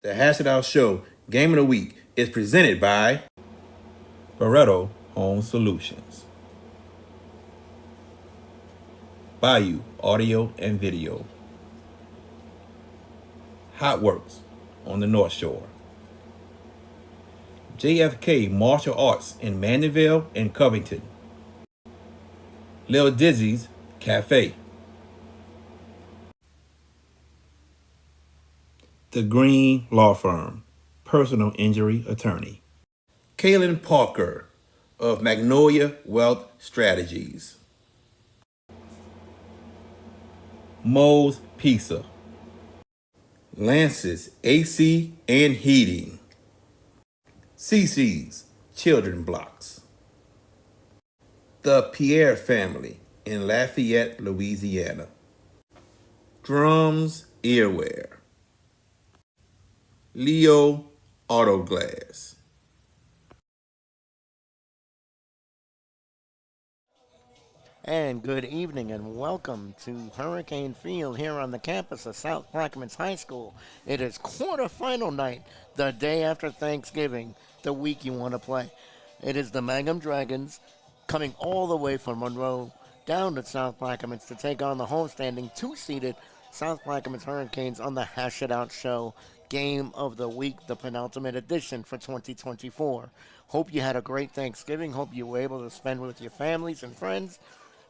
The Hash It Out Show Game of the Week is presented by Barreto Home Solutions, Bayou Audio and Video, Hot Works on the North Shore, JFK Martial Arts in Mandeville and Covington, Lil Dizzy's Cafe, The Green Law Firm, personal injury attorney, Kaylin Parker of Magnolia Wealth Strategies, Moe's Pizza, Lance's AC and Heating, CC's Children Blocks, The Pierre Family in Lafayette, Louisiana, Drums Earwear, Leo Auto Glass. And good evening and welcome to Hurricane Field here on the campus of South Plaquemines High School. It is quarterfinal night, the day after Thanksgiving, the week you want to play. It is the Mangham Dragons coming all the way from Monroe down to South Plaquemines to take on the homestanding two-seeded South Plaquemines Hurricanes on the Hash It Out Show Game of the Week, the penultimate edition for 2024. Hope you had a great Thanksgiving. Hope you were able to spend with your families and friends.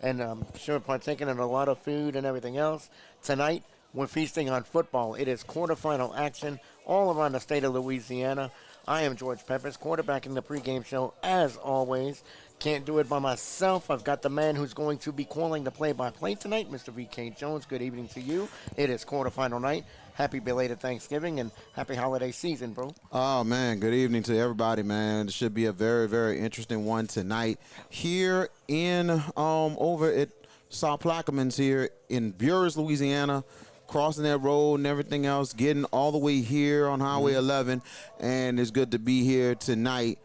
And I'm sure partaking in a lot of food and everything else. Tonight, we're feasting on football. It is quarterfinal action all around the state of Louisiana. I am George Peppers, quarterbacking the pregame show as always. Can't do it by myself. I've got the man who's going to be calling the play-by-play tonight, Mr. V.K. Jones. Good evening to you. It is quarterfinal night. Happy belated Thanksgiving and happy holiday season, bro. Oh, man, good evening to everybody, man. It should be a very, very interesting one tonight here in over at South Plaquemines here in Buras, Louisiana, crossing that road and everything else, getting all the way here on Highway 11, and it's good to be here tonight.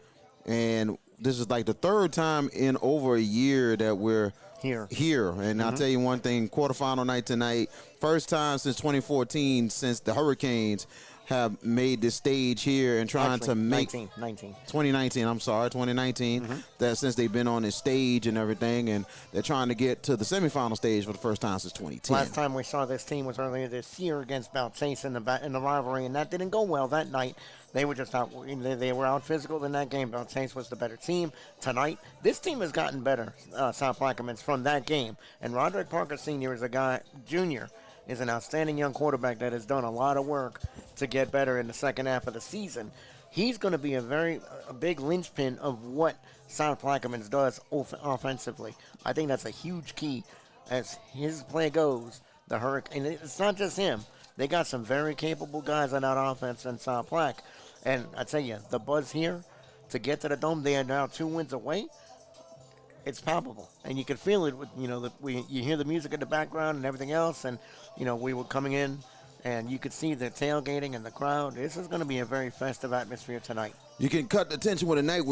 And this is like the third time in over a year that we're here. And I'll tell you one thing, quarterfinal night tonight, first time since 2014 since the Hurricanes have made this stage here and trying to make 2019, I'm sorry, 2019, that since they've been on this stage and everything, and they're trying to get to the semifinal stage for the first time since 2010. Last time we saw this team was earlier this year against Baltace in the rivalry, and that didn't go well that night. They were just out. They were out physical in that game. Baltace was the better team. Tonight, this team has gotten better, South Plaquemines, from that game. And Roderick Parker Sr. is a guy, Jr., is an outstanding young quarterback that has done a lot of work to get better in the second half of the season. He's going to be a big linchpin of what South Plaquemines does offensively. I think that's a huge key as his play goes. The Hurricane, it's not just him. They got some very capable guys on that offense in South Plaque. And I tell you, the buzz here to get to the Dome, they are now 2 wins away. It's palpable, and you can feel it with you hear the music in the background and everything else, and we were coming in, and you could see the tailgating and the crowd. This is going to be a very festive atmosphere tonight. You can cut the tension with a knife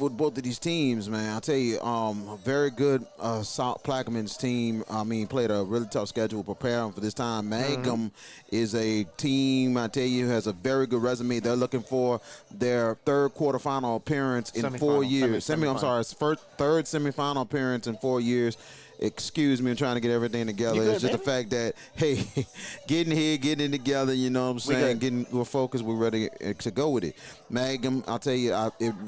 with both of these teams, man. I'll tell you, a very good South Plaquemines team. I mean, played a really tough schedule preparing for this time. Mangham is a team, I tell you, has a very good resume. They're looking for their third quarterfinal appearance in 4 years. Third semifinal appearance in 4 years. Excuse me, I'm trying to get everything together. It's just the fact that, hey, getting it together, you know what I'm saying? We're focused, we're ready to go with it. Mangham, I'll tell you,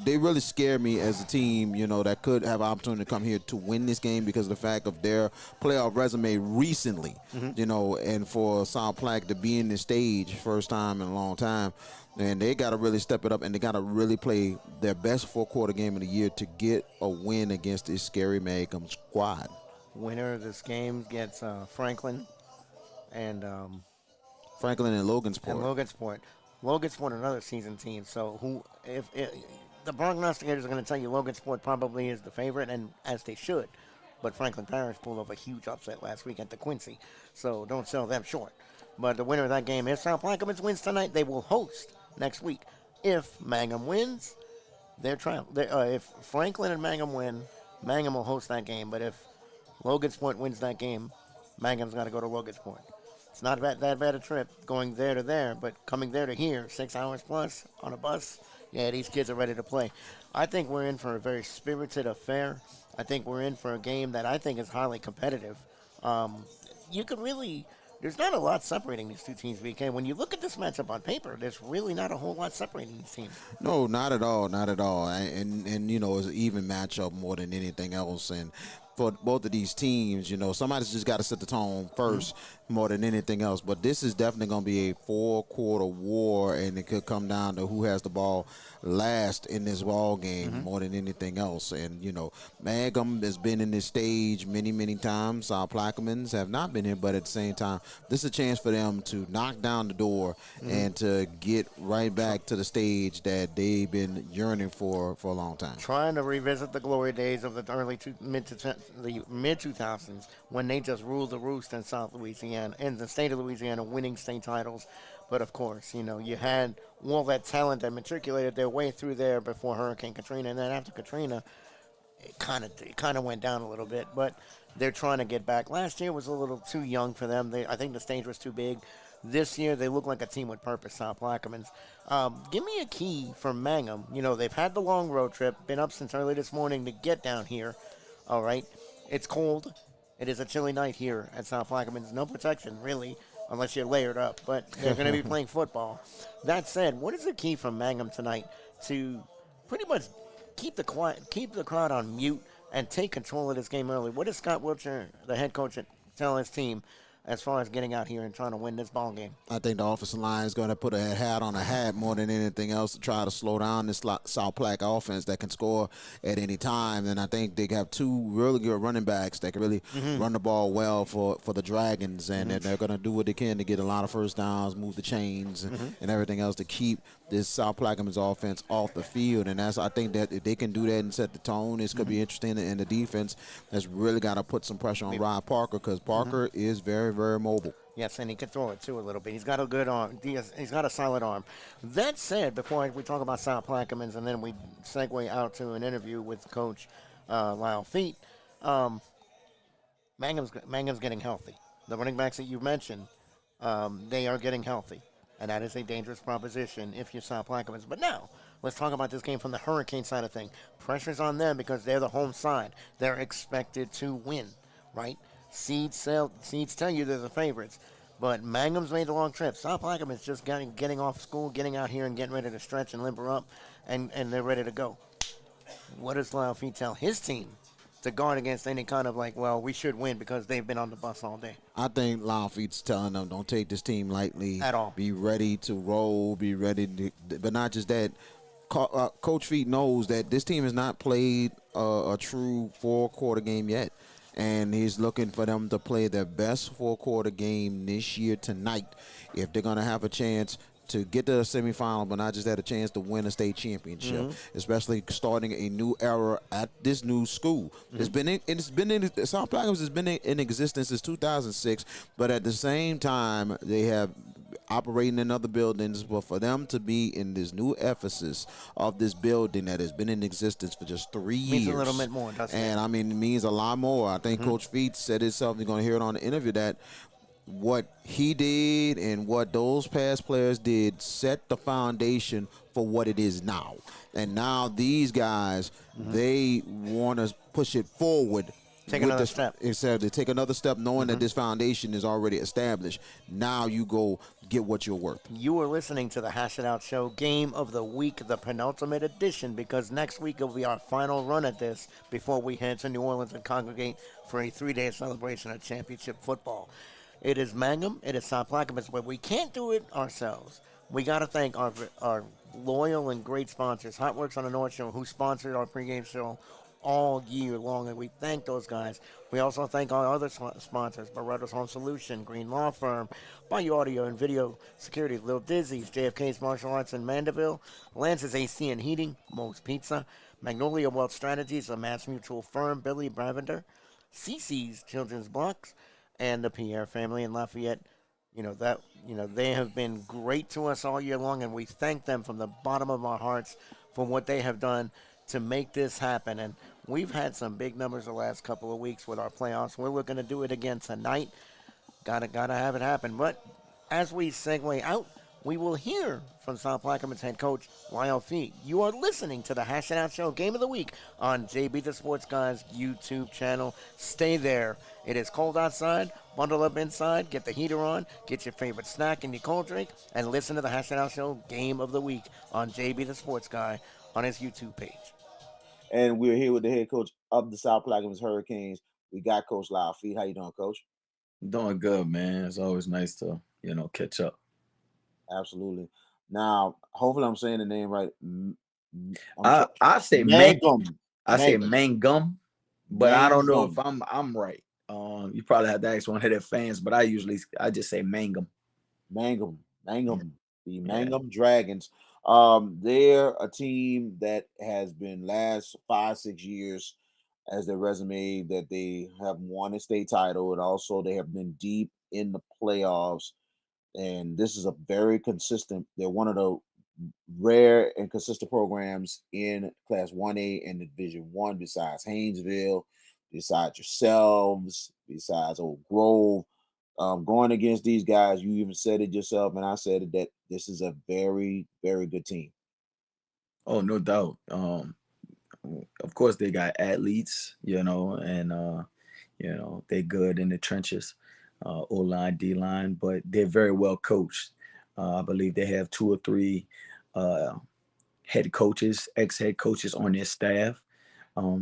they really scare me as a team, that could have an opportunity to come here to win this game because of the fact of their playoff resume recently, and for South Plaque to be in this stage first time in a long time. And they got to really step it up, and they got to really play their best four-quarter game of the year to get a win against this scary Mangham squad. Winner of this game gets Franklin and Logansport. Logansport, another season team. So if the prognosticators are going to tell you Logansport probably is the favorite, and as they should. But Franklin Parish pulled off a huge upset last week at the Quincy, so don't sell them short. But the winner of that game, if South Plaquemines wins tonight, they will host next week. If Mangham wins, if Franklin and Mangham win, Mangham will host that game. But if Logansport wins that game, Mangham's got to go to Logansport. It's not that bad a trip going there to there, but coming there to here, 6 hours plus on a bus, yeah, these kids are ready to play. I think we're in for a very spirited affair. I think we're in for a game that I think is highly competitive. Um, you could really, there's not a lot separating these two teams, BK. When you look at this matchup on paper, there's really not a whole lot separating these teams. No, not at all, not at all. And it's an even matchup more than anything else. And for both of these teams, somebody's just got to set the tone first more than anything else. But this is definitely going to be a four-quarter war, and it could come down to who has the ball last in this ball game more than anything else. And Mangham has been in this stage many, many times. South Plaquemines have not been here, but at the same time, this is a chance for them to knock down the door and to get right back to the stage that they've been yearning for a long time. Trying to revisit the glory days of the mid 2000s when they just ruled the roost in South Louisiana, in the state of Louisiana, winning state titles. But of course, you had all that talent that matriculated their way through there before Hurricane Katrina, and then after Katrina, it kind of went down a little bit. But they're trying to get back. Last year was a little too young for them. I think the stage was too big. This year, they look like a team with purpose, South Plaquemines. Give me a key for Mangham. They've had the long road trip, been up since early this morning to get down here. All right. It's cold. It is a chilly night here at South Plaquemines. No protection, really, unless you're layered up. But they're going to be playing football. That said, what is the key from Mangham tonight to pretty much keep the crowd on mute and take control of this game early? What does Scott Wiltshire, the head coach, tell his team as far as getting out here and trying to win this ball game? I think the offensive line is going to put a hat on a hat more than anything else to try to slow down this South Plaque offense that can score at any time. And I think they have two really good running backs that can really run the ball well for the Dragons. And they're going to do what they can to get a lot of first downs, move the chains, and everything else to keep this South Plaquemines offense off the field. And I think that if they can do that and set the tone, this could be interesting. And the defense has really got to put some pressure on Rod Parker, because Parker is very, very mobile. Yes, and he can throw it too a little bit. He's got a good arm. He's got a solid arm. That said, before we talk about South Plaquemines and then we segue out to an interview with Coach Lyle Feet, Mangham's getting healthy. The running backs that you mentioned, they are getting healthy, and that is a dangerous proposition if you're South Plaquemines. But now, let's talk about this game from the Hurricane side of things. Pressure's on them because they're the home side. They're expected to win, right? Seeds tell you they're the favorites. But Mangham's made a long trip. South Plaquemines just getting off school, getting out here and getting ready to stretch and limber up, and they're ready to go. What does Lyle Feet tell his team to guard against any kind of we should win because they've been on the bus all day? I think Lyle Feet's telling them, don't take this team lightly. At all. Be ready to roll, be ready to, but not just that. Coach Feet knows that this team has not played a true four-quarter game yet. And he's looking for them to play their best four-quarter game this year tonight if they're going to have a chance to get to the semifinal, but not just had a chance to win a state championship, especially starting a new era at this new school. South Plaquemines has been in existence since 2006, but at the same time, they have operating in other buildings, but for them to be in this new emphasis of this building that has been in existence for just 3 years. Means a little bit more, doesn't it? And, it means a lot more. I think Coach Feet said himself, you're going to hear it on the interview, that what he did and what those past players did set the foundation for what it is now. And now these guys, they want to push it forward. Take another step. Exactly. Take another step knowing that this foundation is already established. Now you go get what you're worth. You are listening to the Hash It Out Show Game of the Week, the penultimate edition, because next week will be our final run at this before we head to New Orleans and congregate for a 3-day celebration of championship football. It is Mangham, it is South Plaquemines, but we can't do it ourselves. We got to thank our loyal and great sponsors, Hot Works on the North Shore, who sponsored our pregame show all year long, and we thank those guys. We also thank our other sponsors, Beretto's Home Solution, Green Law Firm, Bayou Audio and Video Security, Lil Dizzy's, JFK's Martial Arts in Mandeville, Lance's AC and Heating, Moe's Pizza, Magnolia Wealth Strategies, a Mass Mutual Firm, Billy Bravender, CC's Children's Blocks, and the Pierre family in Lafayette. They have been great to us all year long, and we thank them from the bottom of our hearts for what they have done to make this happen. And we've had some big numbers the last couple of weeks with our playoffs. We're looking to do it again tonight. Gotta have it happen. But as we segue out, we will hear from South Plaquemines head coach Lyle Fee. You are listening to the Hash It Out Show Game of the Week on JB the Sports Guy's YouTube channel. Stay there. It is cold outside. Bundle up inside. Get the heater on. Get your favorite snack and your cold drink, and listen to the Hash It Out Show Game of the Week on JB the Sports Guy on his YouTube page. And we're here with the head coach of the South Plaquemines Hurricanes. We got Coach Lyle Feet. How you doing, Coach? Doing good, man. It's always nice to, catch up. Absolutely. Now, hopefully, I'm saying the name right. I'm I tr- I say Mangum. I say Mangum. Mangum, but I don't know if Mangum. I'm right. You probably have to ask one of their fans, but I just say Mangum. Mangum. Mangum. The Yeah. Mangham Dragons. They're a team that has been last 5-6 years as their resume that they have won a state title, and also they have been deep in the playoffs. And this is a very consistent. They're one of the rare and consistent programs in Class 1A and Division One, besides Haynesville, besides yourselves, besides Oak Grove. Going against these guys, you even said it yourself, and I said it, that this is a very, very good team. Oh, no doubt. Of course they got athletes, and they good in the trenches, O line, D line, but they're very well coached. I believe they have two or three uh, head coaches, ex head coaches on their staff.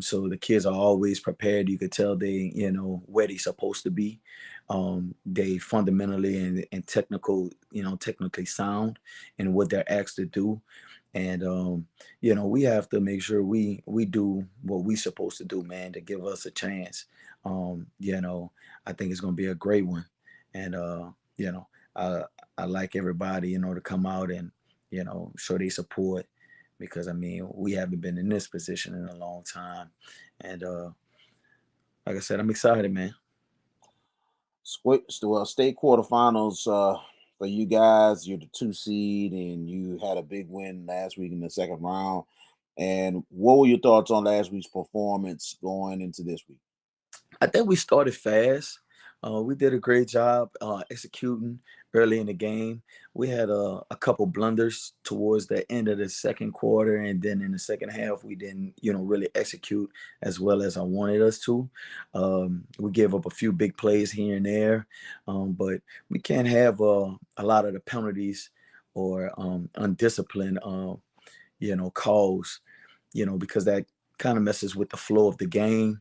So the kids are always prepared. You could tell they, where they're supposed to be. They fundamentally and technically sound in what they're asked to do. And we have to make sure we do what we supposed to do, man, to give us a chance. I think it's gonna be a great one. And I I like everybody, to come out and, show their support because I mean we haven't been in this position in a long time, and like I said, I'm excited, man. Well, state quarterfinals for you guys. You're the 2 seed, and you had a big win last week in the second round. And what were your thoughts on last week's performance going into this week? I think we started fast. We did a great job executing early in the game. We had a couple blunders towards the end of the second quarter, and then in the second half, we didn't, really execute as well as I wanted us to. We gave up a few big plays here and there, but we can't have a lot of the penalties or undisciplined, calls, because that kind of messes with the flow of the game,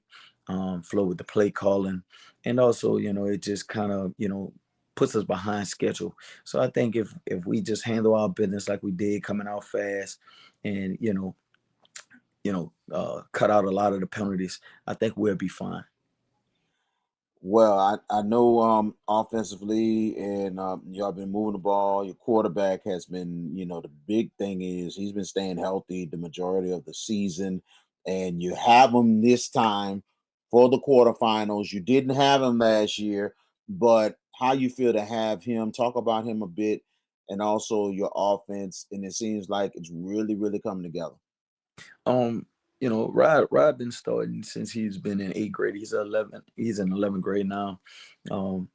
flow with the play calling, and also, it just kind of, puts us behind schedule. So I think if we just handle our business like we did, coming out fast, and cut out a lot of the penalties, I think we'll be fine. Well, I know offensively, and y'all been moving the ball. Your quarterback has been, the big thing is he's been staying healthy the majority of the season, and you have him this time for the quarterfinals. You didn't have him last year, but how you feel to have him? Talk about him a bit, and also your offense. And it seems like it's really, really coming together. Um, Rod been starting since he's been in eighth grade. He's in 11th grade now. Um,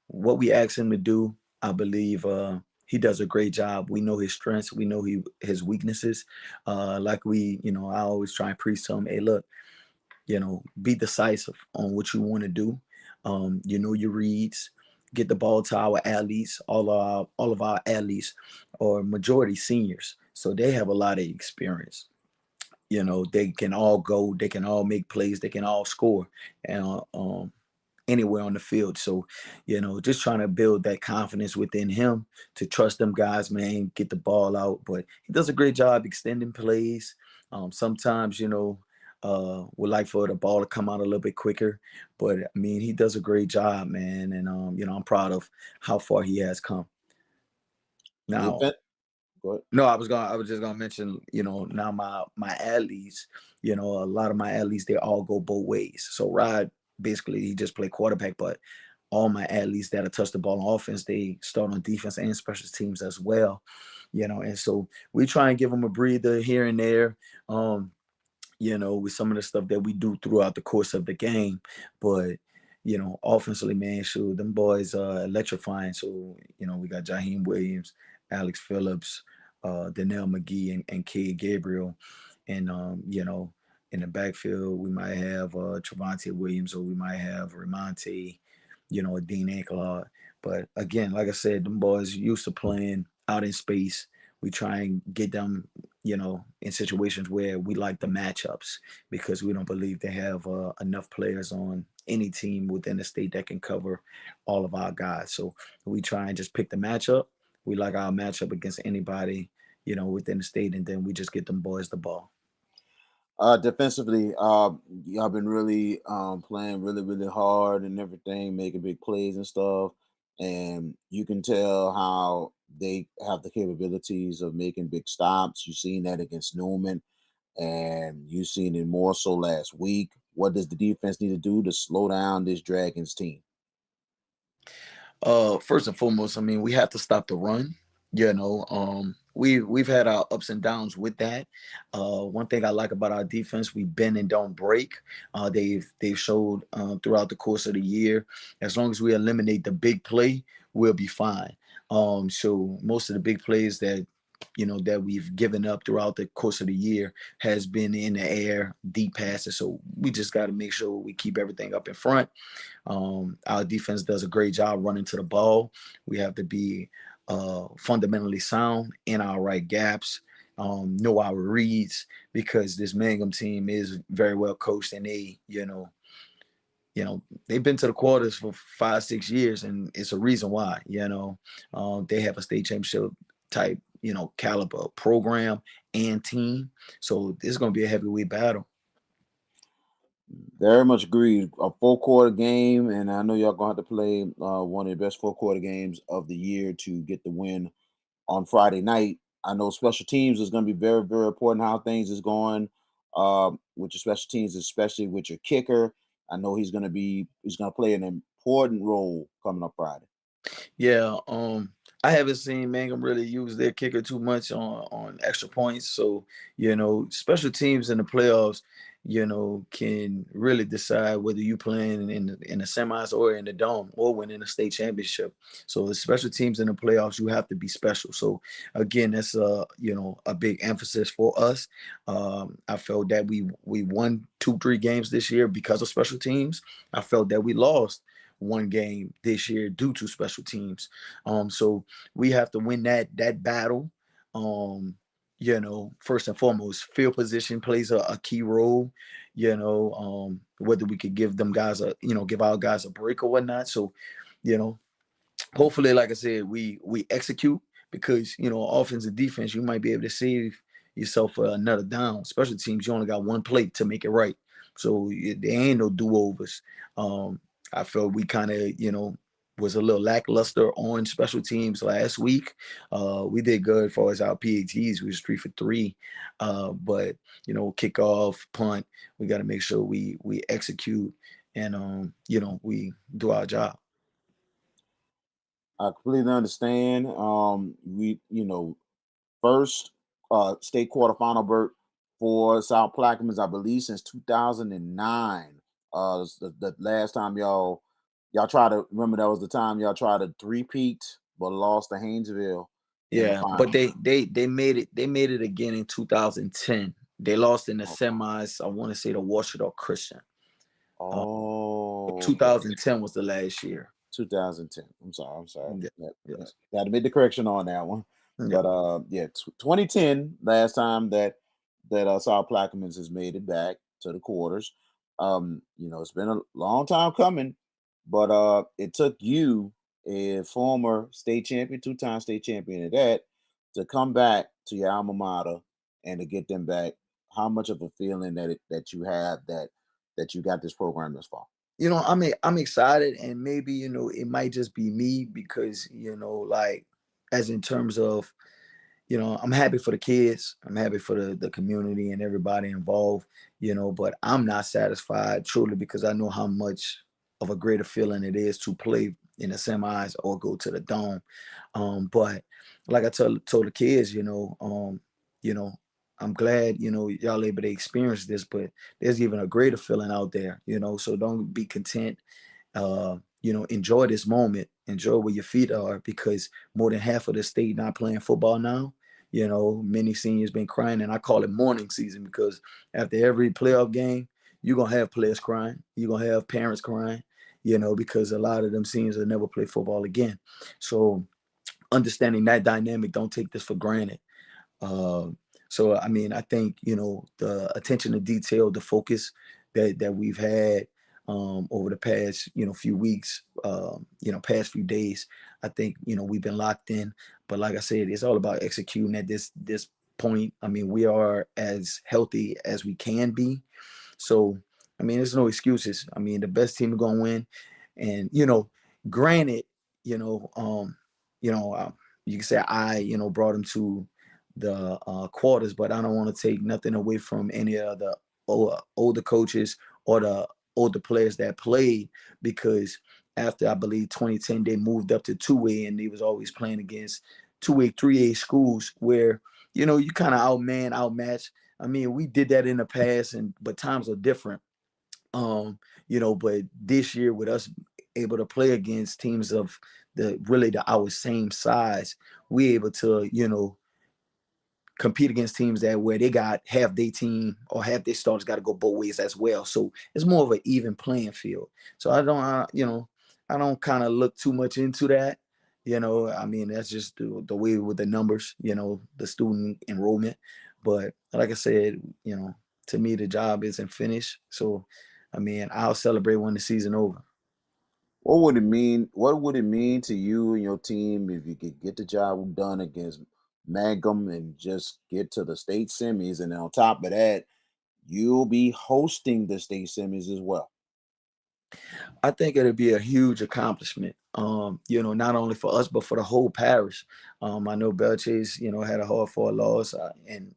what we ask him to do, I believe he does a great job. We know his strengths, we know his weaknesses. Like I always try and preach to him, hey, look, be decisive on what you want to do. Your reads, get the ball to our athletes. All of our athletes or majority seniors, so they have a lot of experience. They can all go, they can all make plays, they can all score, and anywhere on the field. So, just trying to build that confidence within him to trust them guys, man, get the ball out. But he does a great job extending plays. Sometimes, would like for the ball to come out a little bit quicker. But I mean, he does a great job, man. And I'm proud of how far he has come. Now, Defense. Go ahead. no, I was just gonna mention, now my athletes, a lot of my athletes, they all go both ways. So Rod basically he just play quarterback, but all my athletes that touch the ball on offense, they start on defense and special teams as well. And so we try and give them a breather here and there. With some of the stuff that we do throughout the course of the game. But offensively, man, shoot, them boys electrifying. So, we got Jaheim Williams, Alex Phillips, Donnell McGee, and Cade Gabriel. And, in the backfield, we might have Trevante Williams, or we might have Ramonte, Dean Ankalaw. But again, like I said, them boys used to playing out in space. We try and get them, in situations where we like the matchups, because we don't believe they have enough players on any team within the state that can cover all of our guys. So we try and just pick the matchup. We like our matchup against anybody, within the state, and then we just get them boys the ball. Defensively, y'all been really playing really, really hard and everything, making big plays and stuff. And you can tell how they have the capabilities of making big stops. You've seen that against Newman, and you've seen it more so last week. What does the defense need to do to slow down this Dragons team? First and foremost, I mean, we have to stop the run. We've had our ups and downs with that. One thing I like about our defense, we bend and don't break. They've showed throughout the course of the year, as long as we eliminate the big play, we'll be fine. So most of the big plays that we've given up throughout the course of the year has been in the air, deep passes. So we just got to make sure we keep everything up in front. Our defense does a great job running to the ball. We have to be fundamentally sound in our right gaps, know our reads, because this Mangham team is very well coached, and they've been to the quarters for 5, 6 years, and it's a reason why. They have a state championship type, caliber program and team. So it's going to be a heavyweight battle. Very much agreed. A 4 quarter game, and I know y'all gonna have to play one of the best 4 quarter games of the year to get the win on Friday night. I know special teams is going to be very, very important. How things is going with your special teams, especially with your kicker. I know he's going to play an important role coming up Friday. Yeah, I haven't seen Mangum really use their kicker too much on extra points. So, special teams in the playoffs, can really decide whether you playing in the semis or in the dome or winning a state championship. So, the special teams in the playoffs, you have to be special. So, again, that's a big emphasis for us. I felt that we won 2, 3 games this year because of special teams. I felt that we lost one game this year due to special teams. So we have to win that battle. First and foremost, field position plays a key role. Whether we could give them guys give our guys a break or whatnot. So, you know, hopefully, like I said, we execute, because offense and defense, you might be able to save yourself another down. Special teams, you only got one plate to make it right, so there ain't no do-overs. I felt we kind of was a little lackluster on special teams last week. We did good as far as our PATs. We was 3 for 3, but kickoff, punt, we got to make sure we execute, and we do our job. I completely understand. First state quarterfinal berth for South Plaquemines, I believe, since 2009. The last time y'all tried to remember, that was the time y'all tried to three-peat but lost to Haynesville in the Yeah, but final. they made it again in 2010. They lost in the Okay. semis. I want to say to Washington Christian. Uh, Oh, okay. 2010 was the last year. 2010. I'm sorry. Yeah, Yeah. yes, Got to make the correction on that one. yeah. But yeah, 2010, last time that South Plaquemines has made it back to the quarters. It's been a long time coming, but it took you, a former state champion, two-time state champion at that, to come back to your alma mater and to get them back. How much of a feeling that you have that you got this program this far? I'm excited, and maybe it might just be me, because like, as in terms of, I'm happy for the kids. I'm happy for the community and everybody involved, but I'm not satisfied truly, because I know how much of a greater feeling it is to play in the semis or go to the dome. But like I told the kids, you know, I'm glad, y'all able to experience this, but there's even a greater feeling out there, so don't be content, enjoy this moment, enjoy where your feet are, because more than half of the state not playing football now. Many seniors been crying, and I call it mourning season, because after every playoff game, you're gonna have players crying, you're gonna have parents crying, because a lot of them seniors will never play football again. So understanding that dynamic, don't take this for granted. Um, so I mean, I think the attention to detail, the focus that we've had over the past few weeks, past few days. I think we've been locked in. But like I said, it's all about executing at this point. I mean, we are as healthy as we can be. So I mean, there's no excuses. I mean, the best team is gonna win. And granted, you know, um, you know, uh, you can say I brought him to the quarters, but I don't want to take nothing away from any of the older coaches or the older players that played, because after, I believe, 2010, they moved up to 2A, and they was always playing against 2A, 3A schools where you kind of outmatch. I mean, we did that in the past, but times are different. But this year, with us able to play against teams of our same size, we able to compete against teams that where they got half their team or half their starters got to go both ways as well. So it's more of an even playing field. So I don't kind of look too much into that. I mean, that's just the way with the numbers, the student enrollment. But like I said, to me, the job isn't finished. So, I mean, I'll celebrate when the season over. What would it mean? What would it mean to you and your team if you could get the job done against Mangham and just get to the state semis? And on top of that, you'll be hosting the state semis as well. I think it'd be a huge accomplishment. Not only for us but for the whole parish. I know Belchase, had a hard-fought loss, and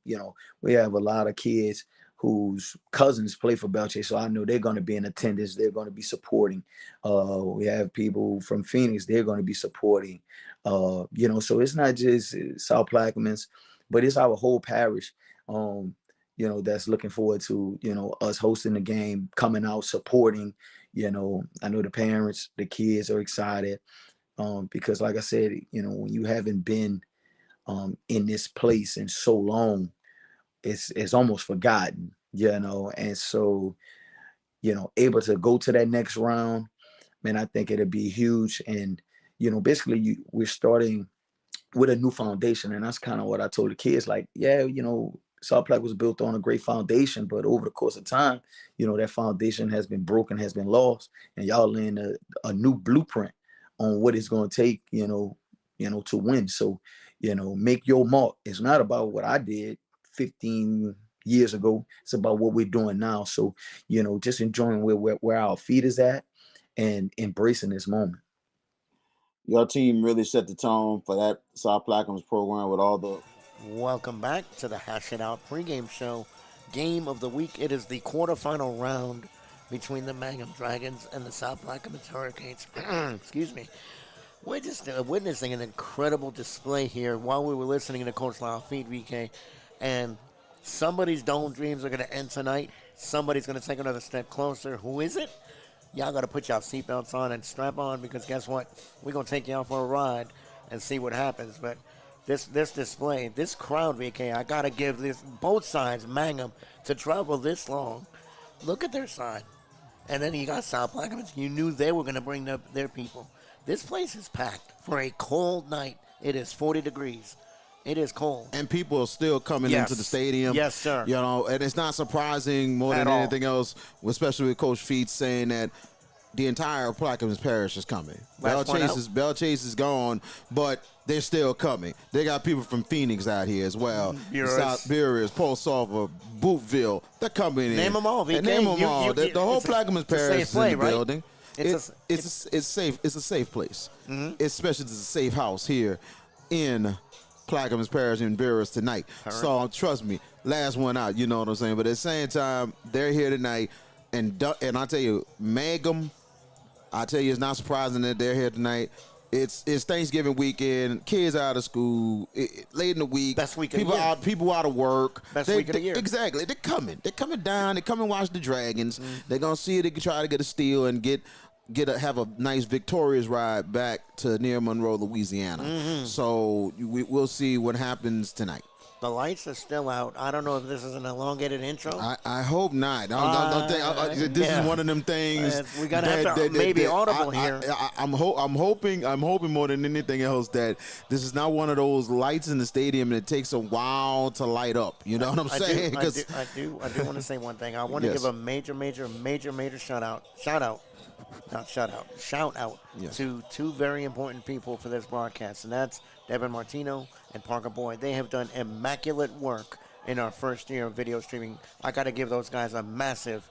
we have a lot of kids whose cousins play for Belchase, so I know they're going to be in attendance. They're going to be supporting. We have people from Phoenix; they're going to be supporting. So it's not just South Plaquemines, but it's our whole parish. That's looking forward to us hosting the game, coming out, supporting. I know the parents, the kids are excited, because like I said, when you haven't been in this place in so long, it's almost forgotten, and so, able to go to that next round, man, I think it'll be huge. And, basically we're starting with a new foundation. And that's kind of what I told the kids, like, yeah, South Plaque was built on a great foundation, but over the course of time, that foundation has been broken, has been lost, and y'all laying a new blueprint on what it's going to take, to win. So, make your mark. It's not about what I did 15 years ago. It's about what we're doing now. So, just enjoying where our feet is at and embracing this moment. Your team really set the tone for that South Plaquemines program with all the. Welcome back to the Hash It Out pregame show. Game of the week. It is the quarterfinal round between the Mangham Dragons and the South Plaquemines Hurricanes. Excuse me. We're just witnessing an incredible display here while we were listening to Coach Lyle feed, VK. And somebody's dome dreams are going to end tonight. Somebody's going to take another step closer. Who is it? Y'all got to put y'all seatbelts on and strap on, because guess what? We're going to take y'all for a ride and see what happens. But this display, this crowd, VK, I got to give this both sides, Mangham, to travel this long. Look at their side. And then you got South Plaquemines. You knew they were going to bring their people. This place is packed for a cold night. It is 40 degrees. It is cold. And people are still coming into the stadium. Yes, sir. And it's not surprising more than anything else, especially with Coach Feet saying that the entire Plaquemines parish is coming. Belchase is gone, but they're still coming. They got people from Phoenix out here as well. South Beers, Port Sulphur, Bootville. They're coming in. Name them all, VK. Name them all. The whole Plaquemines parish is in the right? building. It's safe. It's a safe place. Mm-hmm. Especially it's a safe house here in Plaquemines Parish and Beers tonight. So trust me, last one out, you know what I'm saying? But at the same time, they're here tonight. And I tell you, Mangham, it's not surprising that they're here tonight. It's Thanksgiving weekend. Kids out of school. Late in the week. Best week of the year. People out of work. Best week of the year. Exactly. They're coming. They're coming down. They come and watch the Dragons. They're gonna see if they can try to get a steal and get have a nice victorious ride back to near Monroe, Louisiana. So we'll see what happens tonight. The lights are still out. I don't know if this is an elongated intro. I hope not. Don't think this is one of them things. We gotta have to maybe audible here. I'm hoping more than anything else that this is not one of those lights in the stadium and it takes a while to light up. You know what I'm saying? I do want to say one thing. I want to give a major shout out Yes. to two very important people for this broadcast, and that's Devin Martino and Parker Boyd. They have done immaculate work in our first year of video streaming. I got to give those guys a massive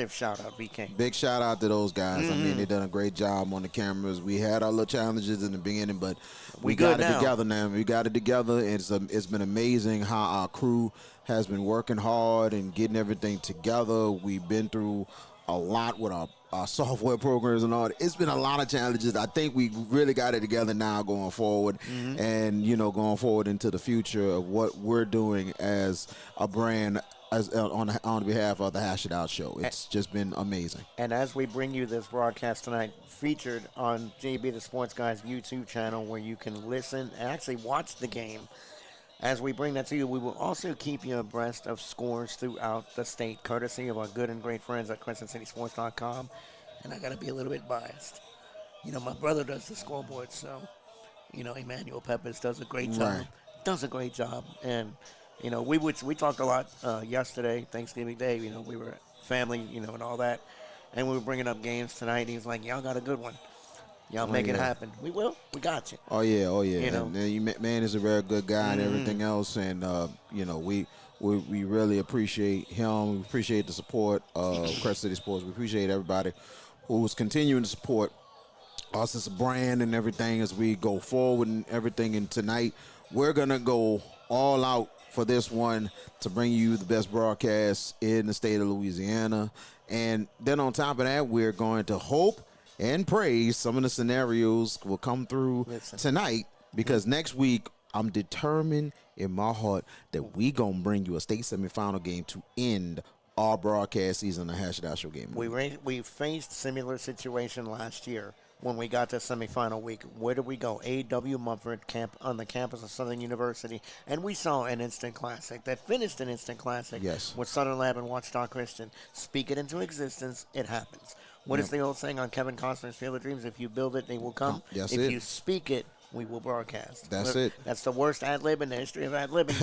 shout out, BK. Big shout out to those guys. I mean, they done a great job on the cameras. We had our little challenges in the beginning, but we got it together now. We got it together. It's been amazing how our crew has been working hard and getting everything together. We've been through a lot with our software programs and all that. It's been a lot of challenges. I think we really got it together now going forward, and going forward into the future of what we're doing as a brand on behalf of the Hash It Out show. It's just been amazing. And as we bring you this broadcast tonight, featured on JB the Sports Guy's YouTube channel, where you can listen and actually watch the game. As we bring that to you, we will also keep you abreast of scores throughout the state, courtesy of our good and great friends at CrescentCitySports.com. And I got to be a little bit biased. My brother does the scoreboard, so, Emmanuel Peppers does a great job. Right. Does a great job. And, we talked a lot yesterday, Thanksgiving Day. We were family, and all that. And we were bringing up games tonight. He was like, y'all got a good one. Y'all make it happen. We will. We got you. Oh yeah. And man is a very good guy and everything else, and we really appreciate him. We appreciate the support of Crescent City Sports. We appreciate everybody who is continuing to support us as a brand and everything as we go forward and everything. And tonight we're gonna go all out for this one to bring you the best broadcast in the state of Louisiana, and then on top of that, we're going to hope and pray some of the scenarios will come through tonight, because next week I'm determined in my heart that we gonna bring you a state semifinal game to end our broadcast season, the Hash It Out Show game. We faced similar situation last year when we got to semifinal week. Where did we go? A.W. Mumford camp on the campus of Southern University, and we saw an instant classic that finished an instant classic. Yes. With Southern Lab and Watchdog Christian. Speak it into existence, it happens. What is the old saying on Kevin Costner's Field of Dreams? If you build it, they will come. That's if it. you speak it, we will broadcast. That's it. That's the worst ad lib in the history of ad libbing,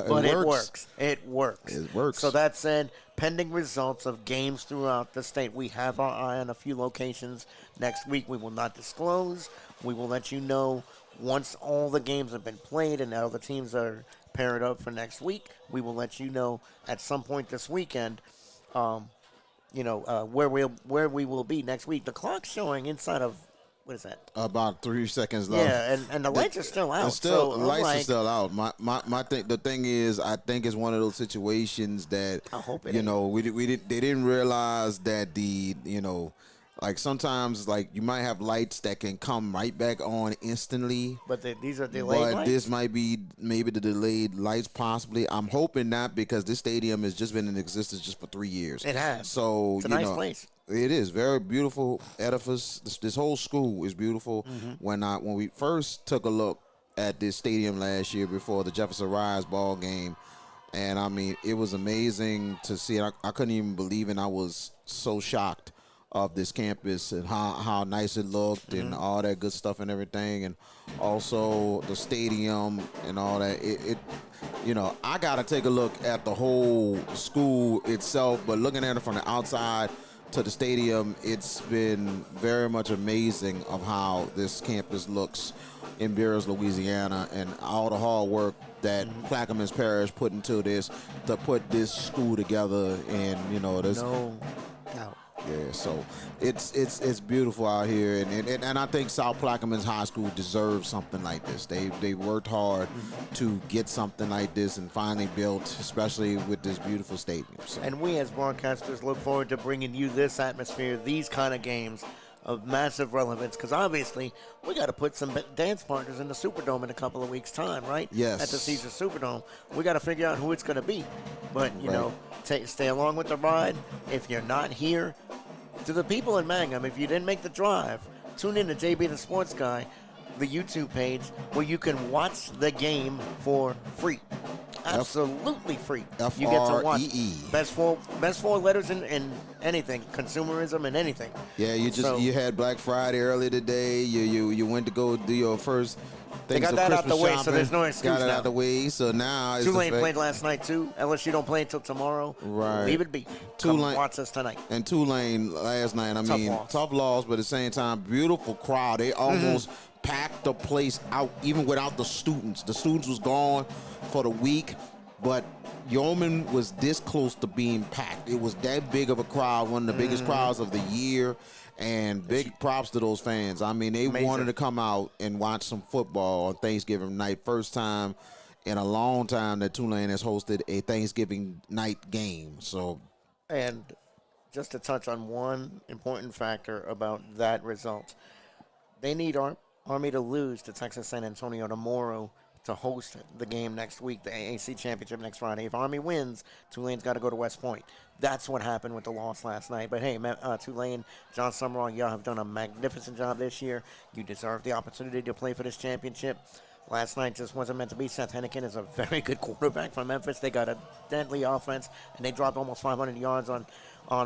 but it works. It works. It works. So that said, pending results of games throughout the state, we have our eye on a few locations next week. We will not disclose. We will let you know once all the games have been played and all the teams are paired up for next week. We will let you know at some point this weekend. Where we will be next week. The clock's showing inside of, what is that? About 3 seconds left. Yeah, and the lights are still out. The lights are still out. The thing is, I think it's one of those situations that I hope it they didn't realize that like sometimes like you might have lights that can come right back on instantly. But these are delayed lights? This might be maybe the delayed lights possibly. I'm hoping not, because this stadium has just been in existence just for 3 years. It has. So it's a nice place. It is very beautiful edifice. This whole school is beautiful. When we first took a look at this stadium last year before the Jefferson Rise ball game, and I mean it was amazing to see. I couldn't even believe it. I was so shocked of this campus and how nice it looked and all that good stuff and everything, and also the stadium and all that. I gotta take a look at the whole school itself, but looking at it from the outside to the stadium, it's been very much amazing of how this campus looks in Beers, Louisiana, and all the hard work that Plaquemines Parish put into this to put this school together. And there's no doubt. Yeah, so it's beautiful out here, and I think South Plaquemines High School deserves something like this. They worked hard to get something like this and finally built, especially with this beautiful stadium. So. And we as broadcasters look forward to bringing you this atmosphere, these kind of games of massive relevance, because obviously we got to put some dance partners in the Superdome in a couple of weeks' time, right? Yes. At the Caesar Superdome, we got to figure out who it's going to be. But stay along with the ride. If you're not here, To the people in Mangham, if you didn't make the drive, tune in to JB the Sports Guy, the YouTube page, where you can watch the game for free. Absolutely free. You get to watch Free. best four letters in anything, consumerism and anything. Yeah, you had Black Friday earlier today. You went to go do your first They things got of that out Christmas the way, shopping. so there's no excuse Got it now. out the way, so now it's Tulane the fact- played last night too. Unless you don't play until tomorrow, Right. leave it be. Tulane- Come watch us tonight. And Tulane last night, I Tough mean, loss. tough loss, but at the same time, beautiful crowd. They almost packed the place out, even without the students. The students was gone for the week, but Yeoman was this close to being packed. It was that big of a crowd, one of the biggest crowds of the year, and big props to those fans. I mean, they Amazing. wanted to come out and watch some football on Thanksgiving night. First time in a long time that Tulane has hosted a Thanksgiving night game. So, And just to touch on one important factor about that result, they need Army to lose to Texas San Antonio tomorrow to host the game next week, the AAC Championship next Friday. If Army wins, Tulane's got to go to West Point. That's what happened with the loss last night. But hey, Tulane, John Summerall, y'all have done a magnificent job this year. You deserve the opportunity to play for this championship. Last night just wasn't meant to be. Seth Hennigan is a very good quarterback from Memphis. They got a deadly offense, and they dropped almost 500 yards on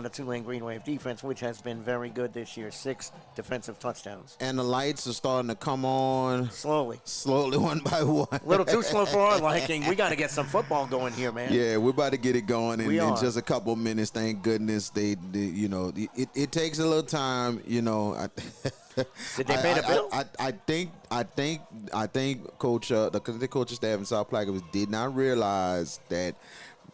the Tulane Green Wave defense, which has been very good this year. 6 defensive touchdowns. and the lights are starting to come on Slowly. one by one. A little too slow for our liking. We got to get some football going here, man. Yeah, we're about to get it going We in are. just a couple of minutes. Thank goodness it takes a little time. Did they pay the bill? I think coach the coaching staff in South Plaquemines did not realize that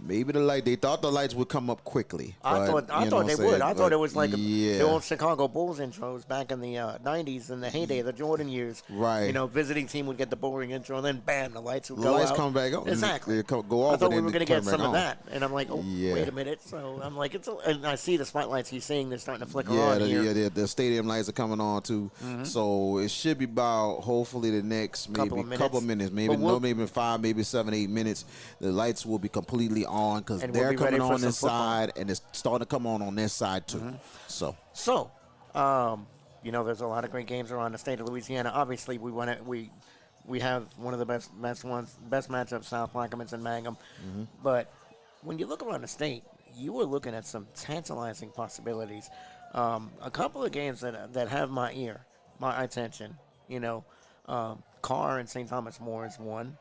maybe they thought the lights would come up quickly. I thought they would. I thought it was like yeah. the old Chicago Bulls intros back in the 90s in the heyday, the Jordan years. Right. Visiting team would get the boring intro, and then bam, the lights would The go lights out. come back on. Exactly. They go off. I thought and we then were going to turn get back some of on. that, and I'm like, oh, Yeah. wait a minute. So I'm like, and I see the spotlights you're seeing. They're starting to flicker Yeah, on here. the stadium lights are coming on too. So it should be about hopefully the next Couple of minutes. maybe But maybe 5, maybe 7, 8 minutes. The lights will be completely on because And we'll they're be ready coming for on some this football. side and it's starting to come on this side too. So So, there's a lot of great games around the state of Louisiana. Obviously, we have one of the best matchups, South Plaquemines and Mangham. But when you look around the state, you are looking at some tantalizing possibilities. A couple of games that have my attention. Carr and St. Thomas More is one.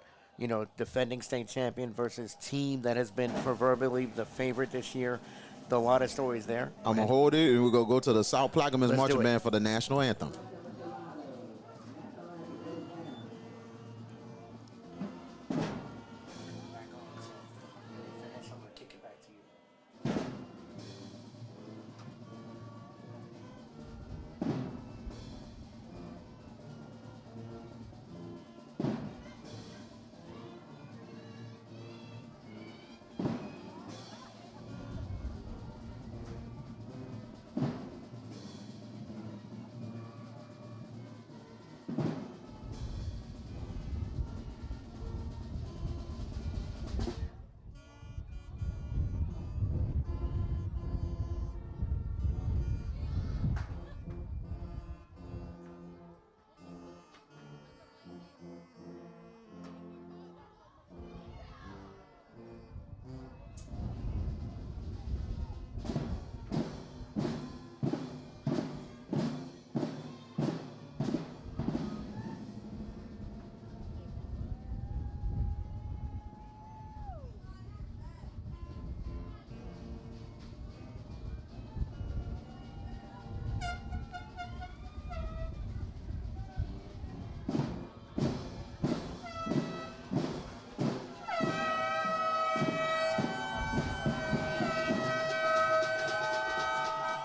Defending state champion versus team that has been proverbially the favorite this year. A lot of stories there. I'm gonna hold it and we're gonna go to the South Plaquemines Let's marching do it. band for the national anthem.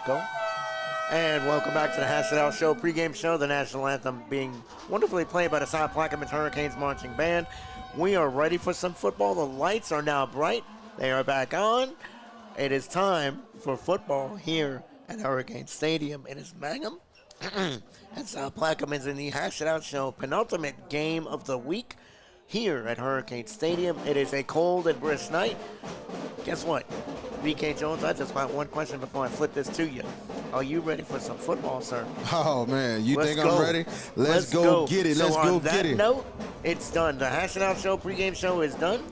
Go. And welcome back to the Hash It Out Show, pregame show, the national anthem being wonderfully played by the South Plaquemines Hurricanes marching band. We are ready for some football. The lights are now bright. They are back on. It is time for football here at Hurricane Stadium. It is Mangham and South Plaquemines in the Hash It Out Show, penultimate game of the week here at Hurricane Stadium. It is a cold and brisk night. Guess what? VK Jones, I just got one question before I flip this to you. Are you ready for some football, sir? Oh, man, you Let's think go. I'm ready? Let's go get it. So Let's go on that get it. note, it's done. The Hash It Out Show pregame show is done.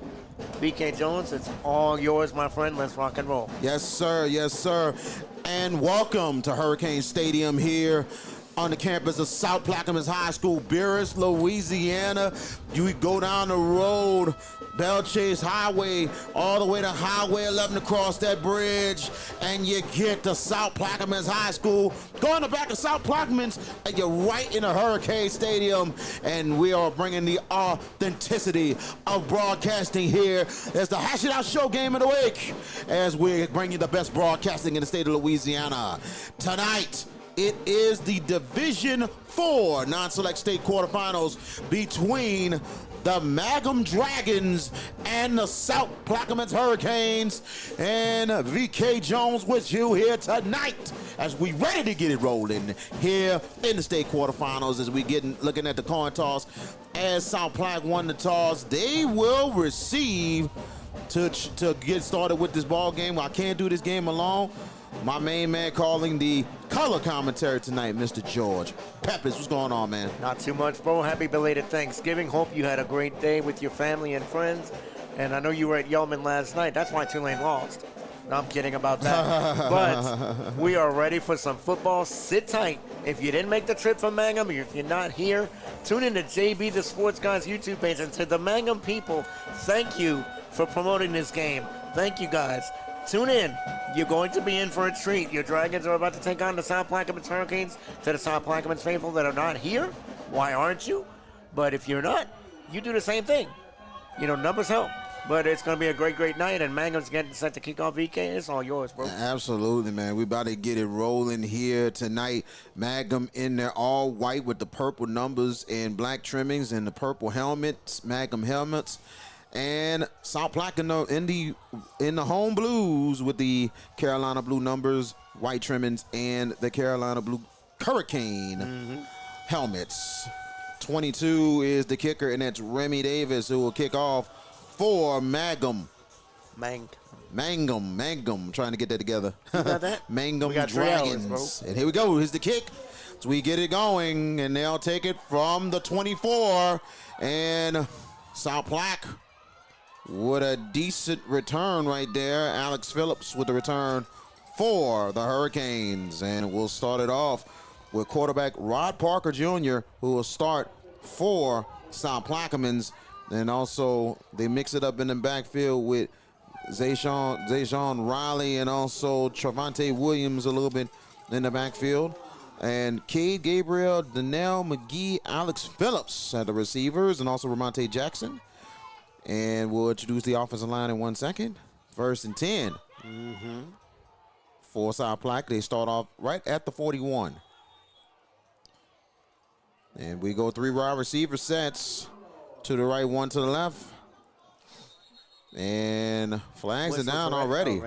BK Jones, it's all yours, my friend. Let's rock and roll. Yes, sir. Yes, sir. And welcome to Hurricane Stadium here on the campus of South Plaquemines High School, Beerus, Louisiana. You go down the road, Bell Chase Highway, all the way to Highway 11 across that bridge, and you get to South Plaquemines High School. Go in the back of South Plaquemines, and you're right in the Hurricane Stadium, and we are bringing the authenticity of broadcasting here as the Hash It Out Show Game of the Week, as we bring you the best broadcasting in the state of Louisiana. Tonight, it is the Division IV non-select state quarterfinals between the Mangham Dragons and the South Plaquemines Hurricanes. And VK Jones with you here tonight as we ready to get it rolling here in the state quarterfinals as we looking at the coin toss. As South Plaque won the toss, they will receive to get started with this ball game. I can't do this game alone. My main man calling the color commentary tonight, Mr. George Peppers. What's going on, man? Not too much, bro. Happy belated Thanksgiving. Hope you had a great day with your family and friends. And I know you were at Yelman last night. That's why Tulane lost. No, I'm kidding about that. But we are ready for some football. Sit tight. If you didn't make the trip from Mangham, or if you're not here, tune in to JB the Sports Guys YouTube page. And to the Mangham people, thank you for promoting this game. Thank you, guys. Tune in. You're going to be in for a treat. Your Dragons are about to take on the South Plaquemines Hurricanes. To the South Plaquemines faithful that are not here, why aren't you? But if you're not, you do the same thing. You know, numbers help. But it's going to be a great, great night, and Mangham's getting set to kick off VK. It's all yours, bro. Absolutely, man. We about to get it rolling here tonight. Mangham in there all white with the purple numbers and black trimmings and the purple helmets, Mangham helmets. And South Plaque in the home blues with the Carolina blue numbers, white trimmings, and the Carolina blue Hurricane helmets. 22 is the kicker, and that's Remy Davis who will kick off for Mangham. Mangham. Trying to get that together. You got that? Mangham we got Dragons. 3 hours, bro. And here we go. Here's the kick. So we get it going, and they'll take it from the 24. And South Plaque with a decent return right there. Alex Phillips with the return for the Hurricanes. And we'll start it off with quarterback Rod Parker Jr., who will start for South Plaquemines. And also, they mix it up in the backfield with Zayshawn Riley and also Travante Williams a little bit in the backfield. And Cade Gabriel, Donnell McGee, Alex Phillips at the receivers, and also Ramonte Jackson. And we'll introduce the offensive line in 1 second. 1st and 10. For South Plaque, they start off right at the 41. And we go 3 wide receiver sets. To the right, 1 to the left. And flags are down already.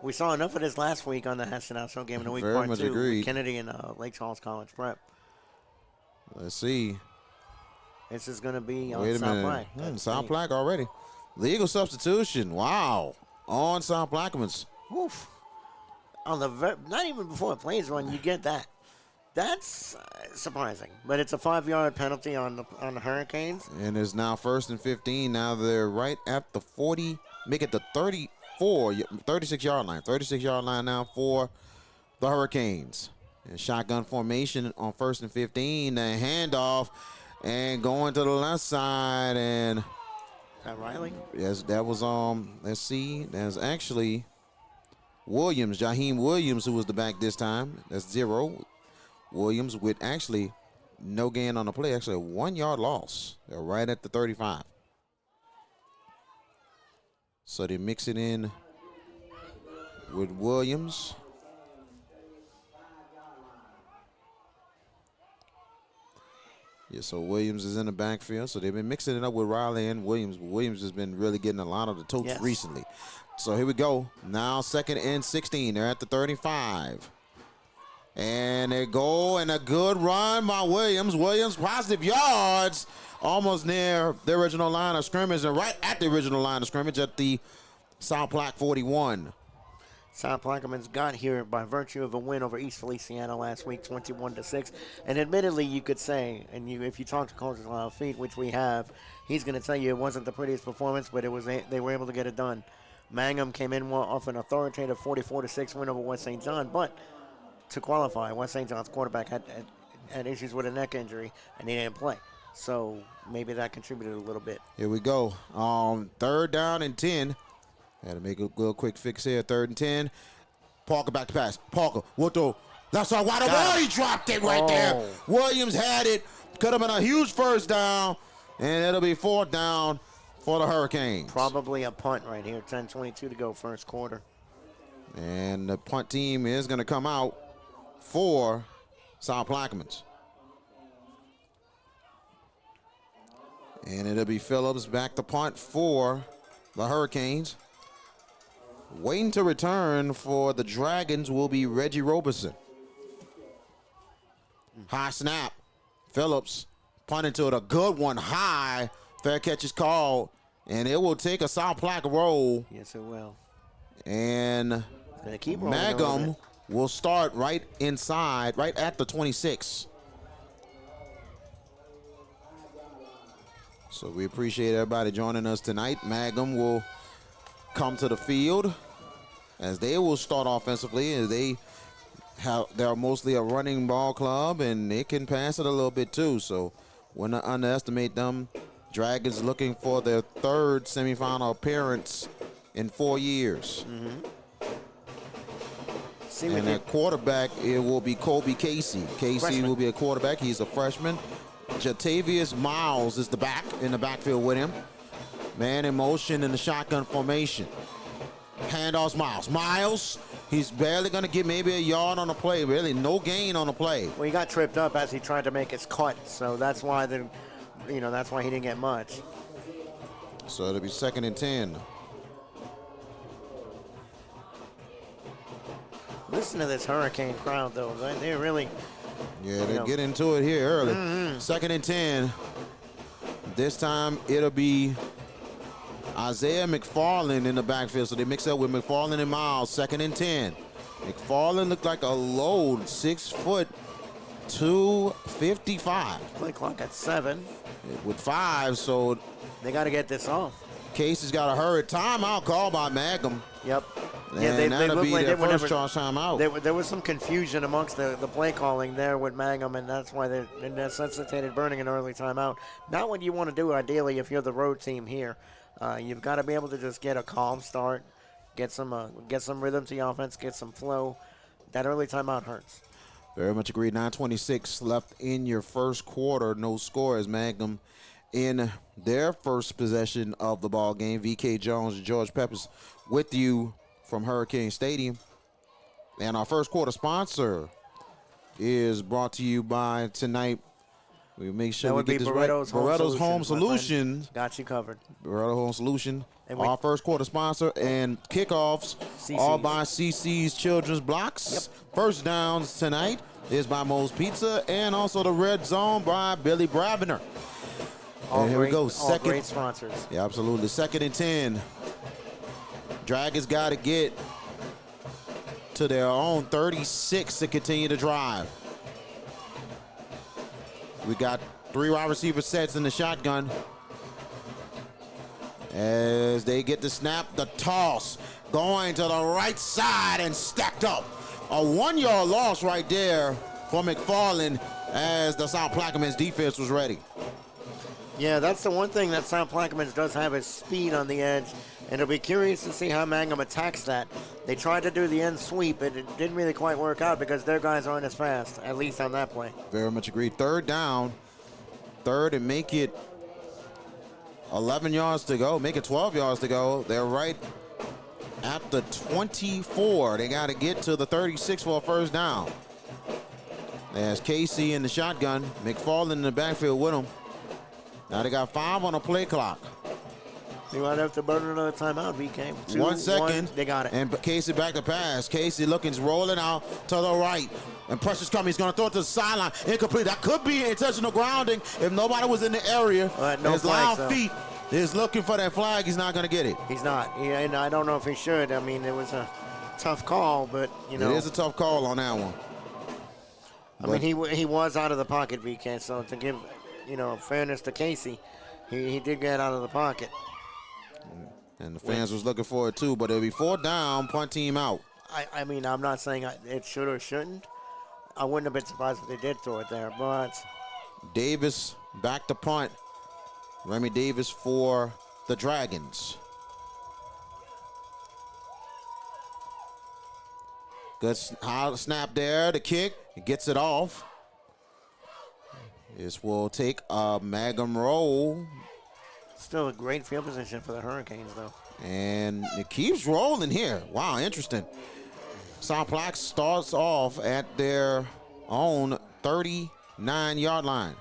We saw enough of this last week on the Hash It Out Show Game of the Week Very Part much 2. agreed. Kennedy and Lake Charles College Prep. Let's see. This is going to be on Wait a South minute. Plaque. South Plaque already. Legal substitution. Wow. On South Plaquemines. Woof. On the not even before it plays run, you get that. That's surprising. But it's a 5-yard penalty on the Hurricanes. And it's now 1st and 15. Now they're right at the 40. Make it the 36-yard line. 36-yard line now for the Hurricanes. And shotgun formation on 1st and 15. The handoff. And going to the left side, and is that Riley? Yes, that was let's see, that's actually Williams, Jaheim Williams, who was the back this time. That's 0. Williams with actually no gain on the play, actually a 1-yard loss. They're right at the 35. So they mix it in with Williams. Yeah, so Williams is in the backfield. So they've been mixing it up with Riley and Williams. Williams has been really getting a lot of the totes recently. So here we go. Now 2nd and 16. They're at the 35. And they go, and a good run by Williams. Williams, positive yards, almost near the original line of scrimmage, and right at the original line of scrimmage at the South Plaque 41. South Plaquemines got here by virtue of a win over East Feliciana last week, 21-6. And admittedly, you could say, and if you talk to Coach Feet, which we have, he's going to tell you it wasn't the prettiest performance, but they were able to get it done. Mangham came in off an authoritative 44-6 win over West St. John, but to qualify, West St. John's quarterback had issues with a neck injury, and he didn't play. So maybe that contributed a little bit. Here we go. 3rd down and 10. Had to make a little quick fix here. 3rd and 10. Parker back to pass. Parker, what the? That's all wide open. He dropped it right there. Williams had it. Could have been a huge first down, and it'll be 4th down for the Hurricanes. Probably a punt right here. 10:22 to go, first quarter. And the punt team is going to come out for South Plaquemines. And it'll be Phillips back to punt for the Hurricanes. Waiting to return for the Dragons will be Reggie Roberson. High snap. Phillips punting to it, a good one high. Fair catch is called, and it will take a South Plaque roll. Yes, it will. And keep Mangham will start right inside, right at the 26. So we appreciate everybody joining us tonight. Mangham will come to the field as they will start offensively, as they're mostly a running ball club and they can pass it a little bit too. So we're not underestimate them. Dragons looking for their 3rd semifinal appearance in 4 years. And at quarterback, it will be Kobe Casey. Casey will be a quarterback. He's a freshman. Jatavius Miles is in the backfield with him. Man in motion in the shotgun formation. Handoffs Miles. Miles, he's barely going to get maybe a yard on the play. Really, no gain on the play. Well, he got tripped up as he tried to make his cut, so that's why that's why he didn't get much. So it'll be 2nd and 10. Listen to this Hurricane crowd, though. They're really... Yeah, they get into it here early. 2nd and 10. This time it'll be Isaiah McFarland in the backfield. So they mix up with McFarland and Miles. 2nd and 10. McFarland looked like a load. 6 foot, 255. Play clock at 7. With 5, so they got to get this off. Casey's got to hurry. Timeout called by Mangham. Yep. And that'll be their first charge timeout. There was some confusion amongst the play calling there with Mangham, and that's why they necessitated burning an early timeout. Not what you want to do, ideally, if you're the road team here. You've got to be able to just get a calm start, get some rhythm to your offense, get some flow. That early timeout hurts. Very much agreed. 9:26 left in your first quarter. No score as Mangham in their first possession of the ball game. VK Jones and George Peppers with you from Hurricane Stadium. And our first quarter sponsor is brought to you by tonight. We make sure we get this right. Beretto's Home Solution. Got you covered. Beretto Home Solution. Our first quarter sponsor and kickoffs all by CC's Children's Blocks. Yep. First downs tonight is by Moe's Pizza and also the Red Zone by Billy Bravener. And here we go. All great sponsors. Yeah, absolutely. 2nd and 10. Dragons got to get to their own 36 to continue to drive. We got 3 wide receiver sets in the shotgun. As they get the snap, the toss going to the right side and stacked up. A 1-yard loss right there for McFarland as the South Plaquemines defense was ready. Yeah, that's the one thing that South Plaquemines does have is speed on the edge. And it'll be curious to see how Mangham attacks that. They tried to do the end sweep, but it didn't really quite work out because their guys aren't as fast, at least on that play. Very much agreed. 3rd down. 3rd and make it 11 yards to go. Make it 12 yards to go. They're right at the 24. They got to get to the 36 for a first down. There's Casey in the shotgun. McFarland in the backfield with him. Now they got 5 on the play clock. They might have to burn another timeout, VK. 1 second. They got it. And Casey back to pass. Casey rolling out to the right. And pressure's coming. He's going to throw it to the sideline. Incomplete. That could be intentional grounding if nobody was in the area. No His flags, loud feet is looking for that flag. He's not going to get it. He's not. And I don't know if he should. I mean, it was tough call, but, you know. It is a tough call on that one. I mean, he was out of the pocket, VK, so to give, you know, fairness to Casey, he did get out of the pocket. And the fans was looking for it too, but it'll be 4th down, punt team out. I mean, I'm not saying it should or shouldn't. I wouldn't have been surprised if they did throw it there, but. Davis back to punt. Remy Davis for the Dragons. Good snap there, the kick. He gets it off. This will take a Mangham roll. Still a great field position for the Hurricanes, though. And it keeps rolling here. Wow, interesting. South Plaque starts off at their own 39-yard line.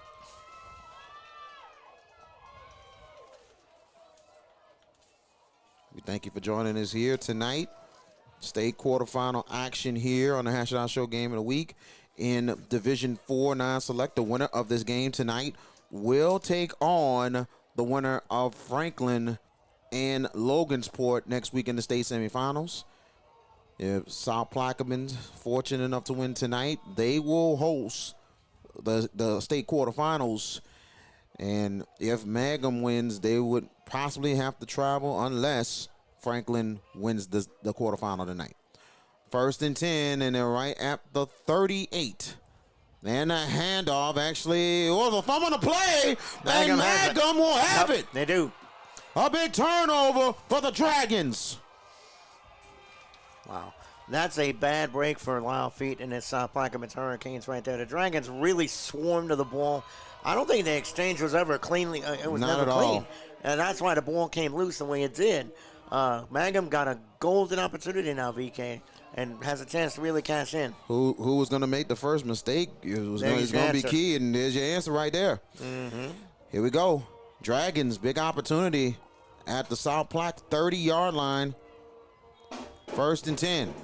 We thank you for joining us here tonight. State quarterfinal action here on the Hash It Out Show Game of the Week in Division 4 non-select. The winner of this game tonight will take on the winner of Franklin and Logansport next week in the state semifinals. If South Plaquemines fortunate enough to win tonight, they will host the state quarterfinals. And if Mangham wins, they would possibly have to travel unless Franklin wins the quarterfinal tonight. 1st and 10, and they're right at the 38. And a handoff actually was a thumb on the play, and Mangham will have it. They do. A big turnover for the Dragons. Wow. That's a bad break for Lyle Feet and his South Plaquemines Hurricanes right there. The Dragons really swarmed to the ball. I don't think the exchange was ever cleanly. It was Not never at clean. all. And that's why the ball came loose the way it did. Mangham got a golden opportunity now, VK, and has a chance to really cash in. Who was going to make the first mistake? It was going to be key, and there's your answer right there. Mm-hmm. Here we go. Dragons, big opportunity at the South Plaque 30-yard line. 1st and 10.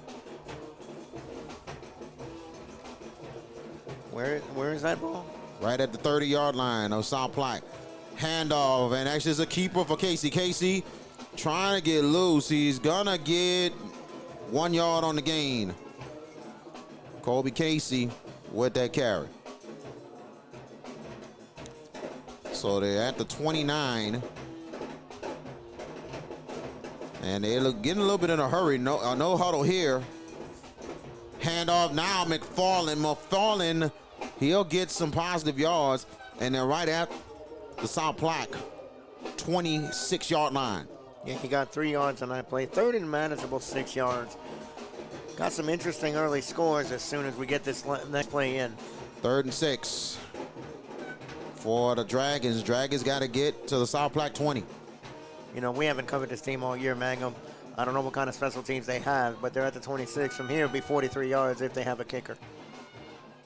Where is that ball? Right at the 30-yard line of South Plaque. Handoff, and actually it's a keeper for Casey. Casey trying to get loose. He's going to get 1 yard on the gain. Colby Casey with that carry. So they're at the 29. And they're getting a little bit in a hurry. No huddle here. Handoff now, McFarland, he'll get some positive yards. And they're right at the South Plaque 26-yard line. Yeah, he got 3 yards on that play. 3rd and manageable, 6 yards. Got some interesting early scores as soon as we get this next play in. 3rd and 6 for the Dragons. Dragons got to get to the South Plaque 20. You know, we haven't covered this team all year, Mangham. I don't know what kind of special teams they have, but they're at the 26. From here, it'll be 43 yards if they have a kicker.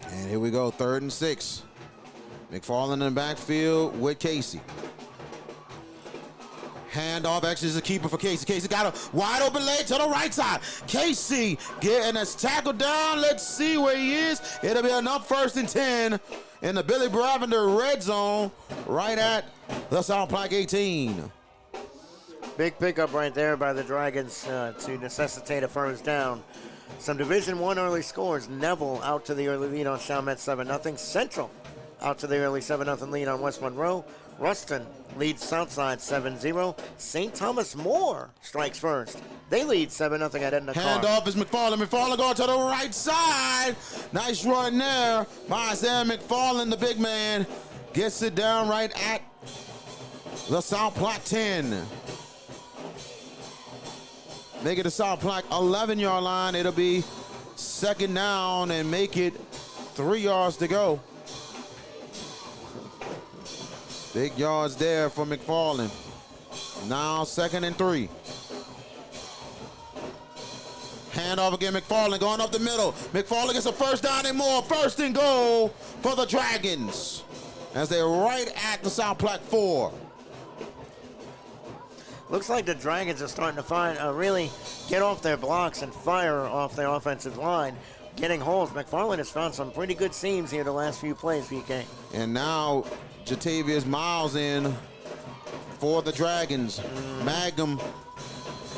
And here we go, 3rd and 6. McFarland in the backfield with Casey. Handoff, actually is a keeper for Casey. Casey got a wide open lane to the right side. Casey getting his tackle down. Let's see where he is. It'll be enough 1st and 10 in the Billy Bravender red zone right at the South Plaque 18. Big pickup right there by the Dragons to necessitate a 1st down. Some Division I early scores. Neville out to the early lead on Chalmette 7-0. Central out to the early 7-0 lead on West Monroe. Ruston leads Southside 7-0. St. Thomas More strikes first. They lead 7-0 at Edna Carr. Handoff is McFarland. McFarland going to the right side. Nice run there by Sam McFarland, the big man. Gets it down right at the South Plaque 10. Make it the South Plaque 11-yard line. It'll be 2nd down and make it 3 yards to go. Big yards there for McFarland. Now 2nd and 3. Handoff again, McFarland going up the middle. McFarland gets a 1st down and more. 1st and goal for the Dragons as they're right at the South Plaque 4. Looks like the Dragons are starting to really get off their blocks and fire off their offensive line, getting holes. McFarland has found some pretty good seams here the last few plays, PK. And now Jatavius Miles in for the Dragons. Mangham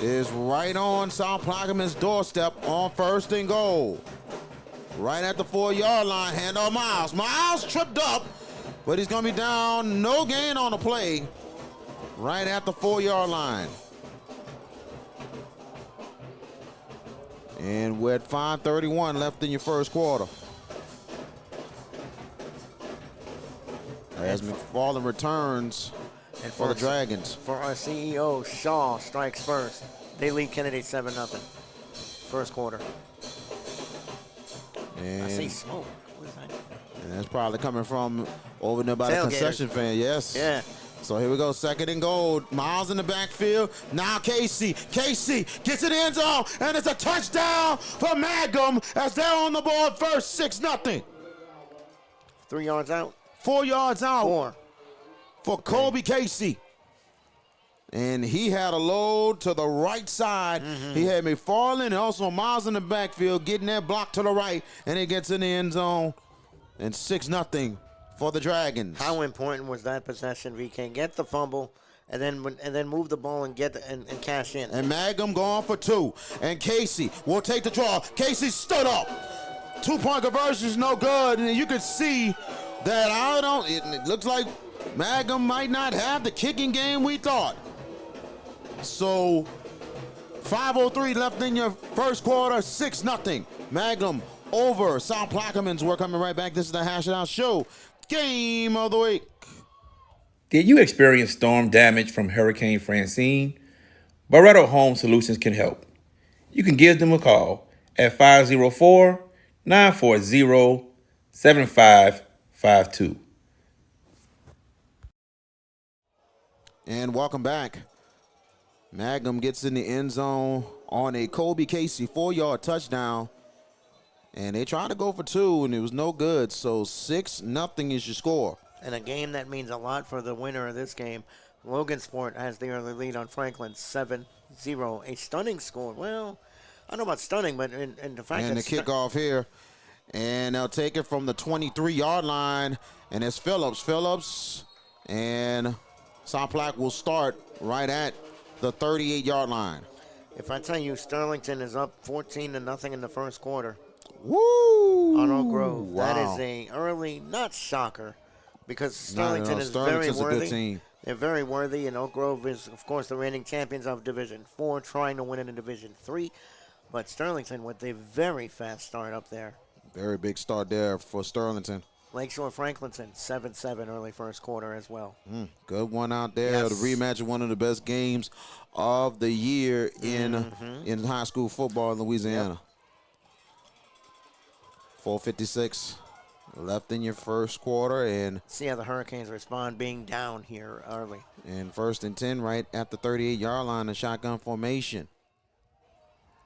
is right on South Plaquemines' doorstep on 1st and goal. Right at the 4-yard line, handoff Miles. Miles tripped up, but he's going to be down. No gain on the play. Right at the 4-yard line. And we're at 5:31 left in your first quarter. As McFarland returns for the Dragons. For our CEO, Shaw strikes first. They lead Kennedy 7-0. First quarter. And I see smoke. What is that? And that's probably coming from over there by the concession fan. Yes. Yeah. So here we go, 2nd and goal. Miles in the backfield. Now Casey. Casey gets it in zone, and it's a touchdown for Mangham as they're on the board first, 6-0. 3 yards out. 4 yards out. 4. For Colby Casey. And he had a load to the right side. He had McFarland and also Miles in the backfield getting that block to the right, and it gets in the end zone. And 6-0 for the Dragons. How important was that possession, VK? Get the fumble and then move the ball and and cash in. And Mangham going for 2. And Casey will take the draw. Casey stood up. 2-point conversion is no good. And you could see that it looks like Mangham might not have the kicking game we thought. So 5:03 left in your first quarter, 6-0. Mangham over South Plaquemines. We're coming right back. This is the Hash It Out Show. Game of the week. Did you experience storm damage from Hurricane Francine? Barretto Home Solutions can help. You can give them a call at 504-940-7552. And welcome back. Mangham gets in the end zone on a Colby Casey 4-yard touchdown. And they tried to go for 2, and it was no good. So 6-0 is your score. And a game that means a lot for the winner of this game. Logansport has the early lead on Franklin, 7-0. A stunning score. Well, I don't know about stunning, but in the fact that... And the kickoff here. And they'll take it from the 23-yard line. And it's Phillips. And South Plaque will start right at the 38-yard line. If I tell you Sterlington is up 14-0 in the first quarter. Woo! On Oak Grove. Wow. That is a early, not shocker, because Sterlington is very Sterlington's worthy. a good team. They're very worthy, and Oak Grove is, of course, the reigning champions of Division 4, trying to win in Division 3. But Sterlington with a very fast start up there. Very big start there for Sterlington. Lakeshore Franklinton, 7-7 early first quarter as well. Good one out there. Yes. The rematch of one of the best games of the year in high school football in Louisiana. Yep. 4:56 left in your first quarter, and see how the Hurricanes respond being down here early. And 1st and 10 right at the 38-yard line, a shotgun formation.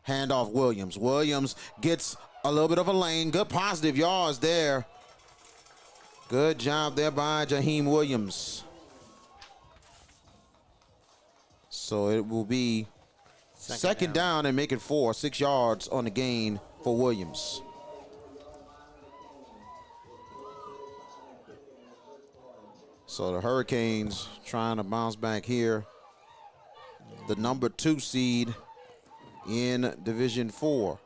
Handoff Williams. Williams gets a little bit of a lane. Good positive yards there. Good job there by Jaheim Williams. So it will be second down and make it 4, 6 yards on the gain for Williams. So the Hurricanes trying to bounce back here. The number 2 seed in Division 4.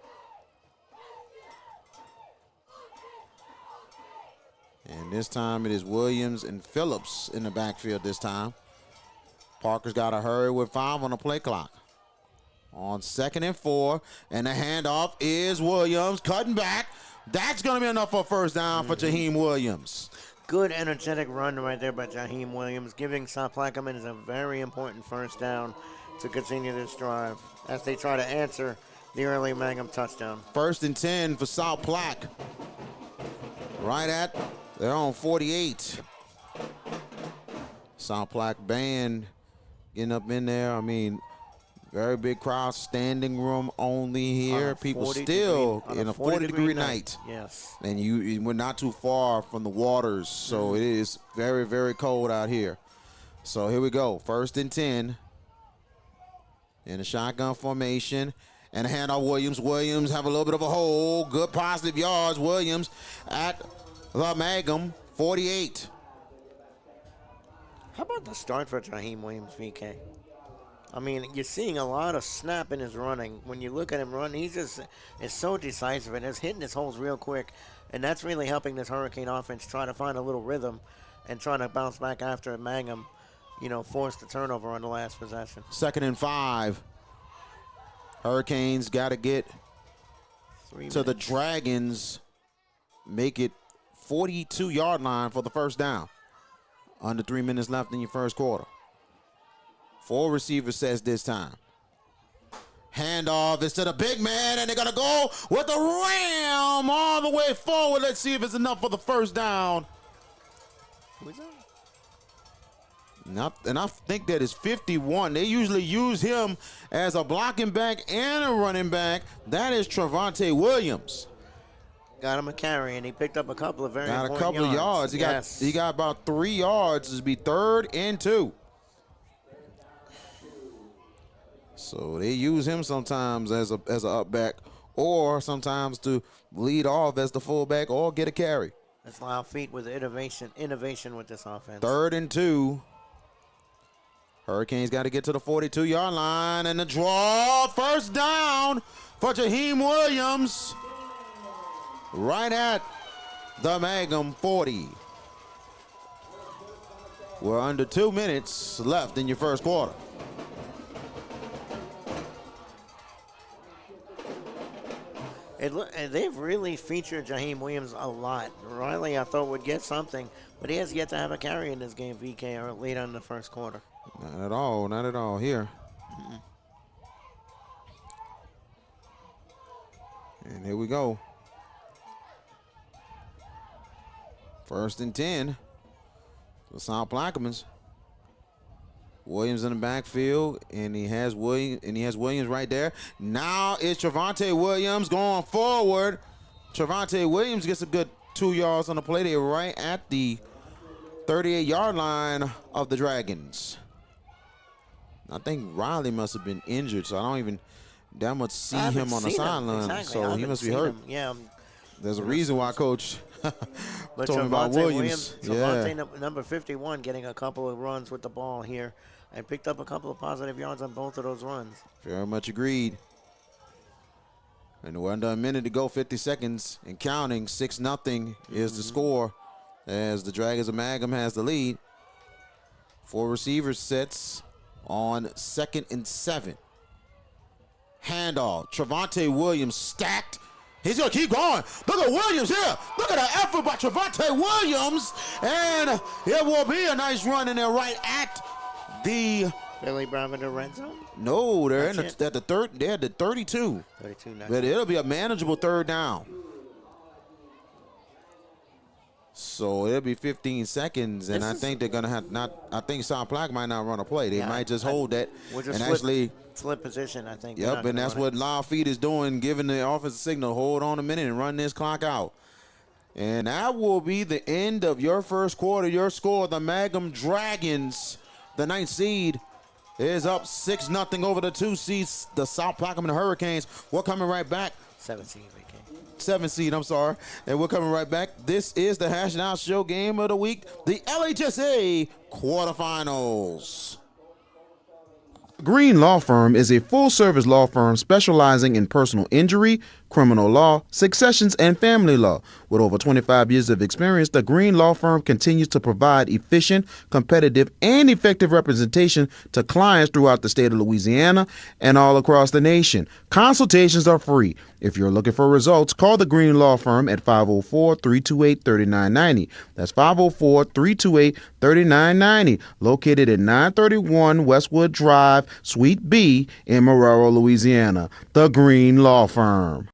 And this time it is Williams and Phillips in the backfield this time. Parker's got to hurry with 5 on the play clock. On 2nd and 4, and the handoff is Williams cutting back. That's going to be enough for a first down for Jaheim Williams. Good energetic run right there by Jaheim Williams, giving South Plaquemines a very important first down to continue this drive as they try to answer the early Mangham touchdown. 1st and 10 for South Plaque. Right at their own 48. South Plaque band getting up in there. I mean, very big crowd, standing room only here. People still in a 40-degree night. Yes. And we're not too far from the waters, so it is very, very cold out here. So here we go. 1st and 10. In a shotgun formation. And a handoff Williams. Williams have a little bit of a hole. Good positive yards. Williams at the Mangham 48. How about the start for Jaheim Williams, VK? I mean, you're seeing a lot of snap in his running. When you look at him run, he's just is so decisive and is hitting his holes real quick, and that's really helping this Hurricane offense try to find a little rhythm and trying to bounce back after Mangham, forced the turnover on the last possession. 2nd and 5. Hurricanes got to get to the Dragons, make it 42-yard line for the first down. Under 3 minutes left in your first quarter. 4 receiver sets this time. Handoff is to the big man, and they're going to go with the ram all the way forward. Let's see if it's enough for the first down. Who is that? And I think that is 51. They usually use him as a blocking back and a running back. That is Trevante Williams. Got him a carry, and he picked up a couple of very Got a important couple of yards. He got about 3 yards. This will be 3rd and 2. So they use him sometimes as a up back, or sometimes to lead off as the fullback or get a carry. That's loud feet with innovation with this offense. 3rd and 2. Hurricanes got to get to the 42-yard line, and the draw, first down for Jaheim Williams. Right at the Mangham 40. We're under 2 minutes left in your first quarter. And they've really featured Jaheim Williams a lot. Riley, I thought, would get something, but he has yet to have a carry in this game, VK, or late on in the first quarter. Not at all. Not at all here. And here we go. 1st and 10. The South Plaquemines. Williams in the backfield, and he has Williams right there. Now it's Trevante Williams going forward. Trevante Williams gets a good 2 yards on the play. They're right at the 38-yard line of the Dragons. I think Riley must have been injured, so I don't even that much see him on the sideline. Exactly. So he must be hurt. Yeah. There's a reason why Coach But told me about Williams. Trevante, number 51, getting a couple of runs with the ball here and picked up a couple of positive yards on both of those runs. Very much agreed. And we're under a minute to go, 50 seconds and counting. 6-0 is the score as the Dragons of Mangham has the lead. 4 receivers sets on 2nd and 7. Handoff. Trevante Williams stacked. He's going to keep going. Look at Williams here. Look at the effort by Trevante Williams. And it will be a nice run in there right at the... Billy Brown in the red zone? No, they're at the 32. 32, nice. But it'll be a manageable 3rd down. So it'll be 15 seconds, and I think they're gonna have I think South Plaquemines might not run a play. They might just hold that and actually flip position. I think. Yep, and that's what Loud Feet is doing, giving the offensive signal. Hold on a minute and run this clock out. And that will be the end of your first quarter. Your score: the Mangham Dragons, the 9th seed, is up 6-0 over the 2 seeds, the South Plaquemines Hurricanes. We're coming right back. 7 seed, VK. 7 seed, I'm sorry. And we're coming right back. This is the Hash Now Show game of the week, the LHSA quarterfinals. Green Law Firm is a full-service law firm specializing in personal injury, criminal law, successions, and family law. With over 25 years of experience, the Green Law Firm continues to provide efficient, competitive, and effective representation to clients throughout the state of Louisiana and all across the nation. Consultations are free. If you're looking for results, call the Green Law Firm at 504-328-3990. That's 504-328-3990, located at 931 Westwood Drive, Suite B in Marrero, Louisiana. The Green Law Firm.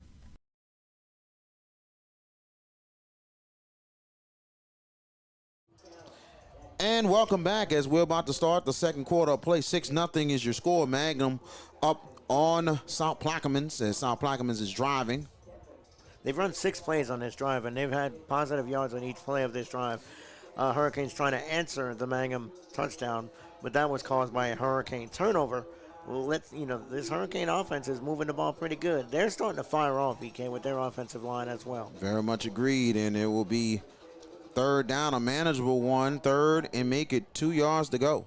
And welcome back as we're about to start the second quarter of play. 6-0 is your score. Mangham up on South Plaquemines as South Plaquemines is driving. They've run 6 plays on this drive, and they've had positive yards on each play of this drive. Hurricanes trying to answer the Mangham touchdown, but that was caused by a Hurricane turnover. Well, this Hurricane offense is moving the ball pretty good. They're starting to fire off, BK, with their offensive line as well. Very much agreed, and it will be 3rd down, a manageable one, 3rd, and make it 2 yards to go.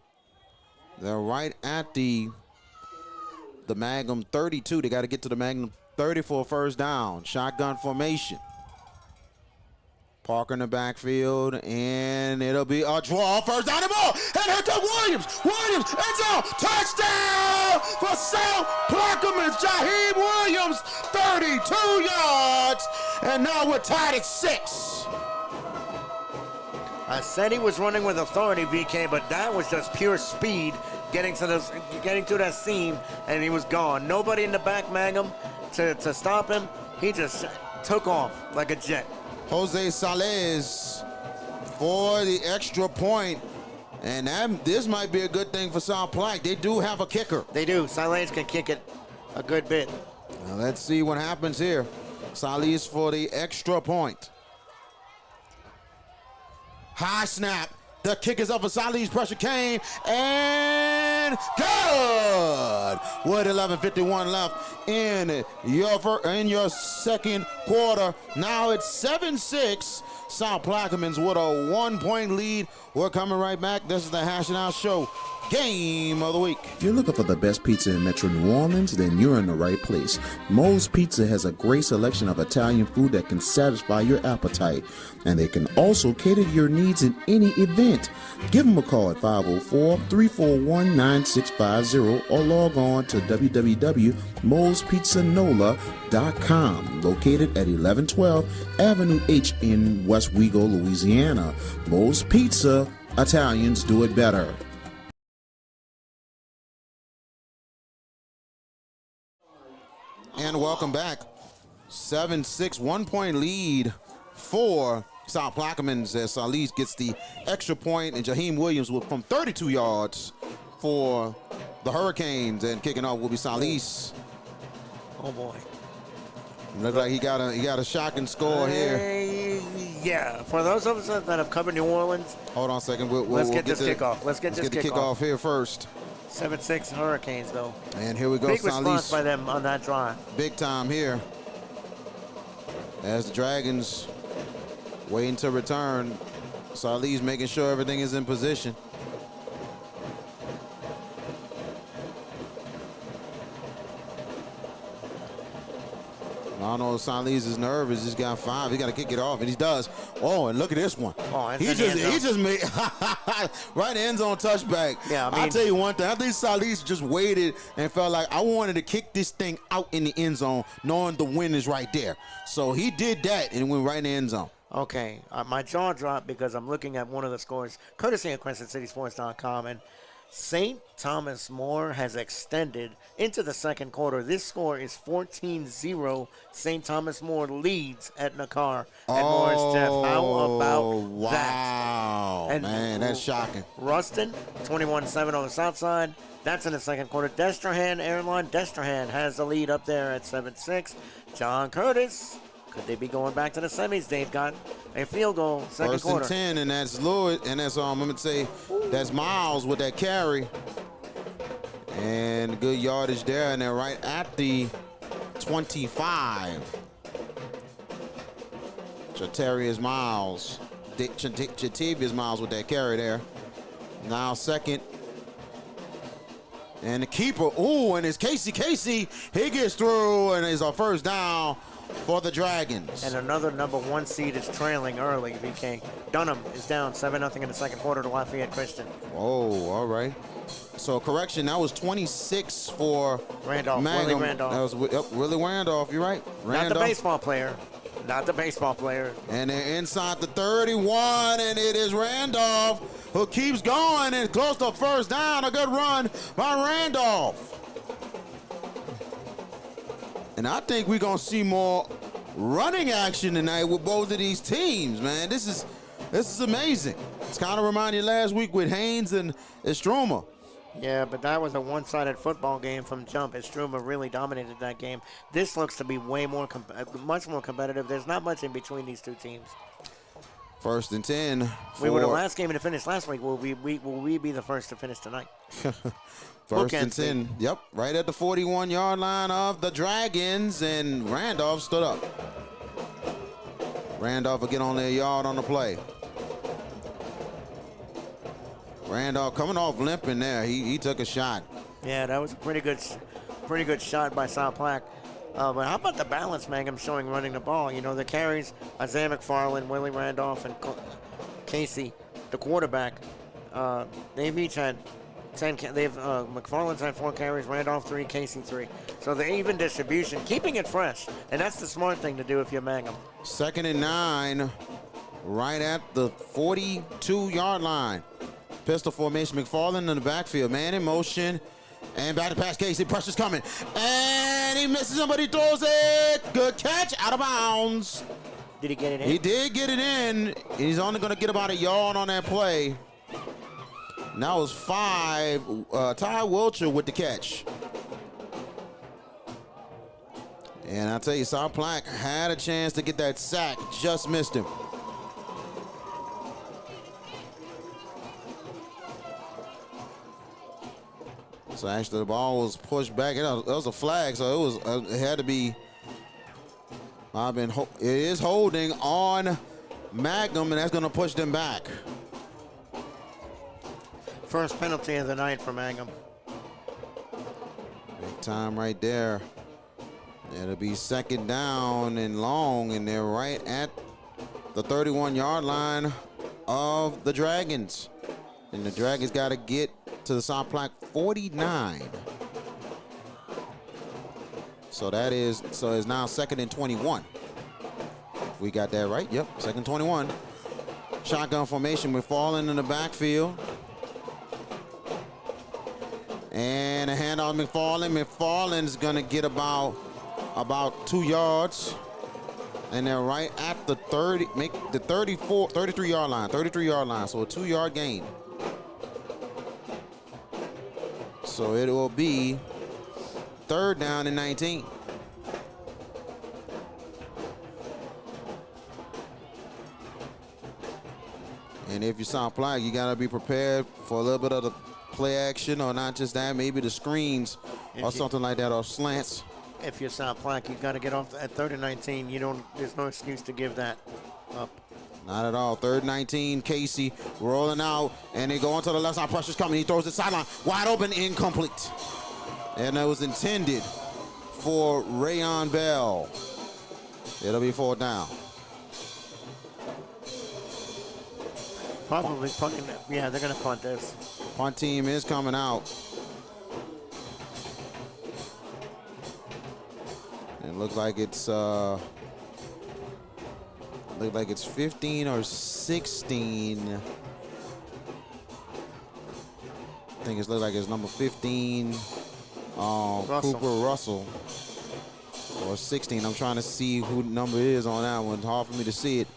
They're right at the the Mangham 32. They got to get to the Mangham 30 for a first down. Shotgun formation. Parker in the backfield, and it'll be a draw. First down the ball, and here comes Williams. Williams, end zone, touchdown for South Plaquemines. Jaheim Williams, 32 yards, and now we're tied at 6. I said he was running with authority, VK, but that was just pure speed getting to that seam, and he was gone. Nobody in the back, Mangham, to stop him. He just took off like a jet. Jose Salez for the extra point, and this might be a good thing for South Plaque. They do have a kicker. They do. Salez can kick it a good bit. Now let's see what happens here. Salez for the extra point. High snap. The kick is up for Salez. Pressure came, and good! With 11:51 left in your second quarter. Now it's 7-6. South Plaquemines with a 1-point lead. We're coming right back. This is the Hash It Out Show. Game of the week. If you're looking for the best pizza in Metro New Orleans, then you're in the right place. Moe's Pizza has a great selection of Italian food that can satisfy your appetite, and they can also cater to your needs in any event. Give them a call at 504-341-9650 or log on to www.moespizzanola.com, located at 1112 Avenue H in West Wego, Louisiana. Moe's Pizza, Italians do it better. And welcome back. 7-6, 1-point lead for South Plaquemines as Salez gets the extra point, and Jaheim Williams from 32 yards for the Hurricanes, and kicking off will be Salez. Oh boy. Looks like he got a shocking score here. Yeah, for those of us that have covered New Orleans, Hold on a second. let's get this kickoff. Let's get the this kickoff here first. 7-6 Hurricanes, though. And here we go. Big Salez. response by them on that drive. Big time here as the Dragons waiting to return. Salez making sure everything is in position. I don't know if Salez is nervous. He's got 5. He got to kick it off, and he does. Oh, and look at this one. Oh, he just made right end zone touchback. Yeah, I mean, I'll tell you one thing. I think Salez just waited and felt like I wanted to kick this thing out in the end zone, knowing the win is right there. So he did that and went right in the end zone. Okay, my jaw dropped because I'm looking at one of the scores, courtesy of CrescentCitySports.com, and St. Thomas More has extended into the second quarter. This score is 14-0. St. Thomas More leads at Nakar at Morris Jeff. How about that? Wow, man, that's shocking. Ruston, 21-7 on the south side. That's in the second quarter. Destrehan Airline. Destrehan has the lead up there at 7-6. John Curtis. Could they be going back to the semis? They've got a field goal, second quarter. First and 10, and that's Lewis, and that's I'm gonna say that's Miles with that carry, and good yardage there, and they're right at the 25. Chatarius Miles, Chatavius Miles with that carry there. Now second, and the keeper. Ooh, and it's Casey. Casey, he gets through, and it's a first down for the Dragons. And another number 1 seed is trailing early, VK. Dunham is down 7-0 in the second quarter to Lafayette Christian. Oh, all right. So correction, that was 26 for Randolph, Mangham. Willie Randolph. That was Willie Randolph, you're right. Not the baseball player. Not the baseball player. And they're inside the 31, and it is Randolph who keeps going and close to first down. A good run by Randolph. And I think we're going to see more running action tonight with both of these teams, man. This is amazing. It's kind of reminded you last week with Haynes and Estroma. Yeah, but that was a one-sided football game from jump. Estruma really dominated that game. This looks to be way more, much more competitive. There's not much in between these two teams. First and 10. We were the last game to finish last week. Will we be the first to finish tonight? First and 10. Yep, right at the 41-yard line of the Dragons, and Randolph stood up. Randolph will get on their yard on the play. Randolph coming off limping there. He took a shot. Yeah, that was a pretty good pretty good shot by South Plaque. But how about the balance Mangham showing running the ball? You know, the carries, Isaiah McFarland, Willie Randolph, and Casey, the quarterback, they've each had 10. McFarland's had 4 carries, Randolph 3, Casey 3. So the even distribution, keeping it fresh, and that's the smart thing to do if you're Mangham. 2nd and 9, right at the 42-yard line. Pistol formation, McFarland in the backfield, man in motion, and back to pass. Casey, pressure's coming, and he misses him, but he throws it. Good catch, out of bounds. Did he get it in? He did get it in. He's only going to get about a yard on that play. Now it's 5. Ty Wilcher with the catch. And I tell you, South Plaque had a chance to get that sack, just missed him. So actually the ball was pushed back. It was a flag, so it had to be. It is holding on Mangham, and that's going to push them back. First penalty of the night for Mangham. Big time right there. It'll be 2nd down and long, and they're right at the 31-yard line of the Dragons. And the Dragons got to get to the South Plaque 49. So it's now 2nd and 21. We got that right? Yep, 2nd and 21. Shotgun formation, McFarland in the backfield. And a handoff McFarland. McFarland's gonna get about 2 yards. And they're right at the 33-yard line. 33-yard line, so a 2-yard gain. So it will be 3rd down and 19. And if you're South Plaque, you got to be prepared for a little bit of the play action, or not just that, maybe the screens or something like that, or slants. If you're South Plaque, you've got to get off at 3rd and 19. There's no excuse to give that up. Not at all. 3rd 19, Casey rolling out, and they go onto the left side. Pressure's coming. He throws it sideline. Wide open, incomplete. And that was intended for Rayon Bell. It'll be 4th down. Probably punting it. Yeah, they're going to punt this. Punt team is coming out. It looks like it's 15 or 16. I think it looks like it's number 15, Cooper Russell, or 16. I'm trying to see who the number is on that one. It's hard for me to see it.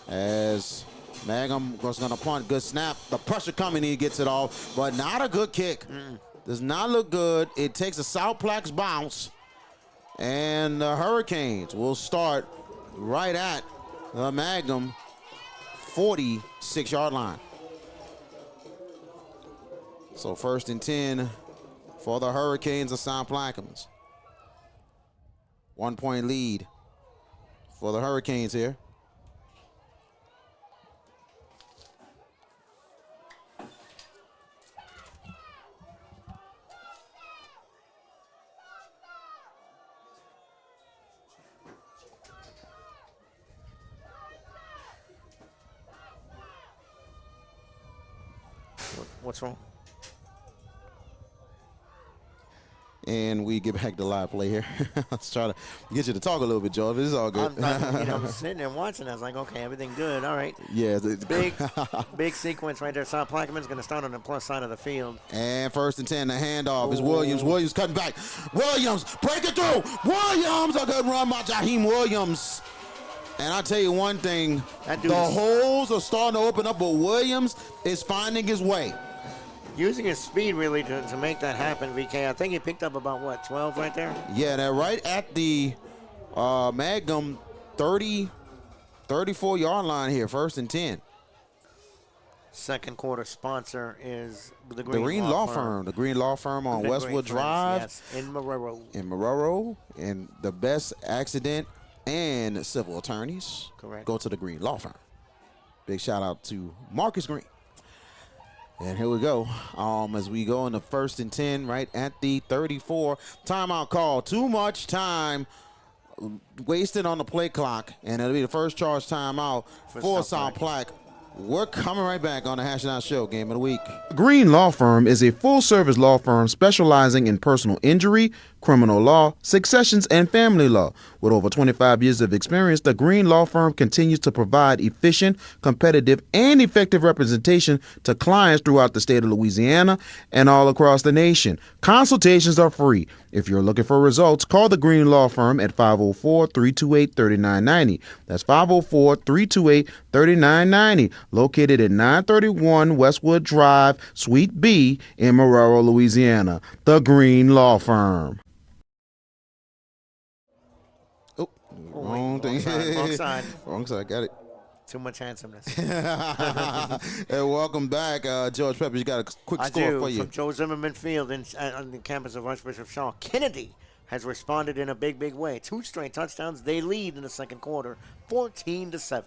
As Mangham was going to punt. Good snap. The pressure coming. He gets it off, but not a good kick. Does not look good. It takes a South Plaque's bounce, and the Hurricanes will start right at the Mangham 46-yard line. So 1st and 10 for the Hurricanes of South Plaquemines. 1-point lead for the Hurricanes here. What's wrong? And we get back to live play here. Let's try to get you to talk a little bit, Joe. This is all good. I was sitting there watching. I was like, okay, everything good. All right. Yeah. Big sequence right there. South Plaquemines going to start on the plus side of the field. And 1st and 10, the handoff is Williams. Williams cutting back. Williams, break it through. Williams, a good run by Jaheim Williams. And I'll tell you one thing, the holes are starting to open up, but Williams is finding his way. Using his speed really to make that happen, VK. I think he picked up about, what, 12 right there? Yeah, they're right at the Mangham 34-yard line here, 1st and 10. Second quarter sponsor is the Green Law Firm. The Green Law Firm on Westwood Drive. Yes, in Marrero. And the best accident and civil attorneys. Correct. Go to the Green Law Firm. Big shout out to Marcus Green. And here we go. As we go in the 1st and 10, right at the 34. Timeout call. Too much time wasted on the play clock, and it'll be the first charge timeout for South Plaque. We're coming right back on the Hash It Out Show, Game of the Week. Green Law Firm is a full-service law firm specializing in personal injury, criminal law, successions, and family law. With over 25 years of experience, the Green Law Firm continues to provide efficient, competitive, and effective representation to clients throughout the state of Louisiana and all across the nation. Consultations are free. If you're looking for results, call the Green Law Firm at 504-328-3990. That's 504-328-3990. Located at 931 Westwood Drive, Suite B in Marrero, Louisiana. The Green Law Firm. Wrong thing. Wrong side. Wrong side. Got it. Too much handsomeness. Hey, welcome back, George Pepper. You got a quick score for you. From Joe Zimmerman Field on the campus of Archbishop Shaw. Kennedy has responded in a big, big way. 2 straight touchdowns. They lead in the second quarter, 14-7.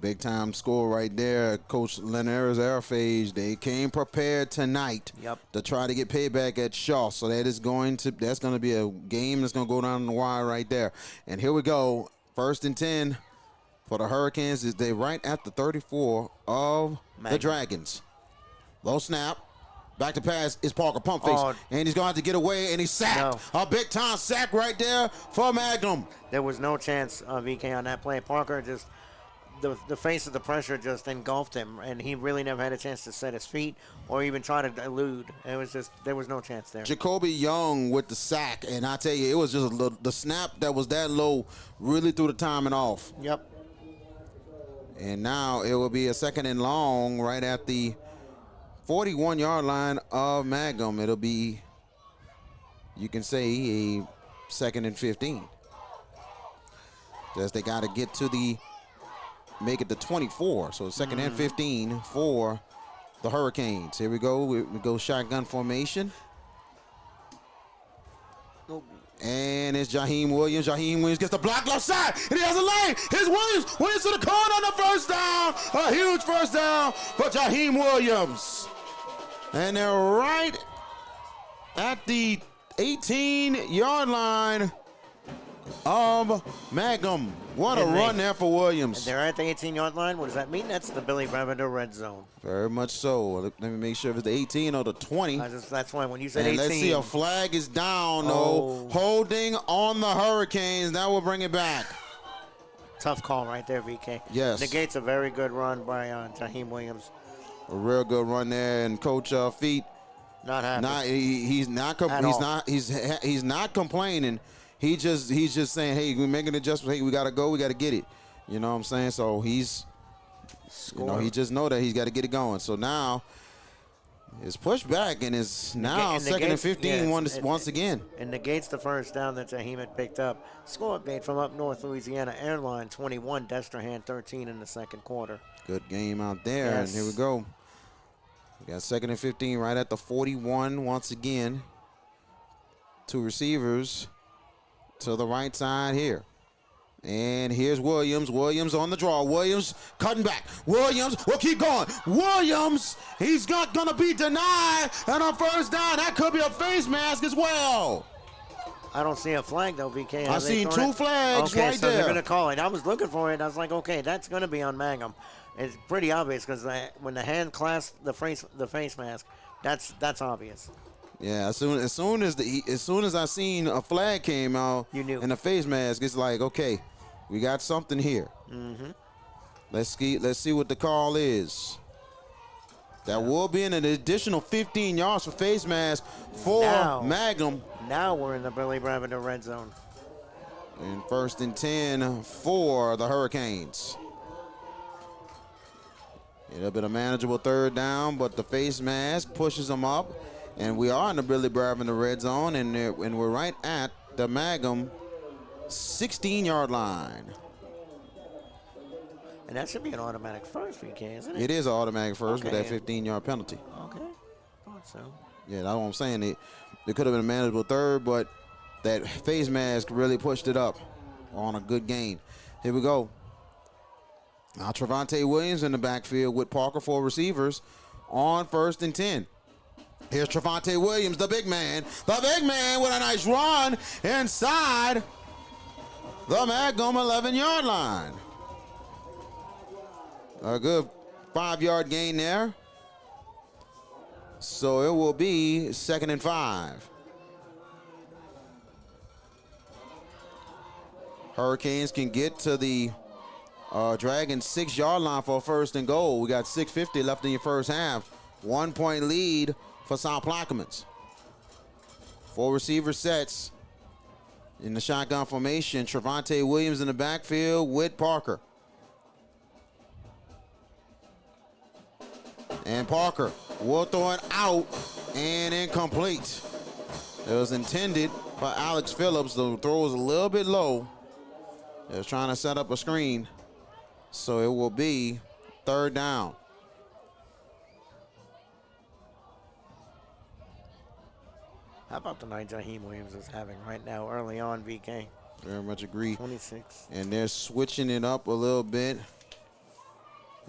Big time score right there. Coach Linares Airphage, they came prepared tonight to try to get payback at Shaw. So that's going to be a game that's going to go down the wire right there. And here we go. 1st and 10 for the Hurricanes. Is they right at the 34 of the Dragons. Low snap. Back to pass is Parker Pump Face. And he's going to have to get away, and he's sacked. No. A big time sack right there for Mangham. There was no chance of EK on that play. Parker just... The face of the pressure just engulfed him, and he really never had a chance to set his feet or even try to elude. It was just, there was no chance there. Jacoby Young with the sack, and I tell you, it was just the snap that was that low really threw the timing off. Yep. And now it will be a 2nd and long right at the 41-yard line of Mangham. It'll be, you can say, a 2nd and 15. Just they got to get to the make it to 24, so 2nd and 15 for the Hurricanes. Here we go. We go shotgun formation. And it's Jaheim Williams. Jaheim Williams gets the block left side, and he has a lane. Here's Williams. Williams to the corner on the first down. A huge first down for Jaheim Williams. And they're right at the 18-yard line of Mangham. What a run there for Williams. They're at the 18-yard line. What does that mean? That's the Billy Bravender red zone. Very much so. Let me make sure if it's the 18 or the 20. That's why when you said 18. Let's see, a flag is down, though. Holding on the Hurricanes. That will bring it back. Tough call right there, VK. Yes. Negates a very good run by Jaheim Williams. A real good run there, and Coach Feet. Not happy. He's not complaining. He's just saying, hey, we're making adjustments. Hey, we got to go. We got to get it. You know what I'm saying? So he just know that he's got to get it going. So now it's pushed back, and it's now 2nd and 15 once again. And negates the first down that Jaheim had picked up. Score update from up north, Louisiana Airline 21, Destrehan 13 in the second quarter. Good game out there. Yes. And here we go. We got 2nd and 15 right at the 41 once again. 2 receivers to the right side here. And here's Williams. Williams on the draw. Williams cutting back. Williams will keep going. Williams, he's not going to be denied. And on first down, that could be a face mask as well. I don't see a flag, though, VK. I seen 2 flags right so there. They're going to call it. I was looking for it. I was like, okay, that's going to be on Mangham. It's pretty obvious because when the hand clasped the face mask, that's obvious. Yeah, as soon as I seen a flag came out, you knew. And a face mask, it's like, okay, we got something here. Mm-hmm. Let's see what the call is. That will be an additional 15 yards for face mask for Mangham. Now we're in the Billy Bravender red zone. And 1st and 10 for the Hurricanes. It'll be a manageable 3rd down, but the face mask pushes them up. And we are in the Billy Bravender red zone, and we're right at the Mangham 16-yard line. And that should be an automatic first, VK, isn't it? It is an automatic first with that 15-yard penalty. Okay, thought so. Yeah, that's what I'm saying. It could have been a manageable 3rd, but that face mask really pushed it up on a good gain. Here we go. Now Trevante Williams in the backfield with Parker, 4 receivers. on 1st and 10. Here's Trevante Williams, the big man. The big man with a nice run inside the Mangham 11-yard line. A good 5-yard gain there. So it will be 2nd and 5. Hurricanes can get to the Dragons 6-yard line for a 1st and goal. We got 6:50 left in your first half. 1-point lead for South Plaquemines. 4 receiver sets in the shotgun formation. Trevante Williams in the backfield with Parker. And Parker will throw it out and incomplete. It was intended for Alex Phillips. The throw was a little bit low. They was trying to set up a screen. So it will be 3rd down. How about the night Jaheim Williams is having right now early on, VK? Very much agree. 26. And they're switching it up a little bit.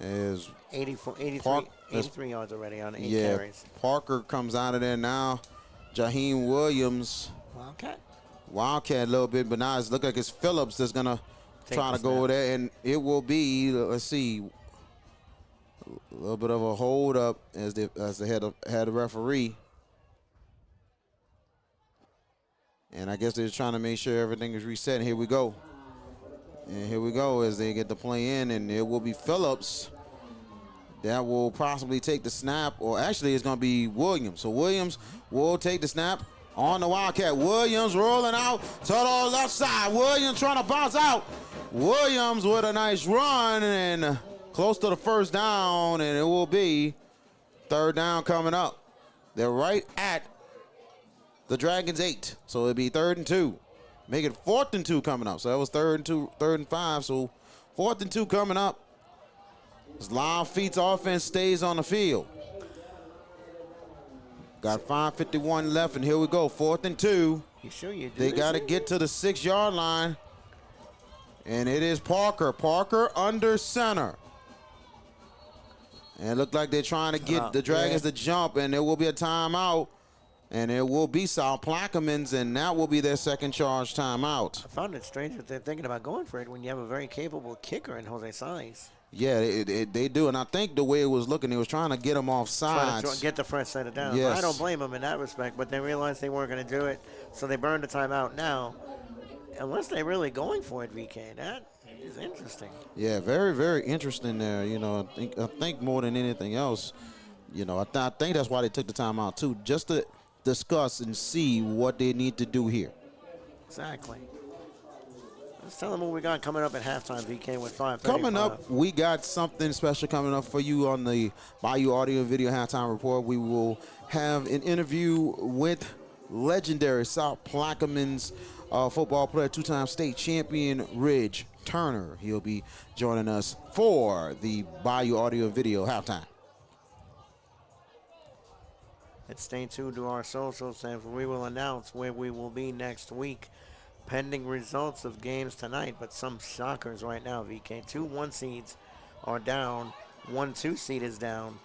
As 83 yards already on 8 carries. Parker comes out of there now. Jaheim Williams. Wildcat a little bit, but now it's look like it's Phillips that's going to try to go over there. And it will be, let's see, a little bit of a hold up as they had a referee. And I guess they're trying to make sure everything is reset. And here we go. And here we go as they get the play in, and it will be Phillips that will possibly take the snap, or actually it's going to be Williams. So Williams will take the snap on the Wildcat. Williams rolling out to the left side. Williams trying to bounce out. Williams with a nice run and close to the 1st down, and it will be 3rd down coming up. They're right at the Dragons 8, so it'll be 3rd and 2. Make it 4th and 2 coming up. So that was 3rd and 2, 3rd and 5. So 4th and 2 coming up. This Live Feet's offense stays on the field. Got 5:51 left, and here we go. 4th and 2. You sure you do? They got to get to the 6-yard line. And it is Parker. Parker under center. And it looked like they're trying to get the Dragons to jump, and there will be a timeout. And it will be South Plaquemines, and that will be their 2nd charge timeout. I found it strange that they're thinking about going for it when you have a very capable kicker in Jose Saez. Yeah, they do. And I think the way it was looking, they was trying to get them off sides. Trying to get the front set it down. Yes. I don't blame them in that respect, but they realized they weren't going to do it, so they burned the timeout now. Unless they're really going for it, VK. That is interesting. Yeah, very, very interesting there. You know, I think more than anything else, you know, I think that's why they took the timeout too, just to discuss and see what they need to do here. Exactly. Let's tell them what we got coming up at halftime, VK, with 5:35. Coming up, we got something special coming up for you on the Bayou Audio and Video Halftime Report. We will have an interview with legendary South Plaquemines football player, 2-time state champion Ridge Turner. He'll be joining us for the Bayou Audio and Video Halftime. And stay tuned to our socials, and we will announce where we will be next week, pending results of games tonight. But some shockers right now, VK. 2 1 seeds are down, 1 2 seed is down,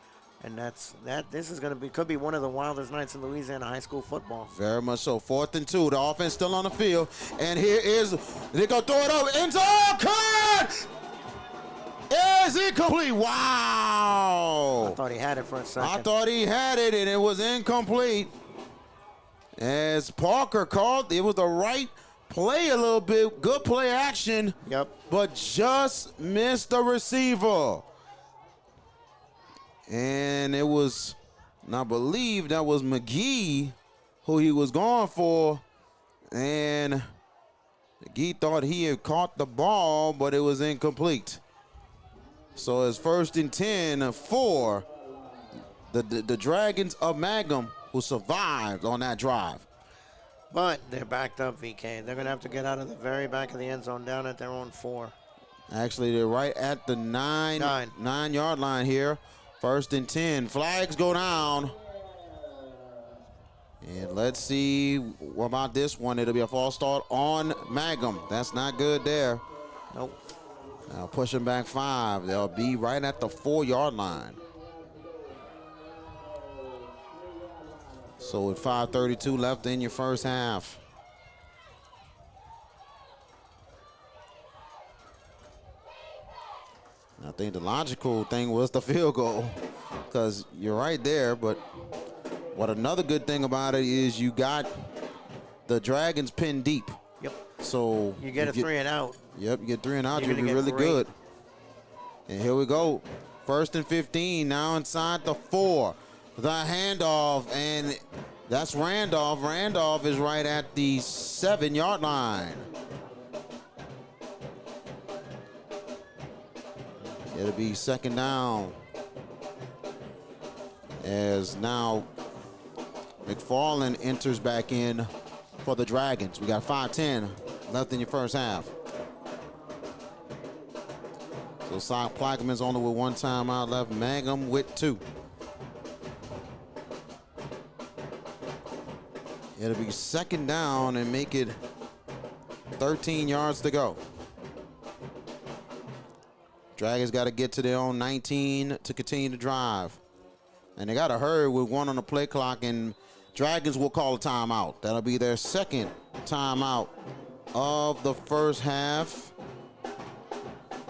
and this is going to be, could be one of the wildest nights in Louisiana high school football. Very much so. 4th and 2. The offense still on the field, and here is they're gonna throw it over into cut. Is it complete? Wow! I thought he had it for a second. I thought he had it, and it was incomplete. As Parker called, it was the right play a little bit. Good play action. Yep. But just missed the receiver. And it was, and I believe that was McGee who he was going for. And McGee thought he had caught the ball, but it was incomplete. So it's 1st and 10 for the Dragons of Mangham, who survived on that drive. But they're backed up, VK. They're going to have to get out of the very back of the end zone down at their own 4. Actually, they're right at the 9-yard line here. 1st and 10. Flags go down. And let's see what about this one. It'll be a false start on Mangham. That's not good there. Nope. Now pushing back 5. They'll be right at the 4-yard line. So with 5:32 left in your first half. I think the logical thing was the field goal because you're right there. But what another good thing about it is you got the Dragons pinned deep. Yep. So You get a 3 and out. Yep, you get 3 and out. You're You'll be gonna get really 3. good. And here we go. 1st and 15 now inside the 4. The handoff, and that's Randolph. Randolph is right at the 7-yard line. It'll be 2nd down. As now McFarland enters back in for the Dragons. We got 5:10 left in your first half. So South Plaquemines only with 1 timeout left. Mangham with 2. It'll be 2nd down and make it 13 yards to go. Dragons got to get to their own 19 to continue to drive. And they got to hurry with 1 on the play clock, and Dragons will call a timeout. That'll be their 2nd timeout of the first half.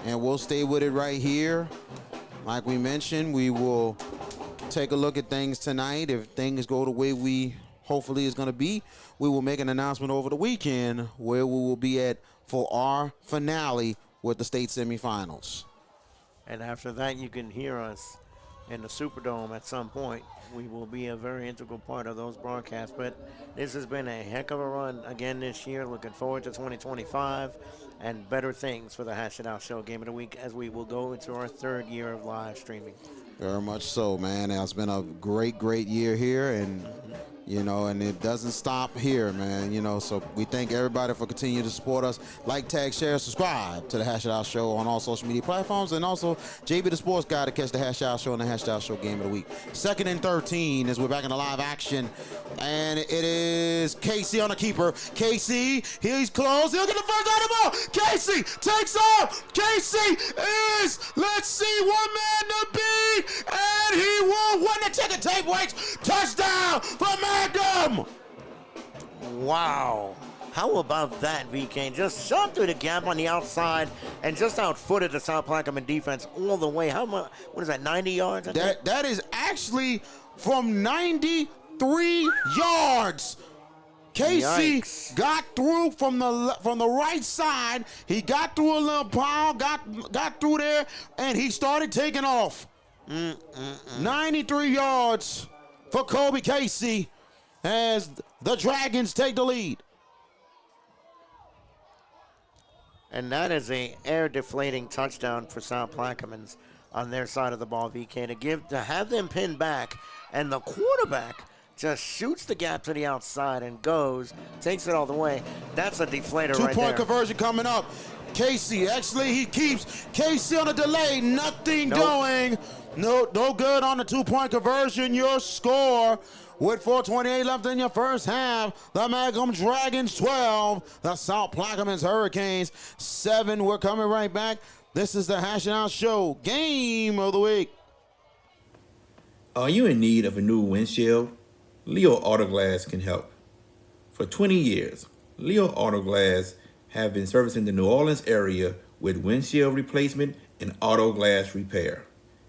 And we'll stay with it right here. Like we mentioned, we will take a look at things tonight. If things go the way we hopefully is going to be, we will make an announcement over the weekend where we will be at for our finale with the state semifinals. And after that, you can hear us in the Superdome at some point. We will be a very integral part of those broadcasts. But this has been a heck of a run again this year. Looking forward to 2025 and better things for the Hash It Out Show Game of the Week as we will go into our 3rd year of live streaming. Very much so, man. It's been a great, great year here, and you know, and it doesn't stop here, man. You know, so we thank everybody for continuing to support us. Like, tag, share, subscribe to the Hash It Out Show on all social media platforms, and also JB the Sports Guy to catch the Hash It Out Show and the Hash It Out Show Game of the Week. 2nd and 13 as we're back in the live action, and it is Casey on the keeper. Casey, he's close. He'll get the first out of the ball. Casey takes off. Casey is, let's see, 1 man to beat, and he will win the ticket. Tape waits. Touchdown for Mangham. Wow. How about that, VK? Just shot through the gap on the outside and just outfooted the South Plaquemine defense all the way. How much? What is that, 90 yards? That is actually from 93 yards. Casey got through from the right side. He got through a little pile, got through there, and he started taking off. 93 yards for Kobe Casey as the Dragons take the lead. And that is a air deflating touchdown for South Plaquemines on their side of the ball, VK, to have them pinned back, and the quarterback just shoots the gap to the outside and goes, takes it all the way. That's a deflator right there. 2-point conversion coming up. Casey, actually, he keeps Casey on a delay. Nothing doing. No good on the 2-point conversion. Your score with 4:28 left in your first half. The Mangham Dragons 12. The South Plaquemines Hurricanes 7. We're coming right back. This is the Hash It Out Show Game of the Week. Are you in need of a new windshield? Leo Auto Glass can help. For 20 years, Leo Auto Glass have been servicing the New Orleans area with windshield replacement and auto glass repair.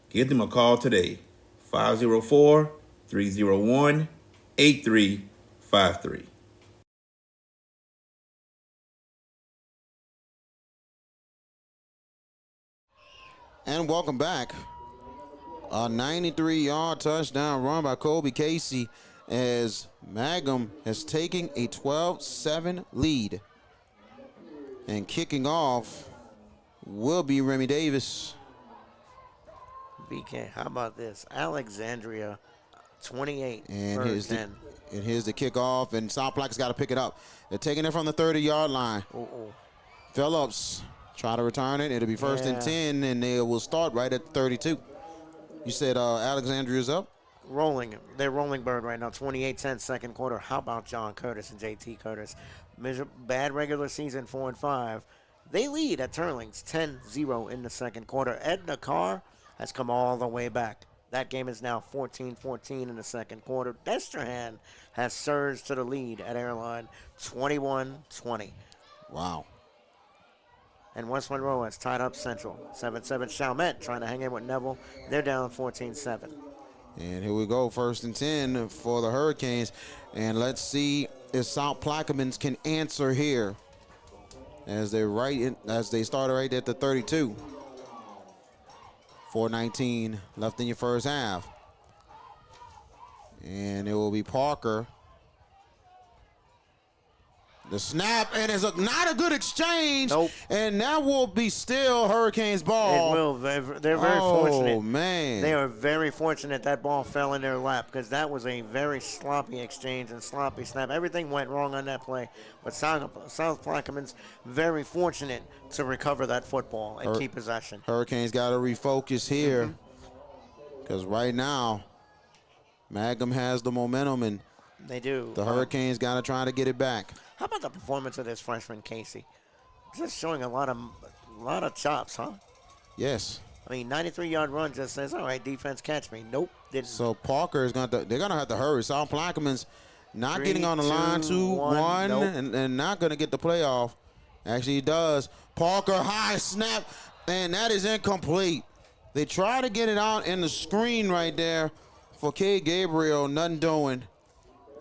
Give them a call today, 504-301-8353. And welcome back. A 93-yard touchdown run by Kobe Casey as Mangham has taken a 12-7 lead. And kicking off will be Remy Davis. VK, how about this? Alexandria, 28. And here's the kickoff, and South Plaquemines got to pick it up. They're taking it from the 30-yard line. Phillips try to return it. It'll be 1st and 10, and they will start right at 32. You said Alexandria's up? Rolling. They're rolling bird right now, 28-10 second quarter. How about John Curtis and JT Curtis? Bad regular season, 4-5. They lead at Turlings, 10-0 in the second quarter. Edna Carr has come all the way back. That game is now 14-14 in the second quarter. Destrehan has surged to the lead at Airline, 21-20. Wow. And West Monroe has tied up Central. 7-7 Chalmette trying to hang in with Neville. They're down 14-7. And here we go, 1st and 10 for the Hurricanes. And let's see if South Plaquemines can answer here as they start right at the 32. 4:19 left in your first half. And it will be Parker. The snap, and it's not a good exchange. Nope. And that will be still Hurricanes ball. It will. They're very fortunate. Oh, man. They are very fortunate that ball fell in their lap because that was a very sloppy exchange and sloppy snap. Everything went wrong on that play. But South Plaquemines very fortunate to recover that football and keep possession. Hurricanes got to refocus here because right now, Mangham has the momentum, and they do. The Hurricanes got to try to get it back. How about the performance of this freshman, Casey? Just showing a lot of chops, huh? Yes. I mean, 93-yard run just says, all right, defense catch me. Nope, didn't. So Parker is they're going to have to hurry. South Plaquemines not 3, getting on the line, 2-1, nope. and not going to get the playoff. Actually, he does. Parker, high snap, and that is incomplete. They try to get it out in the screen right there for K. Gabriel, nothing doing.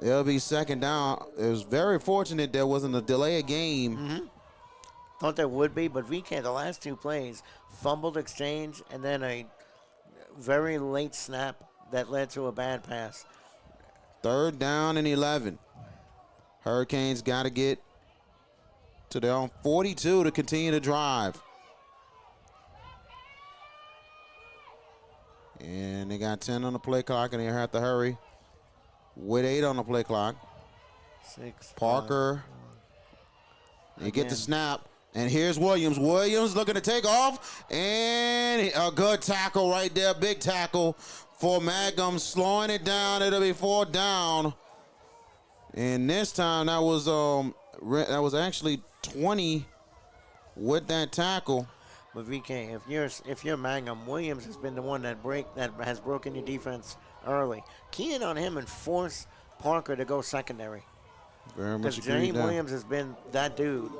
It'll be second down. It was very fortunate there wasn't a delay of game. Thought there would be, but VK, the last two plays, fumbled exchange and then a very late snap that led to a bad pass. 3rd down and 11. Hurricanes got to get to their own 42 to continue to drive. And they got 10 on the play clock, and they have to hurry with 8 on the play clock. 6. Parker. They get the snap. And here's Williams. Williams looking to take off. And a good tackle right there. Big tackle for Mangham. Slowing it down. It'll be 4th down. And this time that was actually 20 with that tackle. But VK, if you're Mangham, Williams has been the one that has broken your defense early. Key in on him and force Parker to go secondary. Very much Because agreed Jaheim there. Williams has been that dude.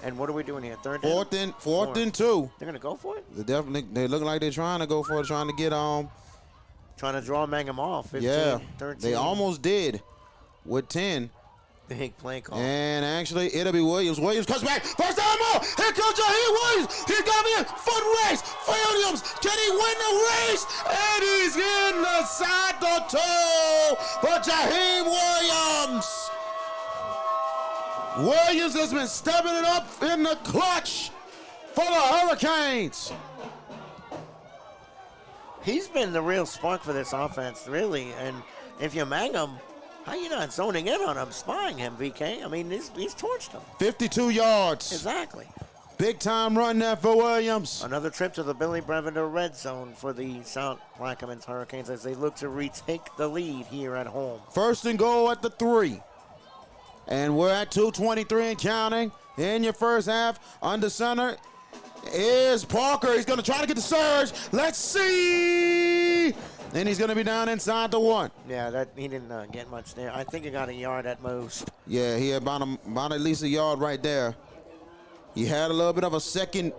And what are we doing here? 3rd down? Fourth and 2. They're going to go for it? They look like they're trying to go for it, trying to get Trying to draw Mangham off. 15, yeah, 13. they almost did with 10. Big play call. And actually, it'll be Williams. Williams comes back. First down ball. Here comes Jaheim Williams. He's got to be in. Foot race. Williams. Can he win the race? And he's in the side the toe for Jaheim Williams. Williams has been stepping it up in the clutch for the Hurricanes. He's been the real spark for this offense, really. And if you're Mangham, how you not zoning in on him, spying him, VK? I mean, he's torched him. 52 yards. Exactly. Big time run there for Williams. Another trip to the Billy Brevender red zone for the South Plaquemines Hurricanes as they look to retake the lead here at home. 1st and goal at the 3. And we're at 2:23 and counting in your first half. Under center is Parker. He's going to try to get the surge. Let's see. And he's going to be down inside the 1. Yeah, he didn't get much there. I think he got a yard at most. Yeah, he had about at least a yard right there. He had a little bit of a second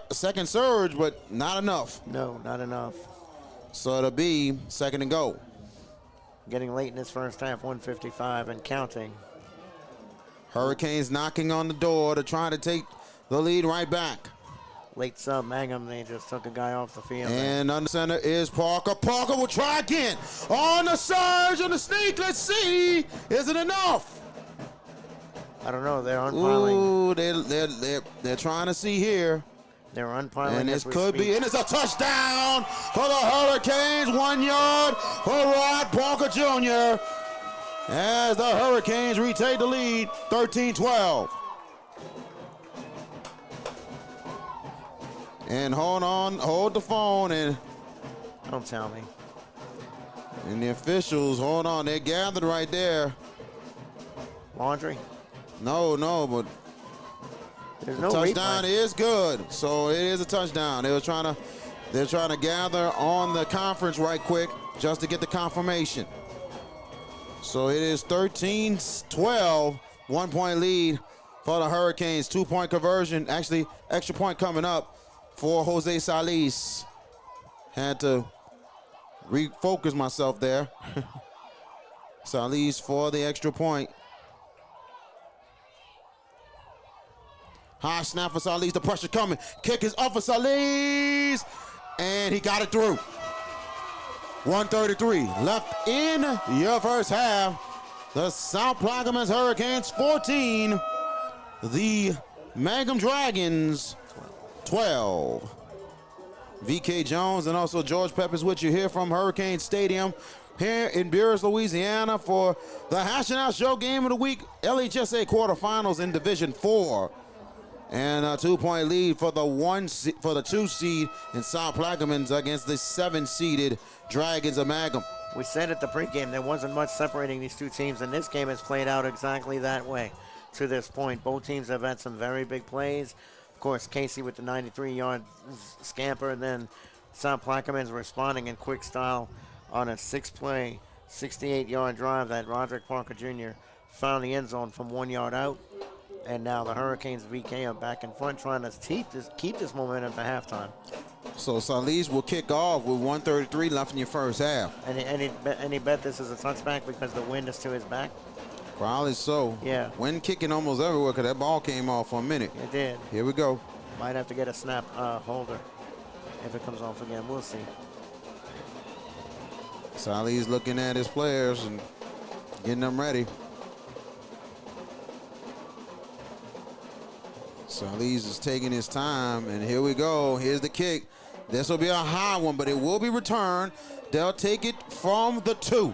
surge, but not enough. No, not enough. So it'll be 2nd and goal. Getting late in this first half, 1:55 and counting. Hurricanes knocking on the door to try to take the lead right back. Late sub Mangham, they just took a guy off the field. And under center is Parker. Parker will try again. On the surge, on the sneak. Let's see. Is it enough? I don't know. They're unpiling. Ooh, they're trying to see here. They're unpiling. And as this we could speak. be, and it's a touchdown for the Hurricanes. 1 yard for Rod Parker Jr. as the Hurricanes retake the lead, 13-12. And hold the phone, and Don't tell me. the officials, hold on, they're gathered right there. Laundry. No, but There's the no touchdown replay. is good. So it is a touchdown. They They're trying to gather on the conference right quick just to get the confirmation. So it is 13-12, 1-point lead for the Hurricanes. 2-point conversion, actually extra point coming up for Jose Salis. Had to refocus myself there. Salis for the extra point. High snap for Salis, the pressure coming. Kick is up for Salis, and he got it through. 1:33 left in your first half. The South Plaquemines Hurricanes 14, the Mangham Dragons 12. VK Jones and also George Peppers with you here from Hurricane Stadium here in Buras, Louisiana for the Hash and Out Show Game of the Week, LHSA quarterfinals in Division 4. And a 2-point lead for the 2 seed in South Plaquemines against the 7-seeded Dragons of Mangham. We said at the pregame there wasn't much separating these two teams, and this game has played out exactly that way to this point. Both teams have had some very big plays. Of course, Casey with the 93-yard scamper, and then South Plaquemines responding in quick style on a 6-play, 68-yard drive that Roderick Parker Jr. found the end zone from 1 yard out. And now the Hurricanes VK are back in front trying to keep this momentum to halftime. So Salis will kick off with 1:33 left in your first half. And he bet this is a touchback because the wind is to his back? Probably so. Yeah. Wind kicking almost everywhere because that ball came off for a minute. It did. Here we go. Might have to get a snap holder if it comes off again. We'll see. Salis looking at his players and getting them ready. Salis is taking his time, and here we go. Here's the kick. This will be a high one, but it will be returned. They'll take it from the 2.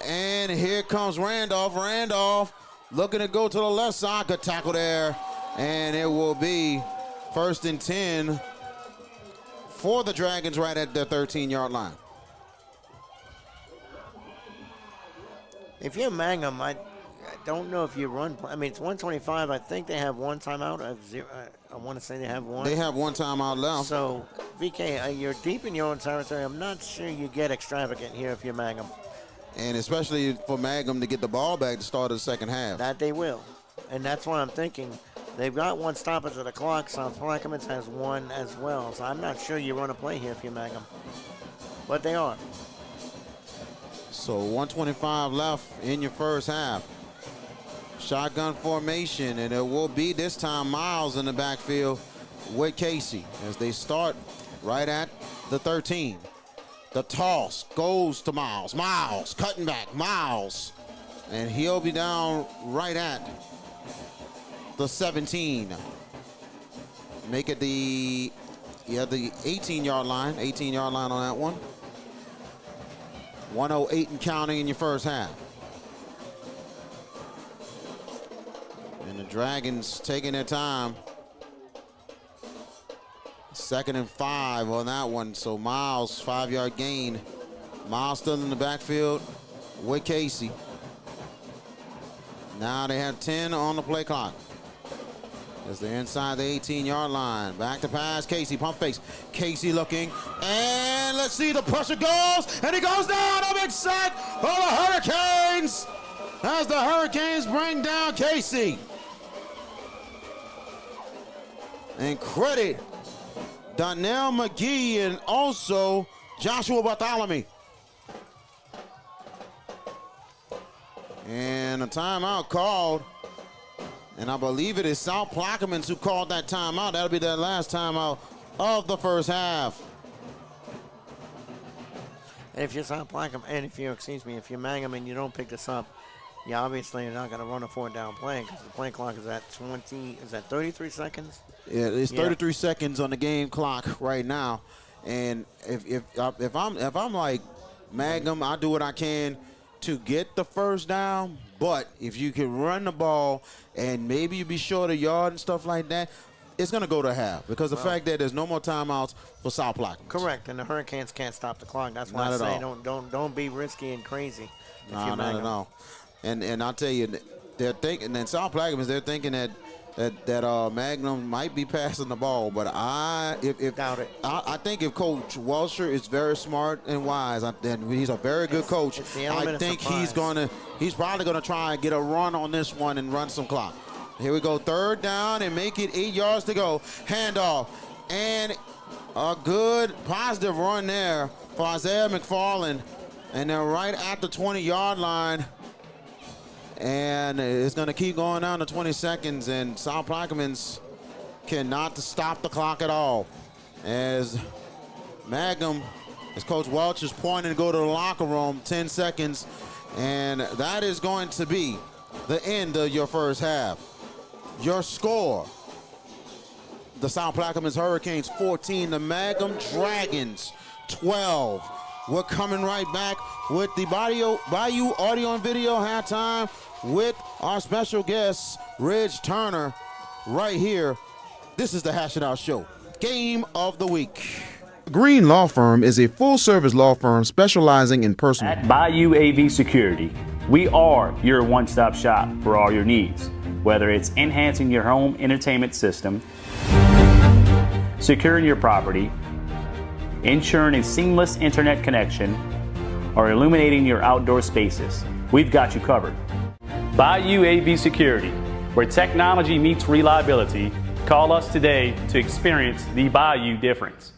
And here comes Randolph. Randolph looking to go to the left side. Good tackle there. And it will be 1st and 10 for the Dragons right at the 13-yard line. If you're Mangham, I don't know if you run. I mean, it's 125. I think they have one timeout. I want to say they have one. They have one timeout left. So, VK, you're deep in your own territory. I'm not sure you get extravagant here if you're Mangham. And especially for Mangham to get the ball back to start of the second half. That they will. And that's why I'm thinking they've got one stoppage of the clock. South Plaquemines has one as well. So I'm not sure you run a play here if you're Mangham. But they are. So 125 left in your first half. Shotgun formation, and it will be this time Miles in the backfield with Casey as they start right at the 13. The toss goes to Miles. Miles cutting back. Miles. And he'll be down right at the 17. Make it the 18-yard line. 18-yard line on that one. 108 and counting in your first half. And the Dragons taking their time. 2nd and 5 on that one. So Miles, 5-yard gain. Miles still in the backfield with Casey. Now they have 10 on the play clock. As they're inside the 18-yard line. Back to pass, Casey, pump fakes. Casey looking, and let's see, the pressure goes, and he goes down. A big sack for the Hurricanes as the Hurricanes bring down Casey. And credit Donnell McGee and also Joshua Bartholomew. And a timeout called. And I believe it is South Plaquemines who called that timeout. That'll be their last timeout of the first half. And if you're South Plaquemines, and if you're Mangham and you don't pick this up, you obviously are not going to run a 4th-down play because the play clock is at 33 seconds? Yeah, it's 33 seconds on the game clock right now. And if I'm like Mangham, I do what I can to get the first down. But if you can run the ball and maybe you be short a yard and stuff like that, it's going to go to half because the fact that there's no more timeouts for South Plaquemines. Correct, and the Hurricanes can't stop the clock. That's why I say don't be risky and crazy. No, not at all. And I'll tell you, they're thinking, and South Plaquemines, they're thinking that that Magnum might be passing the ball, but if Doubt it. I think if Coach Welcher is very smart and wise, and he's a very good coach, it's the element I of think surprise. he's probably gonna try and get a run on this one and run some clock. Here we go, 3rd down and make it 8 yards to go. Handoff and a good positive run there for Isaiah McFarland, and they're right at the 20-yard line. And it's going to keep going down to 20 seconds, and South Plaquemines cannot stop the clock at all. As Mangham, as Coach Welch is pointing to go to the locker room, 10 seconds, and that is going to be the end of your first half. Your score, the South Plaquemines Hurricanes 14, the Mangham Dragons 12. We're coming right back with the Bayou Audio and Video halftime with our special guest, Ridge Turner, right here. This is the Hash It Out Show. Game of the Week. Green Law Firm is a full-service law firm specializing in personal. At Bayou AV Security, we are your one-stop shop for all your needs, whether it's enhancing your home entertainment system, securing your property, ensuring a seamless internet connection, or illuminating your outdoor spaces. We've got you covered. Bayou AV Security, where technology meets reliability. Call us today to experience the Bayou difference.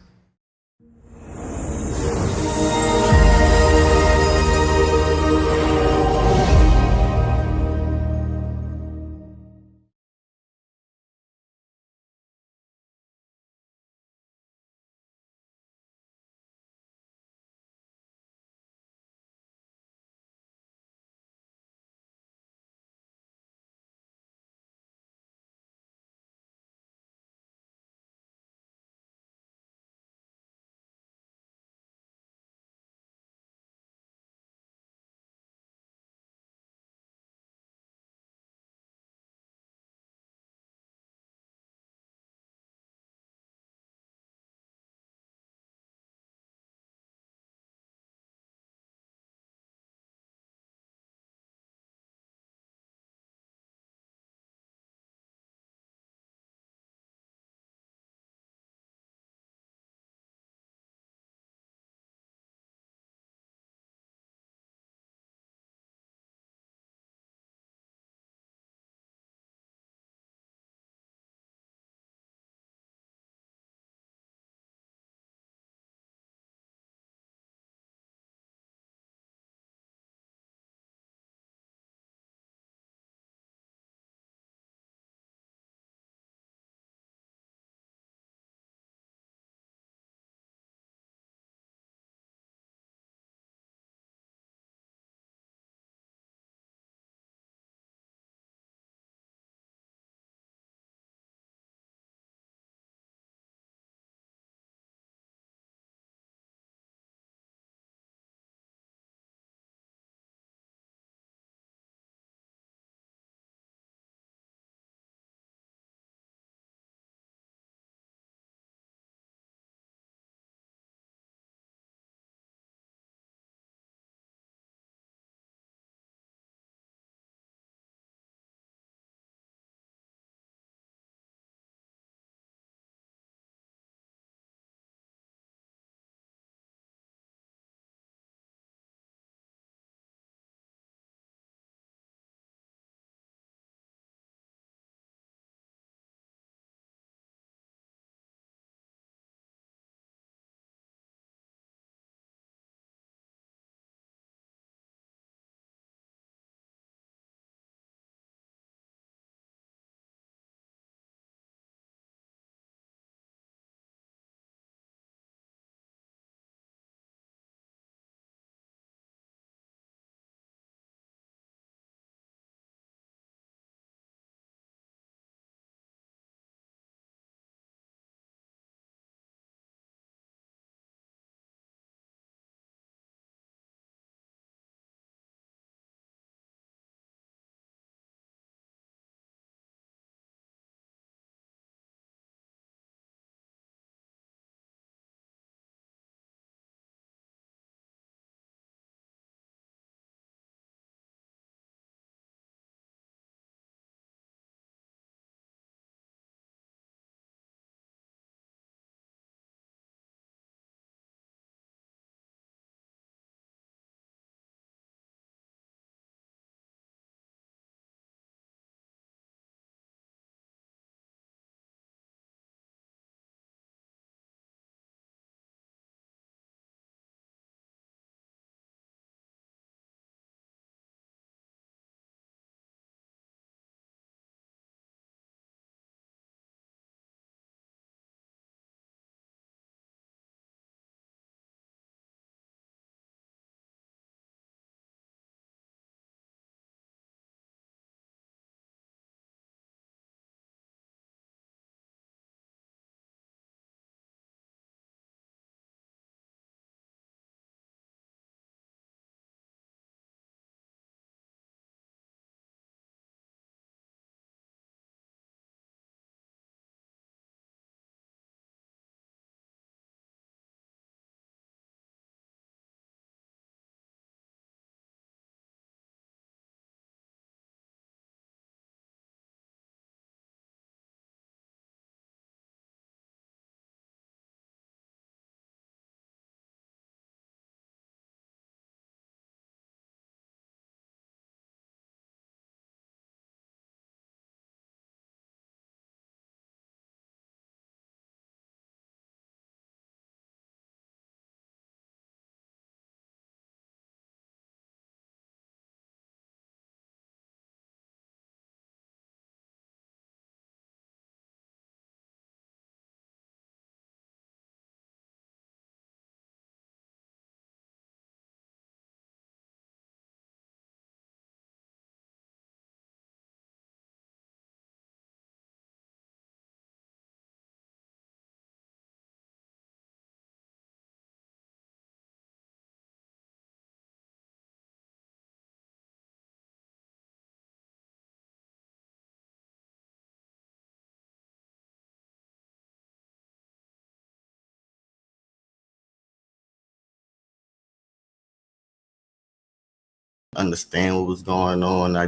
understand what was going on. I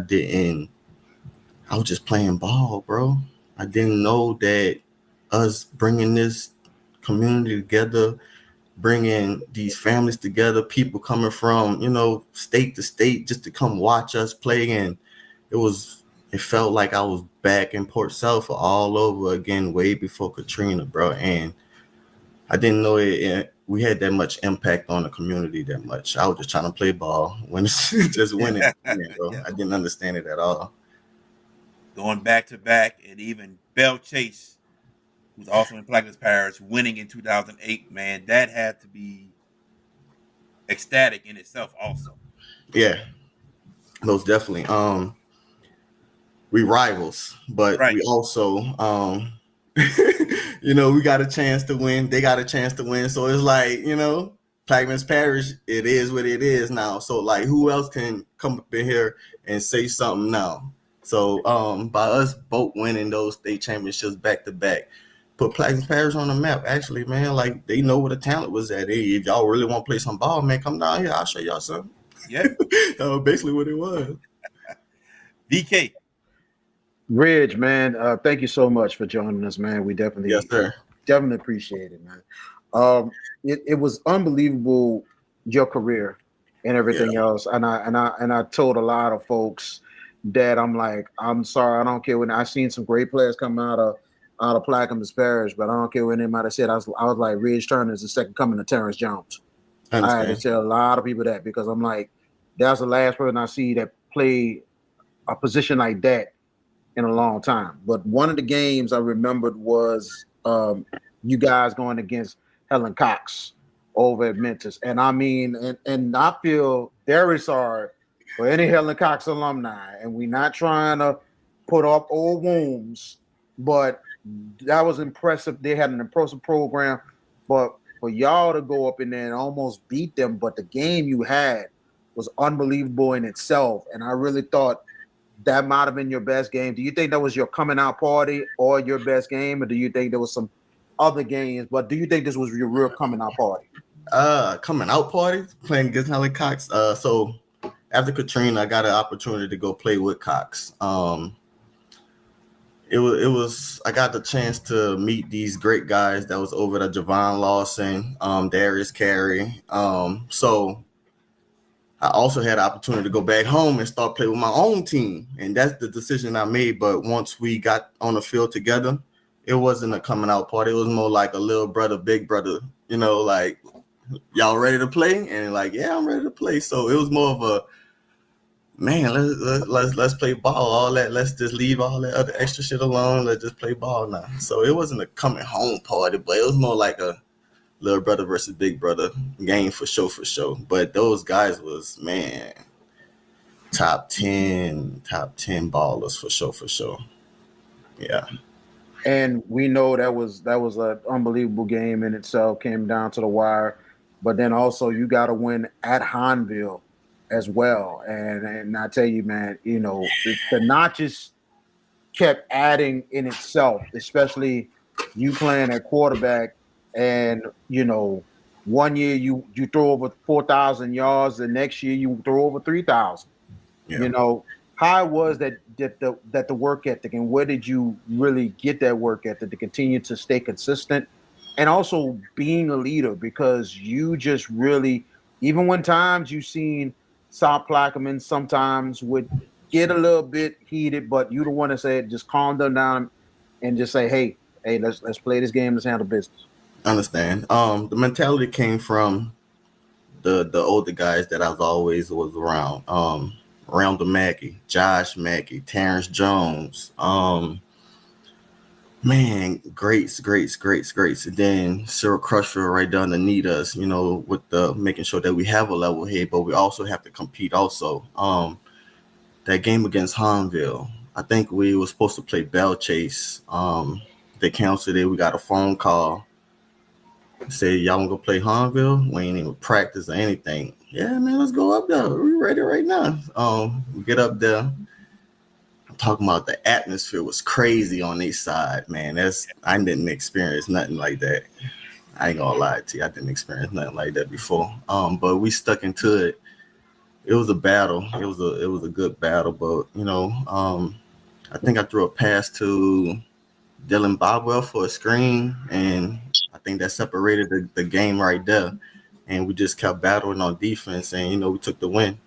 was just playing ball, bro. I didn't know that us bringing this community together, bringing these families together, people coming from, state to state just to come watch us play. And it felt like I was back in Port Sulphur all over again, way before Katrina, bro. And I didn't know we had that much impact on the community that much. I was just trying to play ball when it's just winning, bro. Yeah. I didn't understand it at all. Going back to back, and even Bell Chase, who's also in Plaquemines Parish, winning in 2008, man, that had to be ecstatic in itself also. Yeah, most definitely. We rivals, but Right. we also, we got a chance to win. They got a chance to win. So it's like, Plaquemines Parish, it is what it is now. So like, who else can come up in here and say something now? So by us both winning those state championships back to back, put Plaquemines Parish on the map. Actually, man, like they know where the talent was at. Hey, if y'all really want to play some ball, man, come down here. I'll show y'all something. Yeah. Basically what it was. VK. Ridge, man, thank you so much for joining us, man. We definitely, Yes, sir. definitely appreciate it, man. It was unbelievable, your career and everything else. And I told a lot of folks that I'm sorry, I don't care when I've seen some great players come out of Plaquemines Parish, but I don't care what anybody said. I was like, Ridge Turner is the second coming of Terrence Jones. I had to tell a lot of people that because I'm like, that's the last person I see that played a position like that in a long time. But one of the games I remembered was you guys going against Helen Cox over at Memphis. And I mean, and I feel very sorry for any Helen Cox alumni. And we're not trying to put up old wounds, but that was impressive. They had an impressive program. But for y'all to go up in there and almost beat them, but the game you had was unbelievable in itself. And I really thought that might have been your best game. Do you think that was your coming out party or your best game, or do you think there was some other games? But do you think this was your real coming out party? Coming out party, playing against Helen Cox. So after Katrina, I got an opportunity to go play with Cox. It was I got the chance to meet these great guys that was over there, Javon Lawson, Darius Carey. So I also had the opportunity to go back home and start playing with my own team. And that's the decision I made. But once we got on the field together, it wasn't a coming out party. It was more like a little brother, big brother, like, y'all ready to play? And like, yeah, I'm ready to play. So it was more of a, man, let's play ball. All that, let's just leave all that other extra shit alone. Let's just play ball now. So it wasn't a coming home party, but it was more like a little brother versus big brother game for sure. But those guys was, man, top 10 ballers for sure. Yeah. And we know that was an unbelievable game in itself, came down to the wire. But then also you got to win at Hanville as well. And I tell you, man, the notches kept adding in itself, especially you playing at quarterback. And, 1 year you throw over 4,000 yards, the next year you throw over 3,000. Yeah. How was that the work ethic, and where did you really get that work ethic to continue to stay consistent and also being a leader? Because you just really, even when times you've seen South Plaquemines sometimes would get a little bit heated, but you don't want to say it, just calm them down and just say, hey, let's play this game, let's handle business. Understand. The mentality came from the older guys that I was around. Randall Mackey, Josh Mackey, Terrence Jones. Man, greats. And then Cyril Crutchfield right down underneath us, with the making sure that we have a level head, but we also have to compete also. That game against Hanville, I think we were supposed to play Bell Chase. They canceled it. We got a phone call. Say, y'all want to go play Hanville? We ain't even practice or anything. Yeah, man, let's go up there. We're ready right now. We get up there. I'm talking about the atmosphere was crazy on their side, man. I didn't experience nothing like that. I ain't gonna lie to you. I didn't experience nothing like that before. But we stuck into it. it was a battle. It was a good battle, but I think I threw a pass to Dylan Bobwell for a screen, and I think that separated the game right there. And we just kept battling on defense, and we took the win.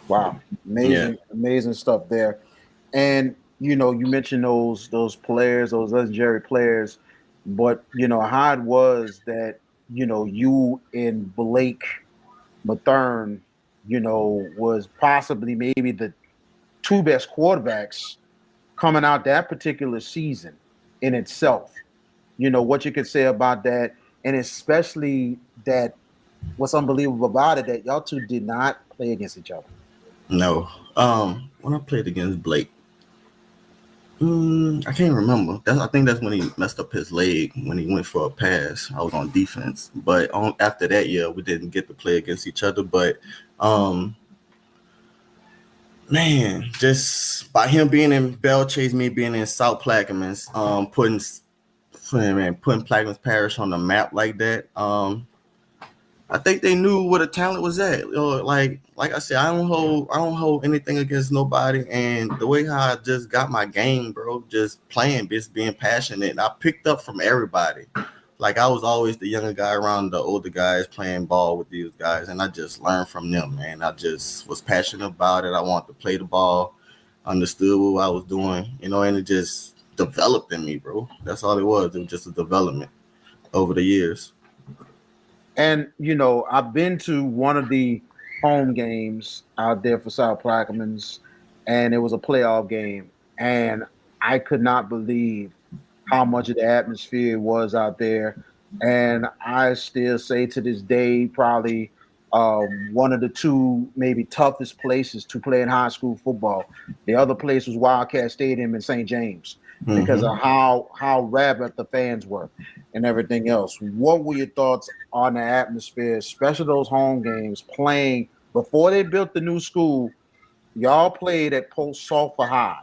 Wow, Yeah. amazing stuff there. And you mentioned those players, those legendary players, but how it was that you and Blake Mathern, was possibly maybe the two best quarterbacks coming out that particular season in itself. What you could say about that, and especially that what's unbelievable about it that y'all two did not play against each other. No. When I played against Blake, I can't remember. I think that's when he messed up his leg when he went for a pass. I was on defense, but after that year, we didn't get to play against each other. But man, just by him being in Bell Chase, me being in South Plaquemines, putting Plaquemines Parish on the map like that. I think they knew where the talent was at. Like I said, I don't hold anything against nobody. And the way how I just got my game, bro, just playing, just being passionate. And I picked up from everybody. Like I was always the younger guy around the older guys playing ball with these guys, and I just learned from them, man. I just was passionate about it. I wanted to play the ball, understood what I was doing, and it just developed in me, bro. That's all it was. It was just a development over the years. And I've been to one of the home games out there for South Plaquemines, and it was a playoff game, and I could not believe how much of the atmosphere was out there. And I still say to this day, probably one of the two maybe toughest places to play in high school football. The other place was Wildcat Stadium in St. James because of how rabid the fans were and everything else. What were your thoughts on the atmosphere, especially those home games playing before they built the new school? Y'all played at Post Sulphur High.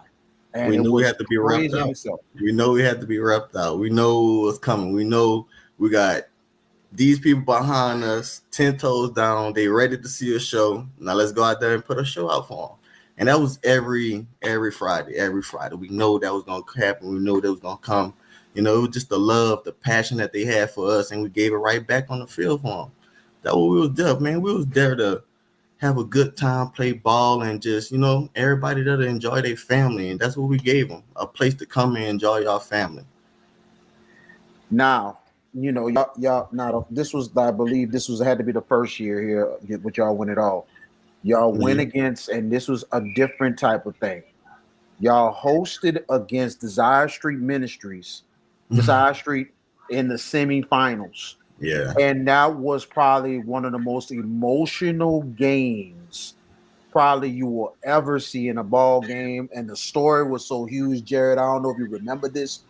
And We it knew we was had to be repped crazy in out. itself. We know we had to be repped out. We know what's coming. We know we got these people behind us, 10 toes down. They ready to see a show. Now let's go out there and put a show out for them. And that was every Friday. Every Friday, we know that was gonna happen. We knew that was gonna come. It was just the love, the passion that they had for us, and we gave it right back on the field for them. That's what we was there, man. We was there to have a good time, play ball, and just, everybody there to enjoy their family. And that's what we gave them, a place to come and enjoy your family. Now, y'all now this was, I believe this had to be the first year here with y'all win it all. Y'all win against, and this was a different type of thing. Y'all hosted against Desire Street Ministries, Desire Street in the semifinals. Yeah. And that was probably one of the most emotional games probably you will ever see in a ball game. And the story was so huge, Jared. I don't know if you remember this.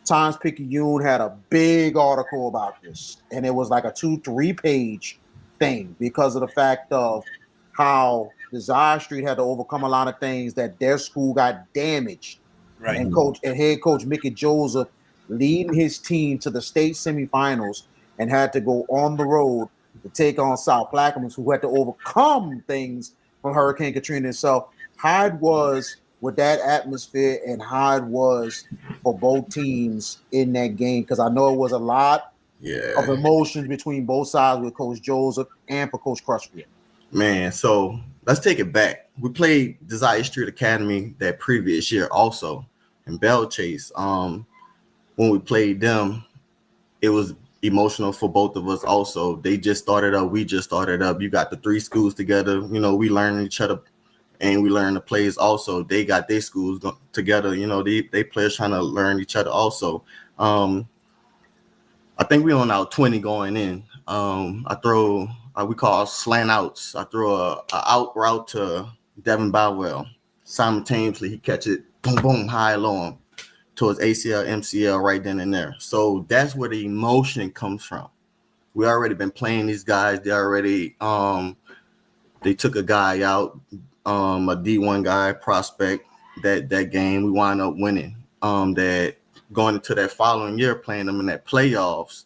Times-Picayune had a big article about this, and it was like a 2-3 page thing because of the fact of how Desire Street had to overcome a lot of things, that their school got damaged. Right. And head coach Mickey Joseph leading his team to the state semifinals and had to go on the road to take on South Plaquemines, who had to overcome things from Hurricane Katrina itself. How it was with that atmosphere and how it was for both teams in that game, because I know it was a lot of emotions between both sides with Coach Joseph and for Coach Crutchfield. Man, so let's take it back. We played Desire Street Academy that previous year also in Bell Chase. When we played them, it was emotional for both of us also. They just started up. We just started up. You got the three schools together. We learned each other, and we learned the plays also. They got their schools together. They players trying to learn each other also. I think we on our 20 going in. I throw, we call slant outs. I throw a out route to Devin Bowell. Simultaneously, he catch it, boom, boom, high, low towards ACL, MCL right then and there. So that's where the emotion comes from. We already been playing these guys. They already, they took a guy out, a D1 guy prospect that game. We wound up winning. That going into that following year, playing them in that playoffs,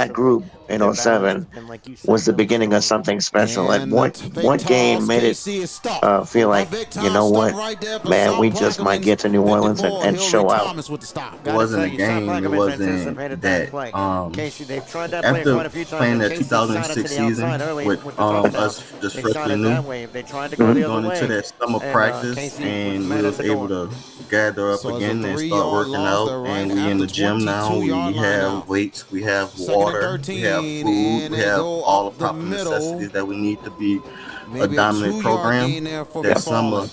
that group in their balance, 07 and like you said, was the really beginning of strong. something special. Like And the fake what game toss, made it KC is stopped. feel A like, big you time know stop what, right there for man, South we just might Plaquemines. get to New The Orleans ball, and Hillary show out. Thomas with the stop. It Gotta wasn't tell a you, South game. It Plaquemines wasn't anticipated that that. play. Casey, they've tried that play After quite a few times. playing And that Casey shot it to 2006 the season outside early with with the touchdown. us just They shot freshly it new, that way. They tried to go the other going into way. that summer And practice, Casey and met we at was the able door. to gather up So it's a again and 3-yard start working loss. out. They're right And we at in the the gym now. We 22-yard line have now. weights, we have Second and water, we have 13, food, and we they have go all up the the proper middle. necessities that we need to be a Maybe a dominant 2-yard program. gain there for That McFarland. summer,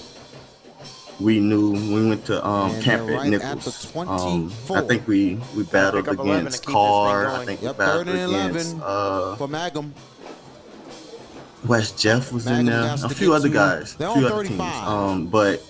we knew we went to And camp they're at right at Nichols. the 24. I think we battled pick up 11 against to keep this thing Carr. I going. think we Yep, battled 3rd and 11 against for Mangham. West Jeff was in Mangham there, has a to few get other to- guys, they're a few on other 35. teams. But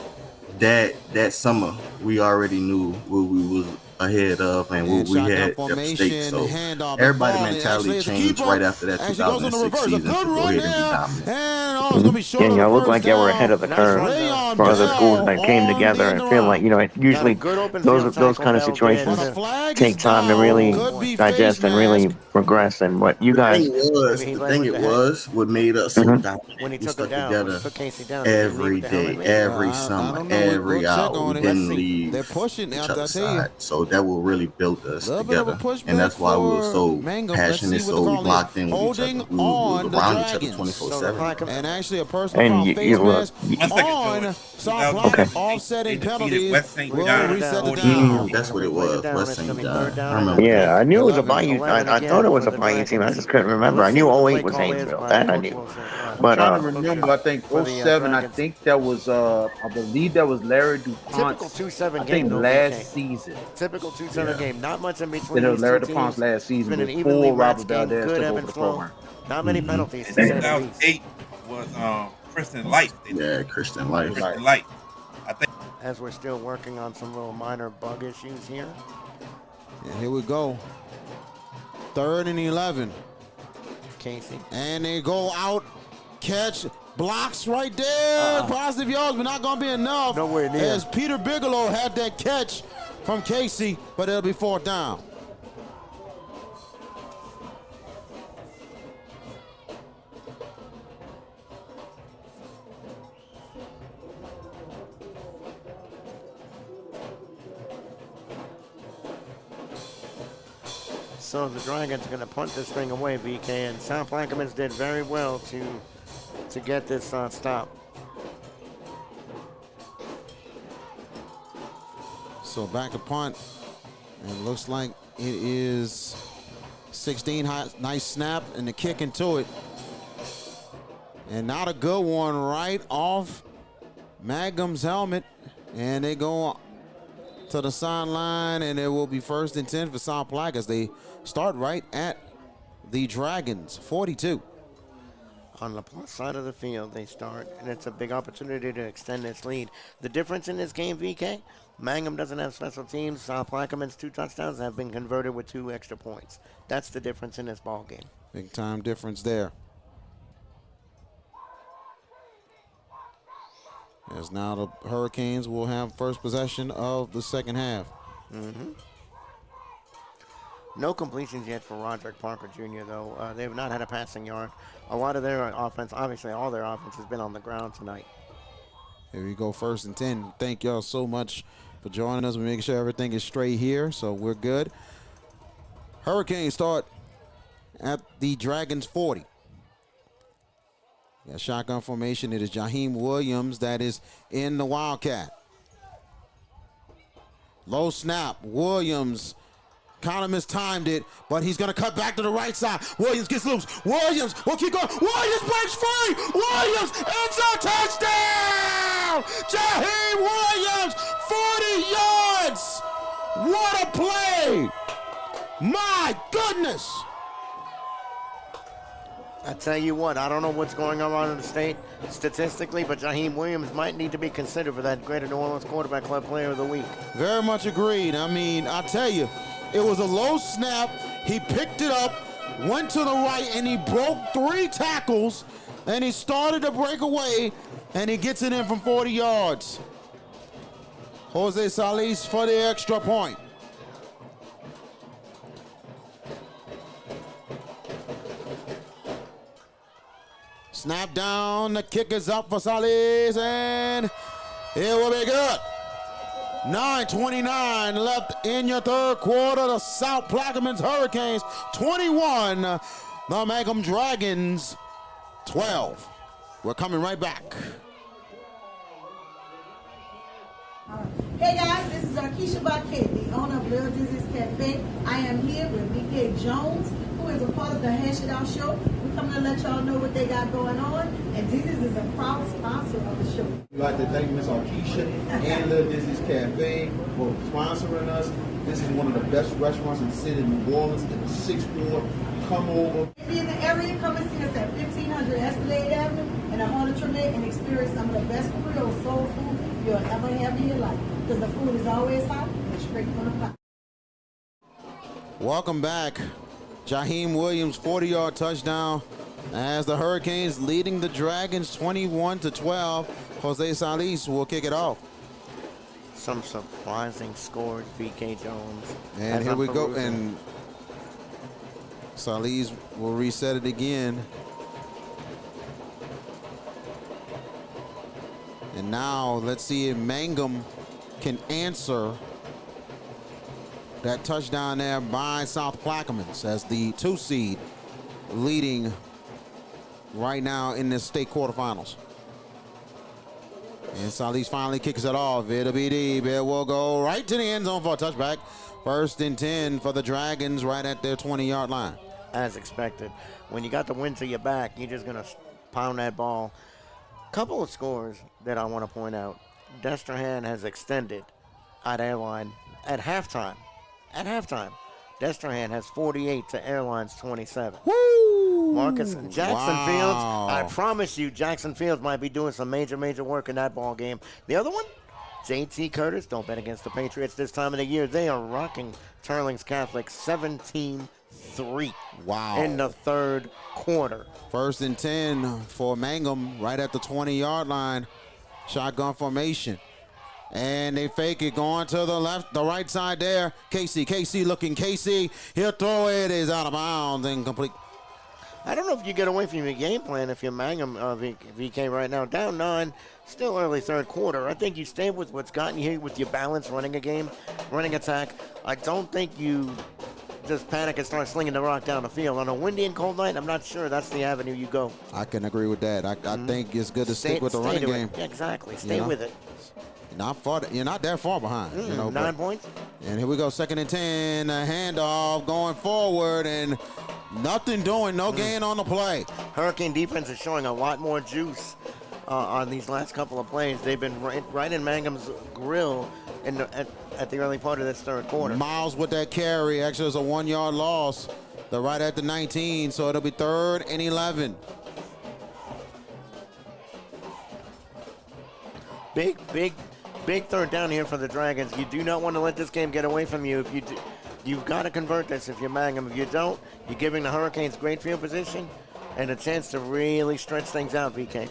that summer, we already knew what we was ahead of and And what we shotgun had at formation, stake. So handoff. everybody Ball, mentality it's a changed keeper. right after that Actually goes on the 2006 reverse. A season good to go run ahead and be there. dominant. And it's going to be short Yeah, of the y'all look first like y'all were ahead down. of the Nice curve run, though. Leon for other schools Bell that came on together. the And end feel like, around. Got a usually good open field those tackle, kind of Bell did. situations But a flag take is time to down. really Could be face digest and really mask. progress. And what you The thing guys, was, Maybe he the led thing with it the head. was, what made us so Mhm. dominant, When he we took him stuck down, when he together took Casey down, did he lead every with the helmet, day, maybe? every I summer, don't know. We'll every check hour. on We it. Let's didn't see. leave They're pushing. each I other's tell you, side. So that will really build a us little bit of a together. And pushback that's why we were for so Mangham. Let's see passionate, what the so call is. locked in with each other. Holding We was on the around each other Dragons. So the 24/7. Plaquemines, And actually, a personal and foul face look, mask 1 second, on George. South 2007, Plaquemines. they Offsetting defeated penalties West St. will John reset the 40. down. That's what it break it was. down. West It's going St. to be third John. down I and remember that. yeah, I knew it was a 11. Bayou. 11 I thought again it was for a the Bayou team. I Dragons. just couldn't And remember. I let's see knew what the 08 play was call is Haynesville. by That I Coach knew. Wilson. I'm But trying to remember. I think for the 07, I Dragons. think that was, I believe that was Larry Typical DuPont's, 2-7 I game, think though, VK. last season. Typical 2-7 Yeah. game. Not much in Then between it was these two Larry DuPont's teams. last It's season been an evenly before Robert matched game. Valdez Good took ebb over and the flow. program. Not many Mm-hmm. penalties, And to say the least. 2008 was Kristen Light. Yeah, Christian Life. Kristen Light. I think. As we're still working on some little minor bug issues here. And here we go. 3rd and 11. Casey. And they go out, catch, blocks right there. Positive yards, but not going to be enough. Nowhere near. As Peter Bigelow had that catch from Casey, but it'll be 4th down. So the Dragons are going to punt this thing away, VK, and South Plaquemines did very well to get this stop. So back to punt. And it looks like it is 16. Nice snap and the kick into it. And not a good one right off Mangham's helmet. And they go to the sideline, and it will be 1st and 10 for South Plaque as they start right at the Dragons, 42. On the plus side of the field, they start, and it's a big opportunity to extend this lead. The difference in this game, VK, Mangham doesn't have special teams. South Plaquemines' 2 touchdowns have been converted with 2 extra points. That's the difference in this ball game. Big time difference there. As now the Hurricanes will have first possession of the second half. No completions yet for Roderick Parker Jr., though. They have not had a passing yard. A lot of their offense, obviously all their offense, has been on the ground tonight. Here we go, 1st and 10. Thank y'all so much for joining us. We're making sure everything is straight here, so we're good. Hurricanes start at the Dragons 40. Got shotgun formation. It is Jaheim Williams that is in the Wildcat. Low snap. Williams kind of mistimed it, but he's going to cut back to the right side. Williams gets loose. Williams will keep going. Williams breaks free. Williams ends a touchdown. Jaheim Williams, 40 yards. What a play. My goodness. I tell you what, I don't know what's going on in the state statistically, but Jaheim Williams might need to be considered for that Greater New Orleans Quarterback Club Player of the Week. Very much agreed. I mean, I tell you, it was a low snap. He picked it up, went to the right, and he broke 3 tackles, and he started to break away, and he gets it in from 40 yards. Jose Salis for the extra point. Snap down, the kick is up for Salis, and it will be good. 9:29 left in your 3rd quarter. The South Plaquemines Hurricanes 21, the Mangham Dragons 12. We're coming right back. Hey guys, this is Arkisha Baquet, the owner of Little Dizzy's Cafe. I am here with BK Jones, who is a part of the Hash It Out show. We're coming to let y'all know what they got going on, and Dizzy's is a proud sponsor of the show. We'd like to thank Miss Arkisha and Little Dizzy's Cafe for sponsoring us. This is one of the best restaurants in the city of New Orleans, in the 6th Ward. Come over. If you're in the area, come and see us at 1500 Escalade Avenue in the heart of Tremay and experience some of the best Creole soul food you'll ever have in your life. Because the food is always hot and straight from the pot. Welcome back. Jaheim Williams, 40-yard touchdown as the Hurricanes leading the Dragons 21-12. Jose Salis will kick it off. Some surprising scores, VK Jones. And here we go. And Salis will reset it again. And now let's see if Mangham can answer that touchdown there by South Plaquemines as the 2 seed leading right now in the state quarterfinals. And Salis finally kicks it off. It'll be deep. It will go right to the end zone for a touchback. 1st and 10 for the Dragons right at their 20-yard line. As expected. When you got the wind to your back, you're just going to pound that ball. Couple of scores that I want to point out. Destrehan has extended at Airline at halftime. At halftime, Destrehan has 48 to Airline's 27. Woo! Marcus Jackson Fields, I promise you, Jackson Fields might be doing some major work in that ball game. The other one, JT Curtis, don't bet against the Patriots this time of the year. They are rocking Turlings Catholic 17-3. Wow. In the 3rd quarter. 1st and 10 for Mangham right at the 20-yard line. Shotgun formation. And they fake it, going to the right side there. Casey looking. Casey, he'll throw it. Is out of bounds, incomplete. I don't know if you get away from your game plan if you're Mangham VK right now. Down 9, still early 3rd quarter. I think you stay with what's gotten you here with your balance, running a game, running attack. I don't think you just panic and start slinging the rock down the field. On a windy and cold night, I'm not sure that's the avenue you go. I can agree with that. I think it's good to stick with the running game. Yeah, exactly. Stay with it. You're not that far behind. 9 points. And here we go, 2nd and 10. A handoff going forward and nothing doing. No gain on the play. Hurricane defense is showing a lot more juice on these last couple of plays. They've been right in Mangham's grill at the early part of this 3rd quarter. Miles with that carry. Actually, it's a 1-yard loss. They're right at the 19, so it'll be 3rd and 11. Big 3rd down here for the Dragons. You do not want to let this game get away from you. If you do, you've got to convert this if you're Mangham. If you don't, you're giving the Hurricanes great field position and a chance to really stretch things out, VK.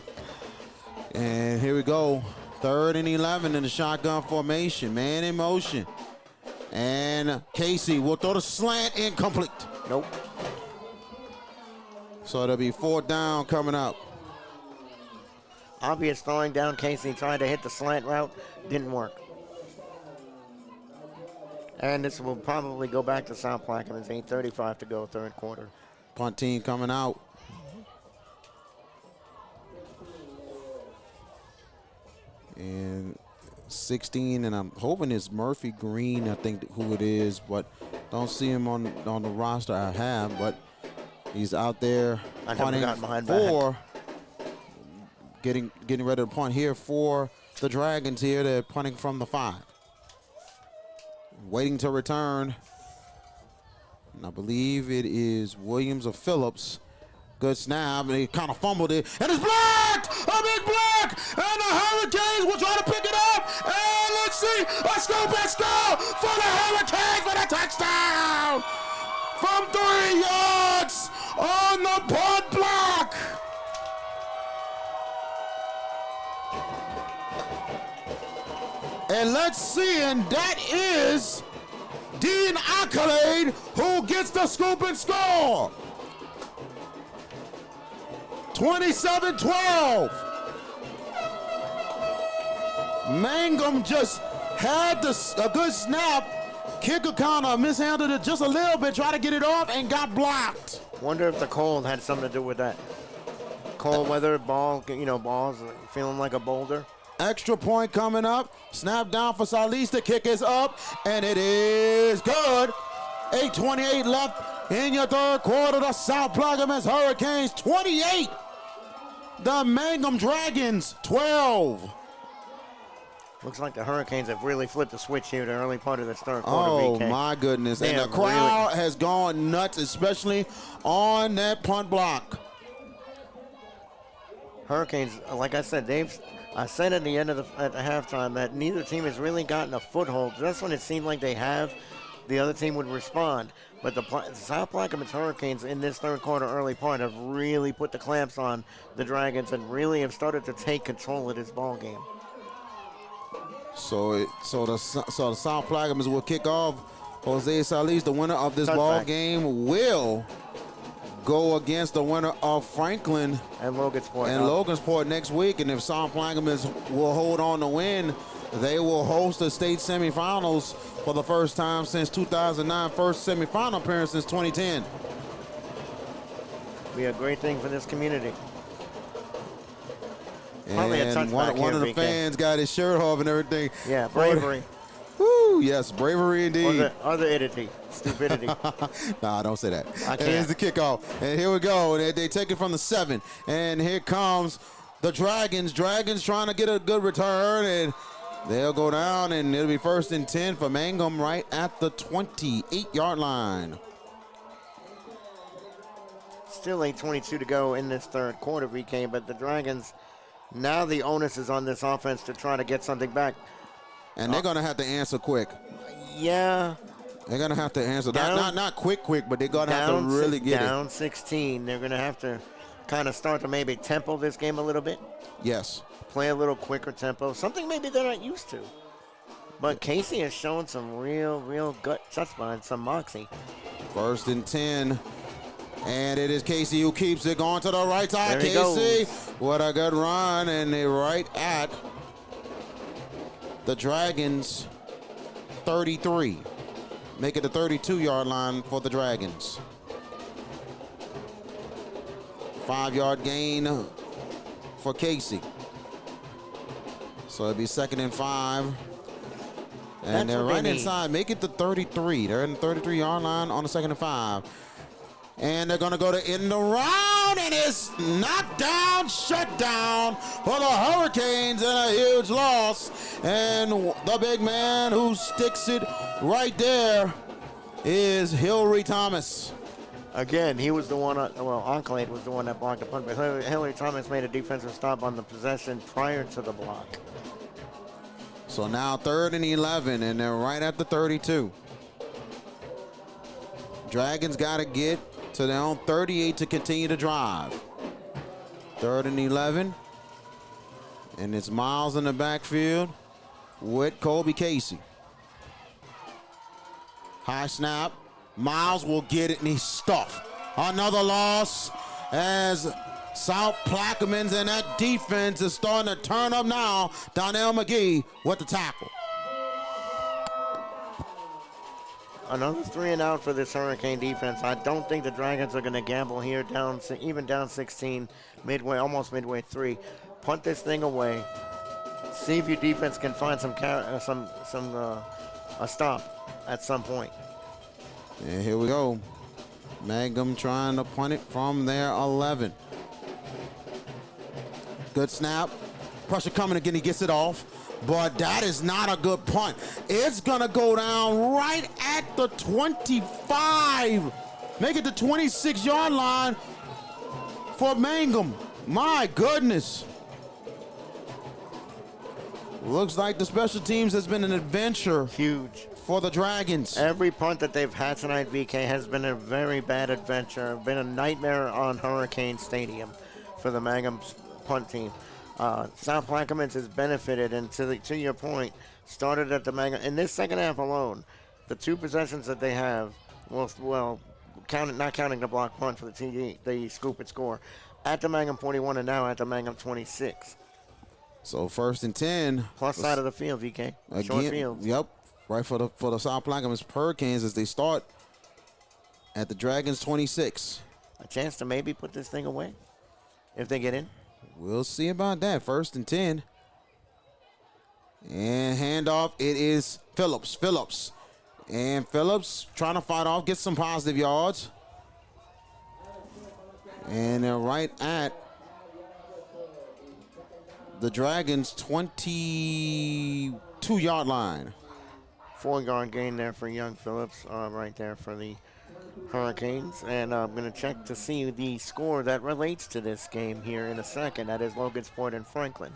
And here we go. 3rd and 11 in the shotgun formation. Man in motion. And Casey will throw the slant, incomplete. Nope. So it'll be 4th down coming up. Obvious throwing down. Casey tried to hit the slant route. Didn't work. And this will probably go back to South Plaquemines. 8:35 to go, 3rd quarter. Punt team coming out. And 16, and I'm hoping it's Murphy Green, I think who it is, but don't see him on the roster I have, but he's out there punting for, getting ready to punt here for the Dragons here. They're punting from the 5. Waiting to return. And I believe it is Williams or Phillips. Good snap, and he kind of fumbled it. And it's blocked! A big block! And the Hurricanes will try to pick it up. And let's see, a scoop and score for the Hurricanes for the touchdown! From 3 yards on the punt block! And let's see, and that is Dean Accolade who gets the scoop and score. 27-12. Mangham just had a good snap. Kicker kind of mishandled it just a little bit, tried to get it off and got blocked. Wonder if the cold had something to do with that. Cold weather, balls feeling like a boulder. Extra point coming up. Snap down for Salis. The kick is up, and it is good. 8:28 left in your 3rd quarter. The South Plaquemines Hurricanes 28. The Mangham Dragons 12. Looks like the Hurricanes have really flipped the switch here in the early part of this 3rd quarter. Oh, VK. my goodness. They And the have crowd has gone nuts, especially on that punt block. Hurricanes, like I said, I said at the end of at the halftime that neither team has really gotten a foothold. Just when it seemed like they have, the other team would respond. But the South Plaquemines Hurricanes in this third quarter early part have really put the clamps on the Dragons and really have started to take control of this ball game. So the South Plaquemines will kick off. Jose Salis, the winner of this ball game, will go against the winner of Franklin and Logansport next week. And if South Plaquemines will hold on to win, they will host the state semifinals for the first time since 2009, first semifinal appearance since 2010. Be a great thing for this community. Probably a And touchback one of the fans got his shirt off and everything. Yeah, bravery. Woo, yes, bravery indeed. Other stupidity. Nah, don't say that. I can't. And here's the kickoff. And here we go. They take it from the 7. And here comes the Dragons. Dragons trying to get a good return. And they'll go down, and it'll be 1st and 10 for Mangham right at the 28-yard line. Still 8:22 to go in this third quarter, VK, but the Dragons, now the onus is on this offense to try to get something back. And they're going to have to answer quick. Yeah. They're going to have to answer. Not quick, but they're going to have to really get down 16. They're going to have to kind of start to maybe tempo this game a little bit. Yes. Play a little quicker tempo, something maybe they're not used to. But Casey has shown some real gut touchdown, some moxie. 1st and 10. And it is Casey who keeps it going to the right side. There he Casey, goes. what a good run. And they're right at the Dragons 33. Make it the 32-yard line for the Dragons. 5-yard gain for Casey. So it'll be 2nd and 5. And they're right inside. Make it the 33. They're in the 33-yard line on the 2nd and 5. And they're going to go to end around, and it's knocked down, shut down for the Hurricanes, and a huge loss. And the big man who sticks it right there is Hillary Thomas. Again, he was the one, Oncolade was the one that blocked the punt, but Hillary Thomas made a defensive stop on the possession prior to the block. So now 3rd and 11, and they're right at the 32. Dragons got to get to their own 38 to continue to drive. 3rd and 11. And it's Miles in the backfield with Colby Casey. High snap. Miles will get it, and he's stuffed. Another loss as South Plaquemines and that defense is starting to turn up now. Donnell McGee with the tackle. Another 3 and out for this Hurricane defense. I don't think the Dragons are going to gamble here, even down 16, almost midway 3. Punt this thing away. See if your defense can find a stop at some point. And here we go. Mangham trying to punt it from their 11. Good snap. Pressure coming again. He gets it off. But that is not a good punt. It's going to go down right at the 25. Make it the 26-yard line for Mangham. My goodness. Looks like the special teams has been an adventure. Huge. For the Dragons. Every punt that they've had tonight, VK, has been a very bad adventure. Been a nightmare on Hurricane Stadium for the Mangham punt team. South Plaquemines has benefited, and to your point, started at the Mangham. In this second half alone, the 2 possessions that they have, not counting the block punt for the TD, the scoop and score, at the Mangham 41 and now at the Mangham 26. So 1st and 10. Plus side of the field, VK. Again, short fields. Yep. Right for the South Plaquemines Hurricanes as they start at the Dragons 26. A chance to maybe put this thing away if they get in. We'll see about that. 1st and 10. And handoff, it is Phillips. And Phillips trying to fight off, get some positive yards. And they're right at the Dragons' 22-yard line. 4-yard gain there for young Phillips, right there for the Hurricanes. And I'm going to check to see the score that relates to this game here in a second. That is Logansport and Franklin.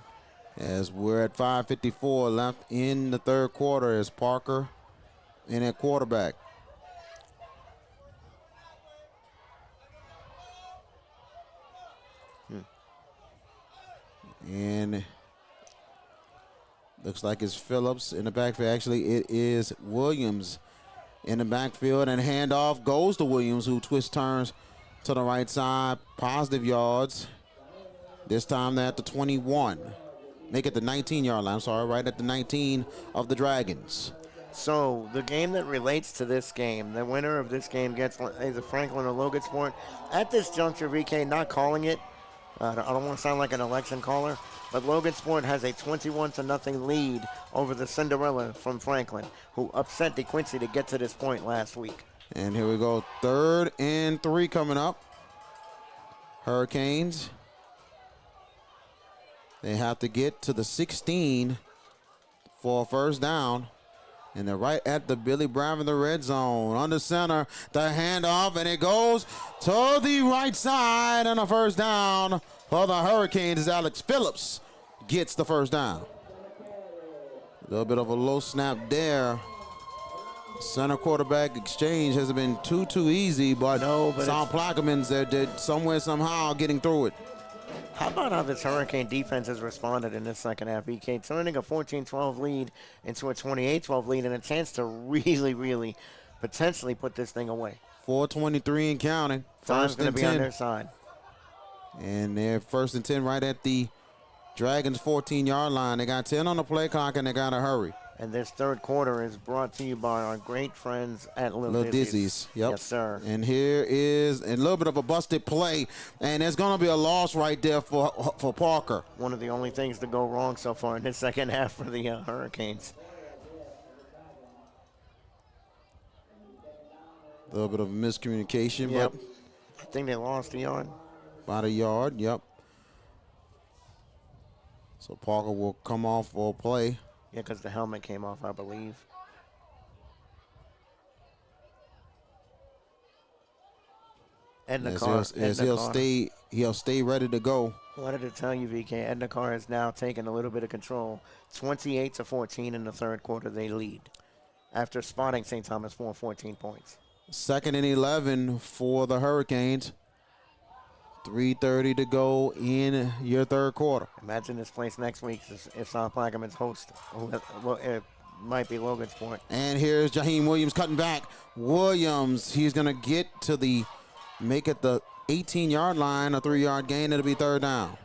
As we're at 5:54 left in the third quarter as Parker in at quarterback. And looks like it's Phillips in the backfield. Actually, it is Williams in the backfield, and handoff goes to Williams, who turns to the right side. Positive yards. This time they're at the 21. Make it the 19-yard line. I'm sorry, right at the 19 of the Dragons. So the game that relates to this game, the winner of this game gets either Franklin or Logansport. At this juncture, VK not calling it. I don't want to sound like an election caller, but Logansport has a 21-0 lead over the Cinderella from Franklin, who upset DeQuincy to get to this point last week. And here we go, 3rd and 3 coming up. Hurricanes. They have to get to the 16 for a first down. And they're right at the Billy Brown in the red zone. Under center, the handoff, and it goes to the right side. And a first down for the Hurricanes as Alex Phillips gets the first down. A little bit of a low snap there. Center quarterback exchange hasn't been too easy, but South Plaquemines, they're somewhere, somehow getting through it. How about how this Hurricane defense has responded in this second half, VK? Turning a 14-12 lead into a 28-12 lead and a chance to really potentially put this thing away. 4:23 and counting. Time's First going and to be 10. on their side. And they're 1st and 10 right at the Dragons' 14-yard line. They got 10 on the play clock, and they got to hurry. And this third quarter is brought to you by our great friends at Little Dizzy's. Yep. Yes, sir. And here is a little bit of a busted play, and there's going to be a loss right there for Parker. One of the only things to go wrong so far in this second half for the Hurricanes. A little bit of miscommunication, Yep. but I think they lost a yard. about a yard, yep. So Parker will come off for a play. Yeah, because the helmet came off, I believe. He'll stay ready to go. What did it tell you, VK? Edna Carr has now taken a little bit of control. 28-14 in the third quarter, they lead. After spotting St. Thomas for 14 points. 2nd and 11 for the Hurricanes. 3:30 to go in your third quarter. Imagine this place next week if South Plaquemines host. Well, it might be Logansport. And here's Jaheim Williams cutting back. Williams, he's going to make it the 18-yard line, a 3-yard gain. It'll be 3rd down.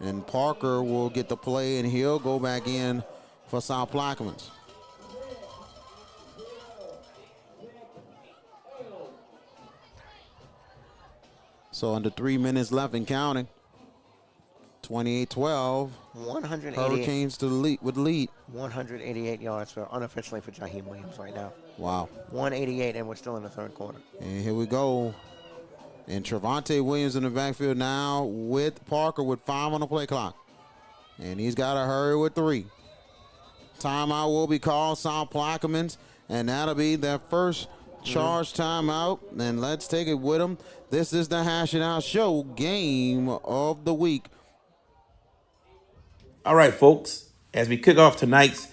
And Parker will get the play, and he'll go back in for South Plaquemines. So under 3 minutes left and counting. 28-12. 188. Hurricanes to the lead, with the lead. 188 yards unofficially for Jaheim Williams right now. Wow. 188, and we're still in the third quarter. And here we go. And Trevante Williams in the backfield now with Parker with 5 on the play clock. And he's got to hurry with 3. Timeout will be called, South Plaquemines, and that'll be their first charge timeout. And let's take it with them. This is the Hash It Out Show game of the week. All right, folks, as we kick off tonight's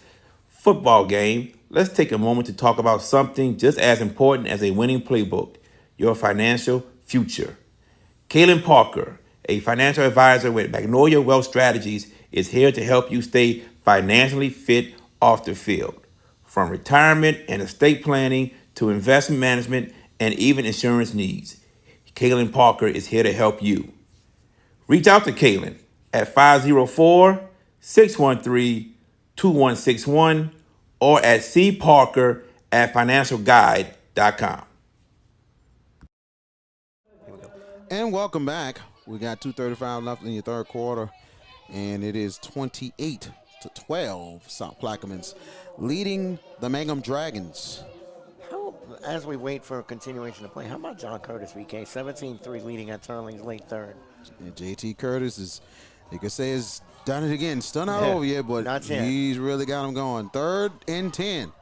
football game, let's take a moment to talk about something just as important as a winning playbook, your financial future. Kaylin Parker, a financial advisor with Magnolia Wealth Strategies, is here to help you stay financially fit off the field. From retirement and estate planning to investment management and even insurance needs, Kaylin Parker is here to help you. Reach out to Kaylin at 504-613-2161 or at cparker@financialguide.com. And welcome back. We got 2:35 left in your third quarter, and it is 28-12. South Plaquemines leading the Mangham Dragons. As we wait for a continuation of play, how about John Curtis, VK? 17-3 leading at Turling's late third. And JT Curtis is, you could say, has done it again. Still not over yet, but he's really got him going. 3rd and 10.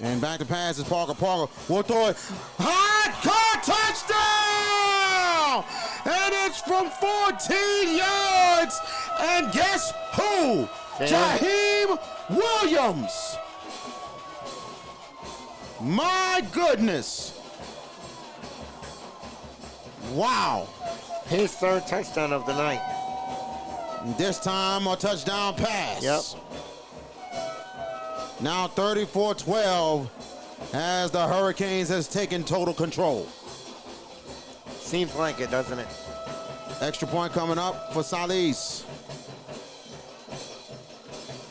And back to pass is Parker. Parker will throw it. Hot caught, touchdown! And it's from 14 yards. And guess who? Jaheim Williams. My goodness. Wow. His third touchdown of the night. This time a touchdown pass. Yep. Now 34-12 as the Hurricanes has taken total control. Seems like it, doesn't it? Extra point coming up for Salis.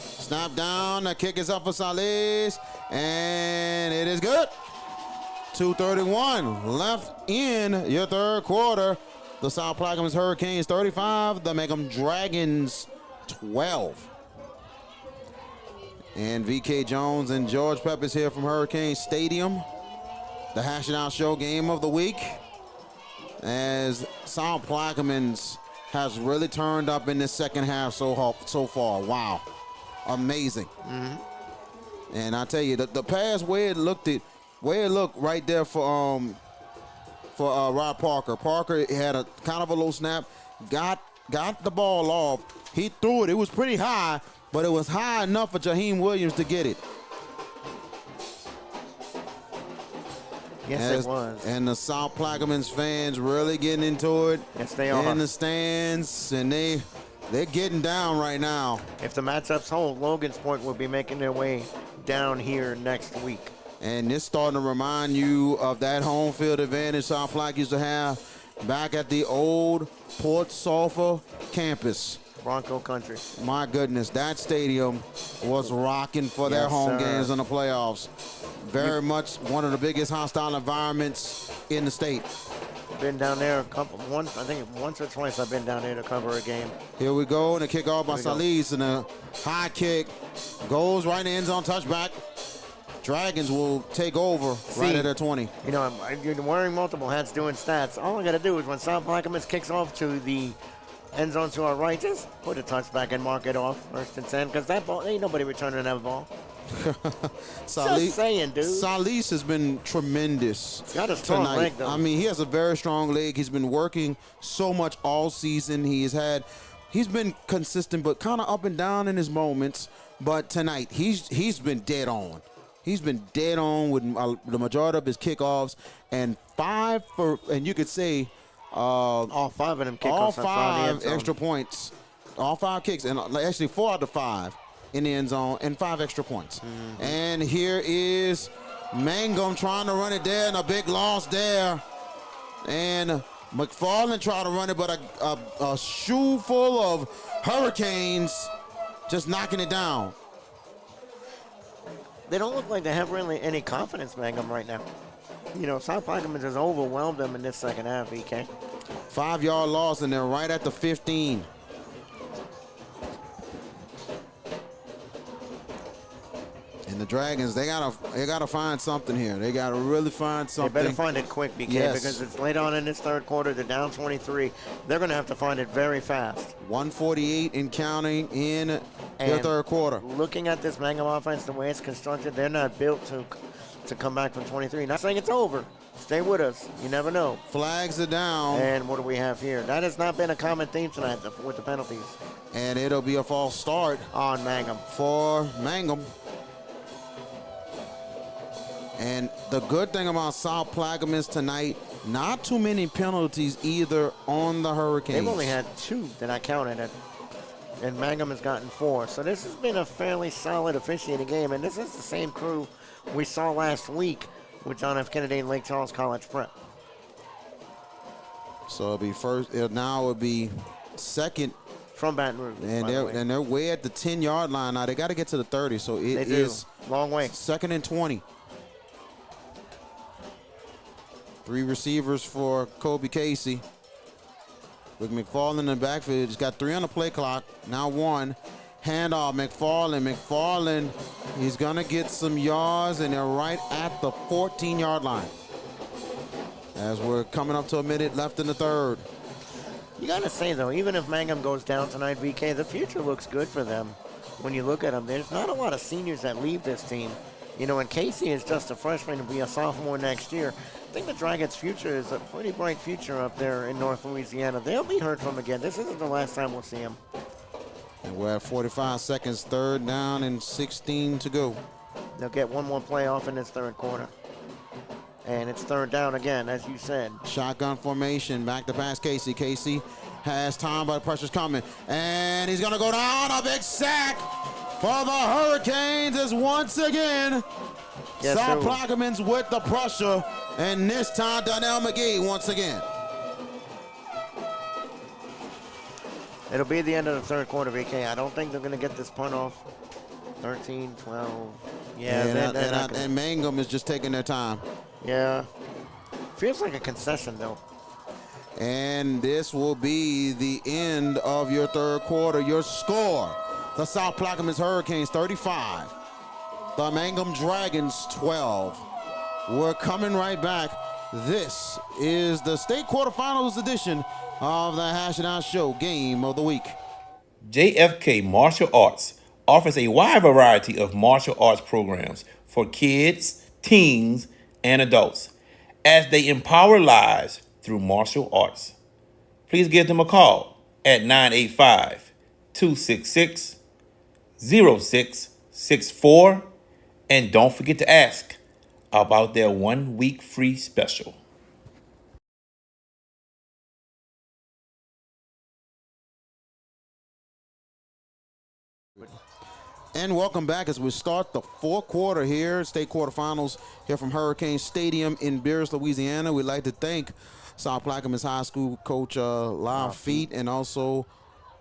Snap down, the kick is up for Salis, and it is good. 2:31 left in your third quarter. The South Plaquemines Hurricanes 35, the Mangham Dragons 12. And VK Jones and George Peppers here from Hurricane Stadium. The Hash It Out Show game of the week. As South Plaquemines has really turned up in this second half so far. Wow. Amazing. And I tell you, the pass where it looked right there for Rod Parker. Parker had a kind of a low snap, got the ball off. He threw it. It was pretty high, but it was high enough for Jaheim Williams to get it. Yes, it was. And the South Plaquemines fans really getting into it. Yes, they are. In the stands, and they're getting down right now. If the matchups hold, Logan's Point will be making their way down here next week. And this starting to remind you of that home field advantage South Plaque used to have back at the old Port Sulphur campus. Bronco Country. My goodness, that stadium was rocking for their home games in the playoffs. Very much one of the biggest hostile environments in the state. Been down there once or twice I've been down there to cover a game. Here we go, and a kickoff by Salis, and a high kick goes right in the end zone, touchback. Dragons will take over right at their 20. You know, you're wearing multiple hats doing stats. All I got to do is when South Plaquemines kicks off to the end zone to our right, just put a touchback and mark it off first and 10, because that ball, ain't nobody returning that ball. Just saying, dude. Salis has been tremendous. He's got a strong leg, though. I mean, he has a very strong leg. He's been working so much all season. He's been consistent, but kind of up and down in his moments. But tonight, he's been dead on. He's been dead on with the majority of his kickoffs, and you could say all 5 of them kickoffs. All 5 extra points. All 5 kicks, and actually 4 out of 5 in the end zone, and 5 extra points. And here is Mangham trying to run it there, and a big loss there. And McFarland tried to run it, but a shoe full of Hurricanes just knocking it down. They don't look like they have really any confidence, Mangham, right now. You know, South Plaquemines has overwhelmed them in this second half, EK. 5-yard loss, and they're right at the 15. And the Dragons, they gotta find something here. They gotta really find something. They better find it quick, BK, because it's late on in this third quarter. They're down 23. They're going to have to find it very fast. 148 and counting in their third quarter. Looking at this Mangham offense, the way it's constructed, they're not built to come back from 23. Not saying it's over. Stay with us. You never know. Flags are down. And what do we have here? That has not been a common theme tonight with the penalties. And it'll be a false start on Mangham. For Mangham. And the good thing about South Plaquemines tonight, not too many penalties either on the Hurricanes. They've only had 2 that I counted, and Mangham has gotten 4. So this has been a fairly solid officiating game, and this is the same crew we saw last week with John F. Kennedy and Lake Charles College Prep. So now it'll be second from Baton Rouge, and they're way at the 10-yard line now. They got to get to the 30, so it is long way. Second and 20. 3 receivers for Kobe Casey. With McFarland in the backfield, he's got 3 on the play clock. Now 1. Handoff, McFarland, he's going to get some yards, and they're right at the 14-yard line. As we're coming up to a minute left in the third. You got to say, though, even if Mangham goes down tonight, VK, the future looks good for them. When you look at them, there's not a lot of seniors that leave this team. You know, and Casey is just a freshman to be a sophomore next year. I think the Dragons' future is a pretty bright future up there in North Louisiana. They'll be heard from again. This isn't the last time we'll see them. And we're at 45 seconds, third down and 16 to go. They'll get one more play off in this third quarter. And it's third down again, as you said. Shotgun formation, back to pass Casey. Casey has time, but pressure's coming. And he's going to go down. A big sack for the Hurricanes is once again. Yes, South sir. Plaquemines with the pressure. And this time, Donnell McGee once again. It'll be the end of the third quarter, VK. I don't think they're going to get this punt off. 13, 12. Yeah, they're not gonna. And Mangham is just taking their time. Yeah. Feels like a concession, though. And this will be the end of your third quarter. Your score, the South Plaquemines Hurricanes 35, the Mangham Dragons 12. We're coming right back. This is the state quarterfinals edition of the Hash It Out Show Game of the Week. JFK Martial Arts offers a wide variety of martial arts programs for kids, teens, and adults as they empower lives through martial arts. Please give them a call at 985-266-0664 and don't forget to ask about their 1 week free special. And welcome back as we start the fourth quarter here, state quarterfinals here from Hurricane Stadium in Beers, Louisiana. We'd like to thank South Plaquemines High School coach Lyle Feet and also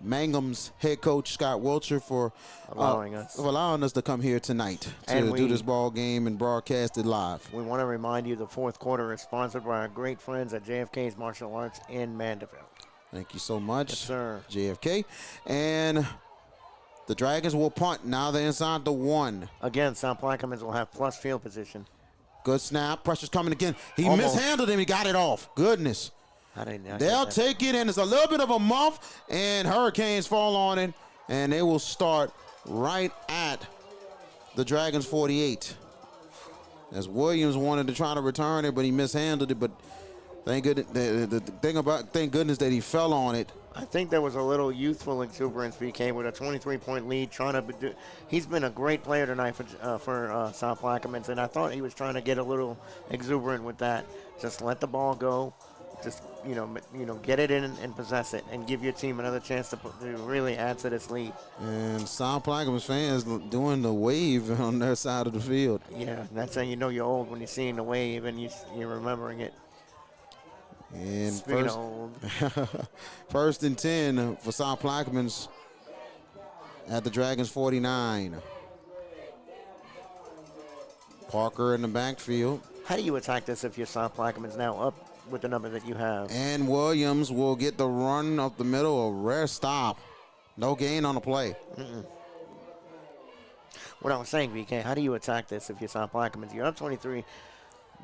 Mangham's head coach Scott Wilcher for allowing us to come here tonight to do this ball game and broadcast it live. We want to remind you the fourth quarter is sponsored by our great friends at JFK's Martial Arts in Mandeville. Thank you so much, yes, sir. JFK. And the Dragons will punt. Now they're inside the 1. Again, South Plaquemines will have plus field position. Good snap. Pressure's coming again. He mishandled him. He got it off. Goodness. They'll take it, and it's a little bit of a muff, and Hurricanes fall on it, and they will start right at the Dragons 48. As Williams wanted to try to return it, but he mishandled it. But thank goodness that he fell on it. I think there was a little youthful exuberance, BK, with a 23-point lead. He's been a great player tonight for South Plaquemines, and I thought he was trying to get a little exuberant with that. Just let the ball go. Just get it in and possess it, and give your team another chance to really add to this lead. And South Plaquemines fans doing the wave on their side of the field. Yeah, that's how you know you're old, when you're seeing the wave and you're remembering it. And old. first and 10 for South Plaquemines at the Dragons 49. Parker in the backfield. How do you attack this if you're South Plaquemines now up with the number that you have? And Williams will get the run up the middle, a rare stop. No gain on the play. What I was saying, VK, how do you attack this if you're South Plaquemines? You're up 23.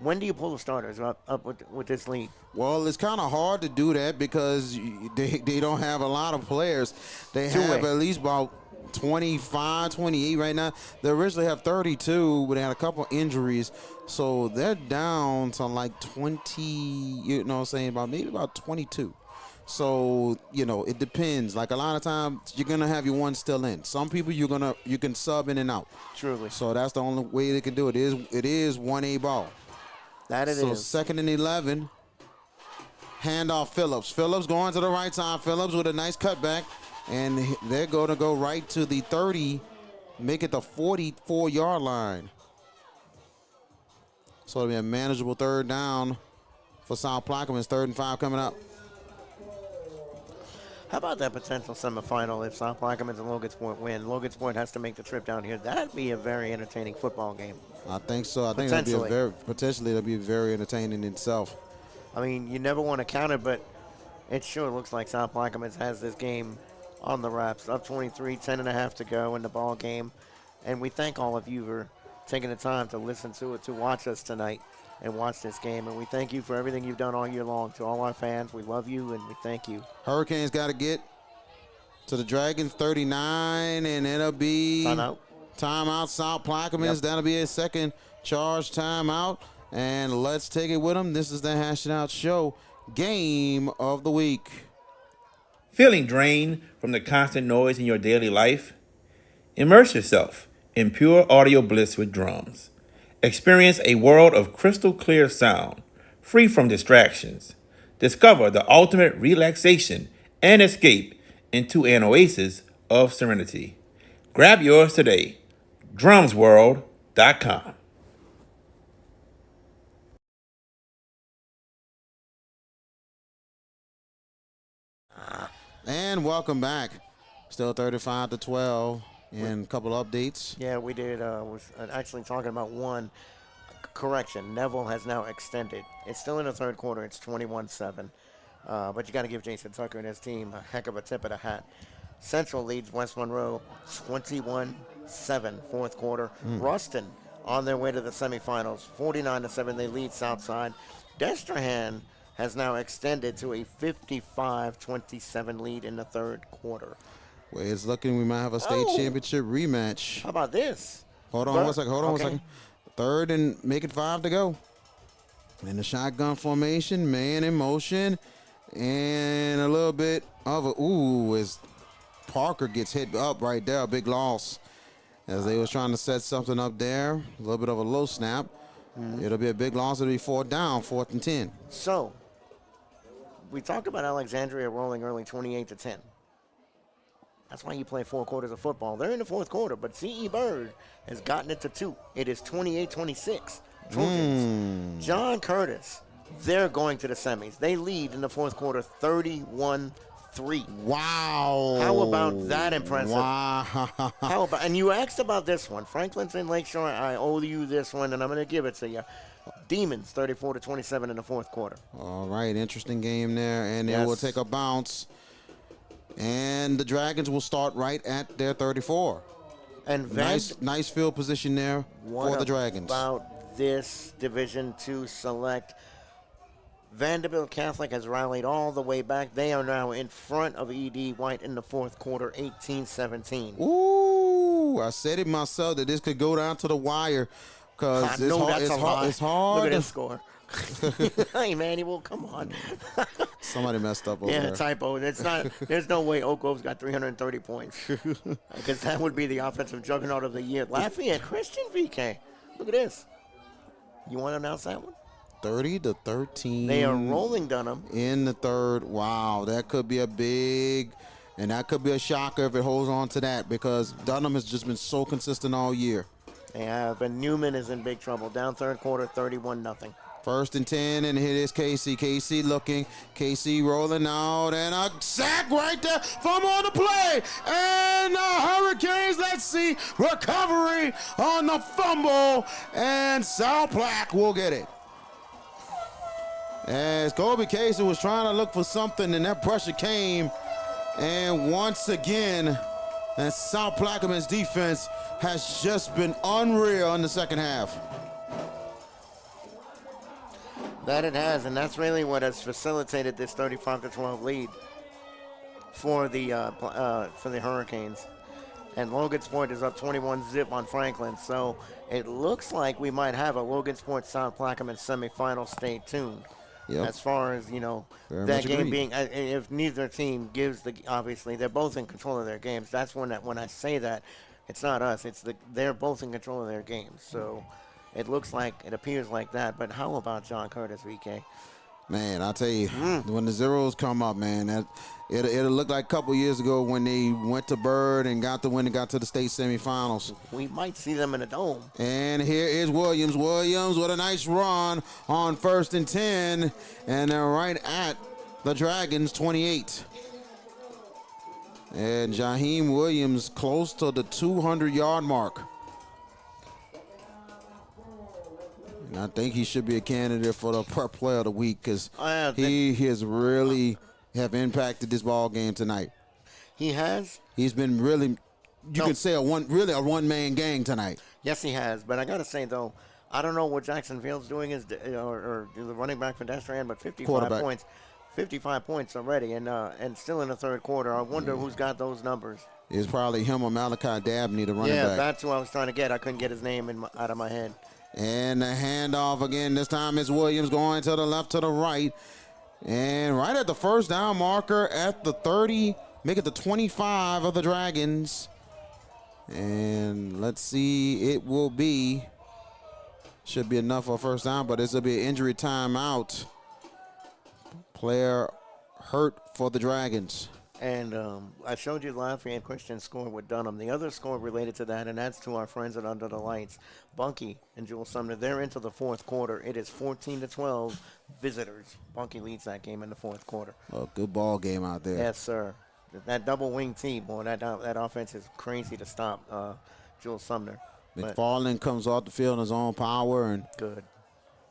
When do you pull the starters up with this lead? Well, it's kind of hard to do that because they don't have a lot of players. They have at least about 25, 28 right now. They originally have 32, but they had a couple injuries. So they're down to like 20, you know what I'm saying, maybe about 22. So, it depends. Like a lot of times you're going to have your one still in. Some people you can sub in and out. Truly. So that's the only way they can do it. It is 1A ball. That it is. So second and 11. Handoff Phillips. Phillips going to the right side. Phillips with a nice cutback. And they're going to go right to the 30, make it the 44-yard line. So it'll be a manageable third down for South Plaquemines. 3rd and 5 coming up. How about that potential semifinal if South Plaquemines and Logansport win? Logansport has to make the trip down here. That'd be a very entertaining football game. I think so. I think it'll be very entertaining in itself. I mean, you never want to count it, but it sure looks like South Plaquemines has this game on the wraps. Up 23, 10.5 to go in the ball game. And we thank all of you for taking the time to listen to it, to watch us tonight and watch this game. And we thank you for everything you've done all year long. To all our fans, we love you and we thank you. Hurricanes got to get to the Dragons 39, and it'll be timeout South Plaquemines. Yep. That'll be a second charge timeout. And let's take it with them. This is the Hash It Out Show Game of the Week. Feeling drained from the constant noise in your daily life? Immerse yourself in pure audio bliss with drums. Experience a world of crystal clear sound, free from distractions. Discover the ultimate relaxation and escape into an oasis of serenity. Grab yours today. drumsworld.com. And welcome back. Still 35-12. And a couple updates. Yeah, we did. Was actually talking about one correction. Neville has now extended. It's still in the third quarter. It's 21-7. But you got to give Jason Tucker and his team a heck of a tip of the hat. Central leads West Monroe 21-7, fourth quarter. Ruston on their way to the semifinals, 49-7. They lead Southside. Destrehan has now extended to a 55-27 lead in the third quarter. Well, it's looking we might have a state championship rematch. How about this? Hold on one second. Hold on one second. Third and make it 5 to go. In the shotgun formation, man in motion. And a little bit of as Parker gets hit up right there. A big loss. As they was trying to set something up there. A little bit of a low snap. It'll be a big loss. It'll be 4th down, 4th and 10. So, we talked about Alexandria rolling early 28-10. That's why you play 4 quarters of football. They're in the fourth quarter, but C.E. Bird has gotten it to 2. It is 28-26. Trojans. John Curtis, they're going to the semis. They lead in the fourth quarter 31-3. Wow. How about that impressive? Wow. How about, and you asked about this one. Franklin's in Lakeshore. I owe you this one, and I'm going to give it to you. Demons 34-27 in the fourth quarter. All right, interesting game there, and it will take a bounce. And the Dragons will start right at their 34. And nice field position there for the Dragons. About this Division II select, Vanderbilt Catholic has rallied all the way back. They are now in front of E.D. White in the fourth quarter, 18-17. Ooh, I said it myself that this could go down to the wire because it's hard. Look at this score. Hey, Manuel, come on. Somebody messed up over there. Yeah, typo. There's no way Oak Grove's got 330 points. Because that would be the offensive juggernaut of the year. Lafayette Christian VK. Look at this. You want to announce that one? 30-13. They are rolling Dunham. In the third. Wow, that could be and that could be a shocker if it holds on to that because Dunham has just been so consistent all year. They have, and Newman is in big trouble. Down third quarter, 31-0. 1st and 10, and here is Casey. Casey looking. Casey rolling out, and a sack right there from on the play. And the Hurricanes, let's see, recovery on the fumble, and South Plaque will get it. As Kobe Casey was trying to look for something, and that pressure came. And once again, that South Plaquemines defense has just been unreal in the second half. That it has, and that's really what has facilitated this 35-12 lead for the Hurricanes. And Logansport is up 21-0 on Franklin, so it looks like we might have a Logansport South Plaquemines semifinal. Stay tuned. Yep. As far as that game being, if neither team gives obviously they're both in control of their games. That's when I say that, it's not us. They're both in control of their games. So. It appears like that, but how about John Curtis, VK? Man, I'll tell you, when the zeros come up, man, it'll look like a couple years ago when they went to Bird and got the win and got to the state semifinals. We might see them in a dome. And here is Williams. Williams with a nice run on 1st and 10, and they're right at the Dragons, 28. And Jaheim Williams close to the 200-yard mark. I think he should be a candidate for the Prep Player of the Week because he has really have impacted this ball game tonight. He has. He's been really, you can say a one-man gang tonight. Yes, he has. But I got to say, though, I don't know what Jackson Fields doing or the running back for Destrehan, but 55 points. 55 points already and still in the third quarter. I wonder who's got those numbers. It's probably him or Malachi Dabney, the running back. Yeah, that's who I was trying to get. I couldn't get his name out of my head. And the handoff again. This time it's Williams going to the left, to the right. And right at the first down marker at the 30, make it the 25 of the Dragons. And let's see, it will be Should be enough for a first down, but this will be an injury timeout. Player hurt for the Dragons. And I showed you Lafayette Christian score with Dunham. The other score related to that, and that's to our friends at Under the Lights, Bunkie and Jewel Sumner. They're into the fourth quarter. It is 14-12 visitors. Bunkie leads that game in the fourth quarter. A good ball game out there. Yes, sir. That double wing T, boy, that offense is crazy to stop Jewel Sumner. McFarland comes off the field in his own power, and good.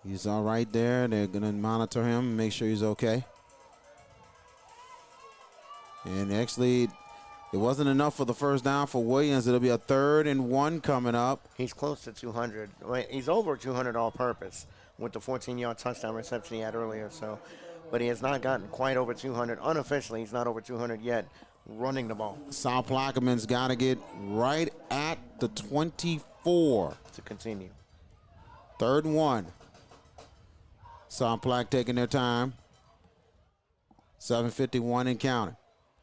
He's all right there. They're going to monitor him and make sure he's okay. And actually, it wasn't enough for the first down for Williams. It'll be a 3rd and 1 coming up. He's close to 200. He's over 200 all purpose with the 14-yard touchdown reception he had earlier. But he has not gotten quite over 200. Unofficially, he's not over 200 yet running the ball. South Plaquemines got to get right at the 24 to continue. 3rd and 1. South Plaque taking their time. 7:51 and counting.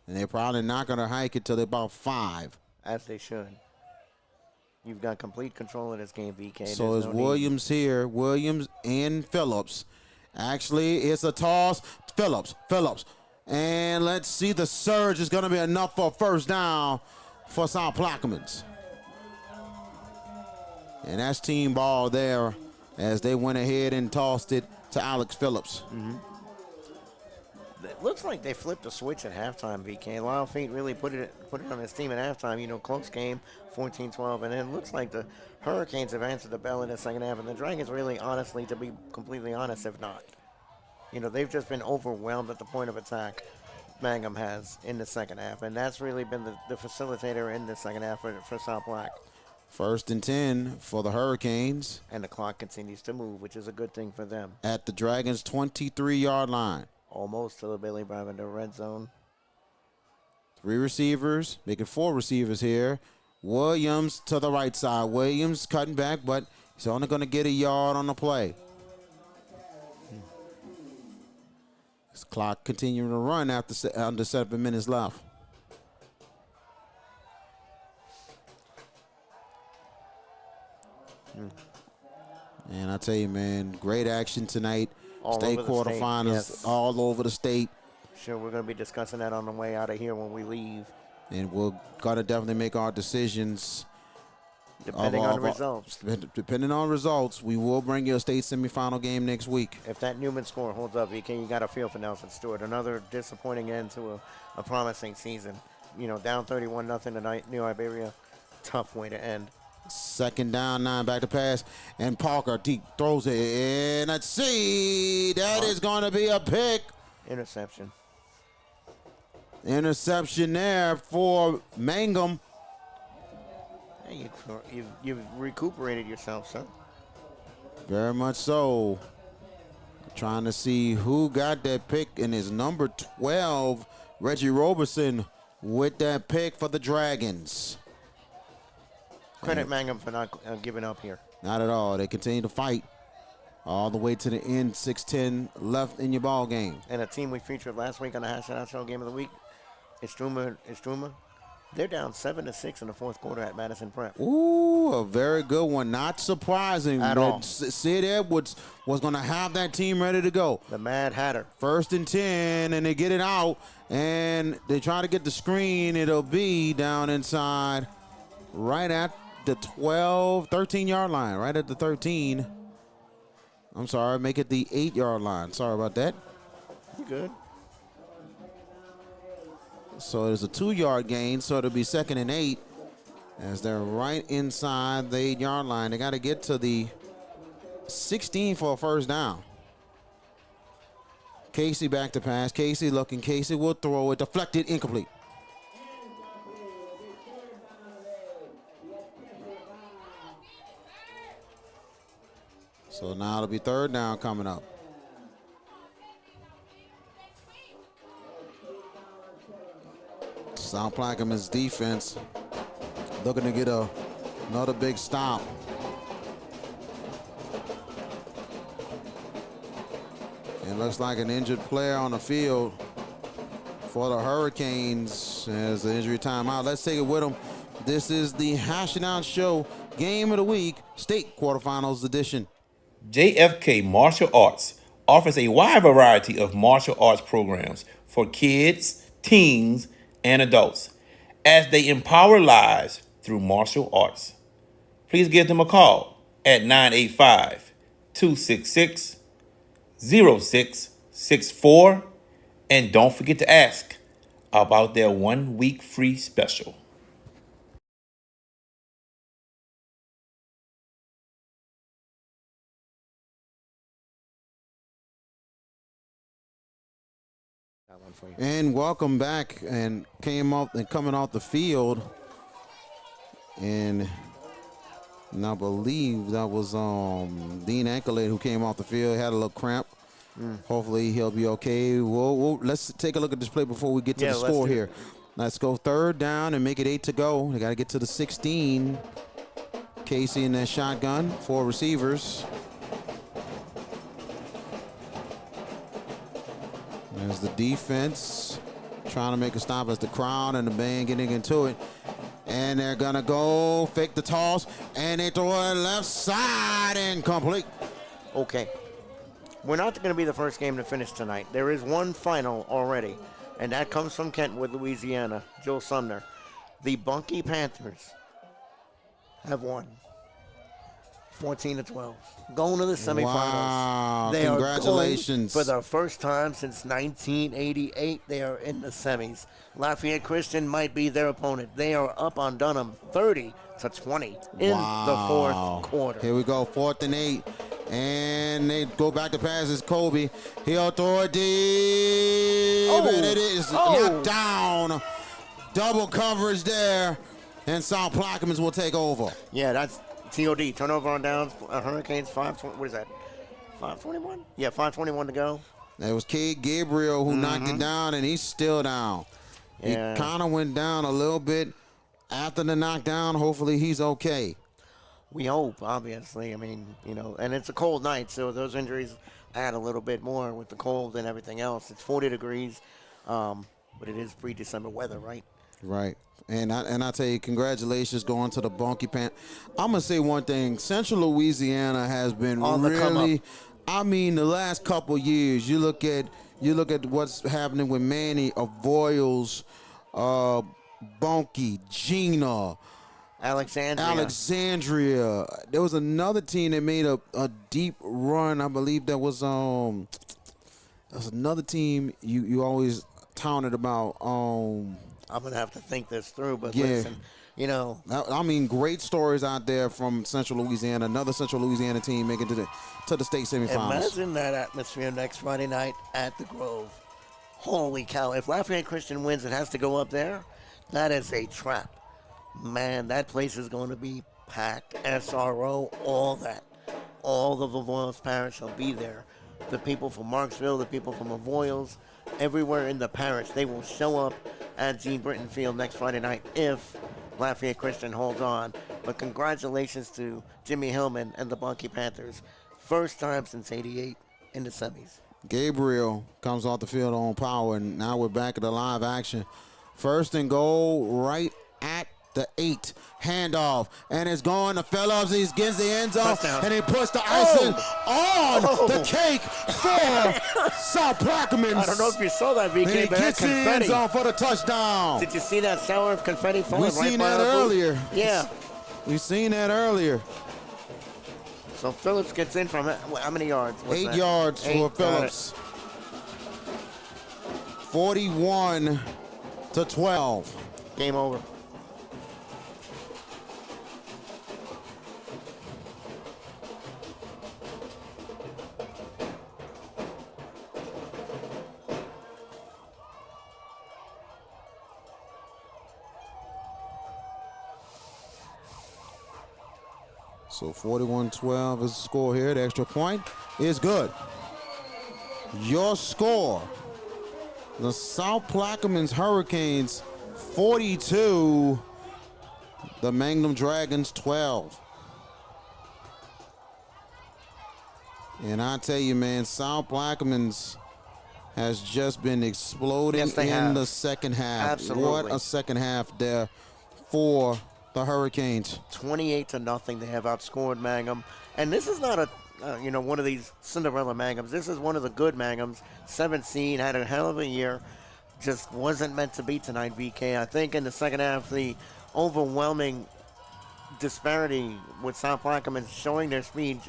And they're probably not going to hike it till they're about 5. As they should. You've got complete control of this game, VK. So is Williams here. Williams and Phillips. Actually, it's a toss. Phillips. And let's see, the surge is going to be enough for a first down for South Plaquemines. And that's team ball there as they went ahead and tossed it to Alex Phillips. Mm-hmm. It looks like they flipped a switch at halftime, VK. Lyle Fate really put it on his team at halftime. Close game, 14-12. And it looks like the Hurricanes have answered the bell in the second half. And the Dragons really, honestly, to be completely honest, have not. They've just been overwhelmed at the point of attack, Mangham has, in the second half. And that's really been the facilitator in the second half for South Plaque. 1st and 10 for the Hurricanes. And the clock continues to move, which is a good thing for them. At the Dragons' 23-yard line. Almost to the Billy Bravender red zone. 3 receivers, making 4 receivers here. Williams to the right side. Williams cutting back, but he's only going to get a yard on the play. This clock continuing to run after under 7 minutes left. And I tell you, man, great action tonight. State quarterfinals, yes. All over the state. Sure, we're going to be discussing that on the way out of here when we leave. And we're going to definitely make our decisions. Depending on the results. Depending on results, we will bring you a state semifinal game next week. If that Newman score holds up, VK, you got a feel for Nelson Stewart. Another disappointing end to a promising season. Down 31-0 tonight, New Iberia. Tough way to end. 2nd down, 9, back to pass, and Parker deep throws it in. Let's see. That is going to be a pick. Interception there for Mangham. Hey, you've recuperated yourself, sir. Very much so. Trying to see who got that pick, and it's number 12, Reggie Roberson, with that pick for the Dragons. Credit Mangham for not giving up here. Not at all. They continue to fight all the way to the end. 6:10 left in your ball game. And a team we featured last week on the Hashtag Show Game of the Week, Istruma. They're down 7-6 in the fourth quarter at Madison Prep. Ooh, a very good one. Not surprising at all. Sid Edwards was going to have that team ready to go. The Mad Hatter. 1st and 10, and they get it out, and they try to get the screen. It'll be down inside right at the 13-yard line, right at the 13. I'm sorry, make it the 8-yard line. Sorry about that. You good. So there's a 2-yard gain, so it'll be 2nd and 8 as they're right inside the 8-yard line. They got to get to the 16 for a first down. Casey back to pass. Casey looking. Casey will throw it. Deflected, incomplete. So now it'll be 3rd down coming up. South Plaquemines defense looking to get another big stop. It looks like an injured player on the field for the Hurricanes as the injury timeout. Let's take it with them. This is the Hash It Out Show Game of the Week, State Quarterfinals edition. JFK Martial Arts offers a wide variety of martial arts programs for kids, teens, and adults as they empower lives through martial arts. Please give them a call at 985 266 0664 and don't forget to ask about their 1 week free special. Got one for you. And welcome back, and coming off the field, and I believe that was Dean Ankelade who came off the field, had a little cramp. Hopefully he'll be okay. Let's take a look at this play before we get to the score here. Let's go third down and make it 8 to go. They got to get to the 16. Casey in that shotgun, 4 receivers. There's the defense trying to make a stop as the crowd and the band getting into it. And they're going to go fake the toss, and they throw it left side, incomplete. Okay. We're not going to be the first game to finish tonight. There is one final already, and that comes from Kentwood, Louisiana, Joe Sumner. The Bunkie Panthers have won 14-12. Going to the semifinals. Wow, They congratulations. are going for the first time since 1988. They are in the semis. Lafayette Christian might be their opponent. They are up on Dunham 30-20 in the fourth quarter. Here we go, 4th and 8. And they go back to passes. Kobe. He'll throw it deep. And it is knocked down. Double coverage there. And South Plaquemines will take over. Yeah, that's TOD. Turnover on downs. Hurricanes 520. What is that? 521? Yeah, 521 to go. That was Cade Gabriel who knocked it down, and he's still down. Yeah. He kind of went down a little bit after the knockdown. Hopefully he's okay. We hope, obviously. I mean, and it's a cold night, so those injuries add a little bit more with the cold and everything else. It's 40 degrees, but it is pre-December weather, right? Right. And I tell you, congratulations going to the Bunkie Pan. I'm going to say one thing. Central Louisiana has been On the come really, up. I mean, the last couple years, you look at what's happening with Manny, Avoyles, Bunkie, Gina, Alexandria. There was another team that made a deep run. I believe that was another team you always touted about. I'm going to have to think this through, but Yeah. listen, I mean, great stories out there from Central Louisiana. Another Central Louisiana team making to the state semifinals. Imagine that atmosphere next Friday night at the Grove. Holy cow. If Lafayette Christian wins, it has to go up there. That is a trap. Man, that place is going to be packed. SRO, all that. All of Avoyles Parish will be there. The people from Marksville, the people from Avoyles, everywhere in the parish, they will show up at Gene Britton Field next Friday night if Lafayette Christian holds on. But congratulations to Jimmy Hillman and the Bunkie Panthers. First time since '88 in the semis. Gabriel comes off the field on power, and now we're back at the live action. First and goal right at the 8. Handoff, and it's going to Phillips. He gets the end zone, and he puts the icing on the cake for South Plaquemines. I don't know if you saw that, VK, and he but gets that the end confetti. zone for the touchdown. Did you see that shower of confetti falling We right seen by that our booth? earlier. Yeah. We seen that earlier. So Phillips gets in from how many yards? 8 yards for Phillips. 41-12. Game over. So 41-12 is the score here. The extra point is good. Your score, the South Plaquemines Hurricanes 42, the Mangham Dragons 12. And I tell you, man, South Plaquemines has just been exploding in the second half. Absolutely. What a second half there for the Hurricanes. 28-0. They have outscored Mangham. And this is not one of these Cinderella Manghams. This is one of the good Manghams. 7th seed, had a hell of a year. Just wasn't meant to be tonight, VK. I think in the second half, the overwhelming disparity with South Plaquemines showing their speed,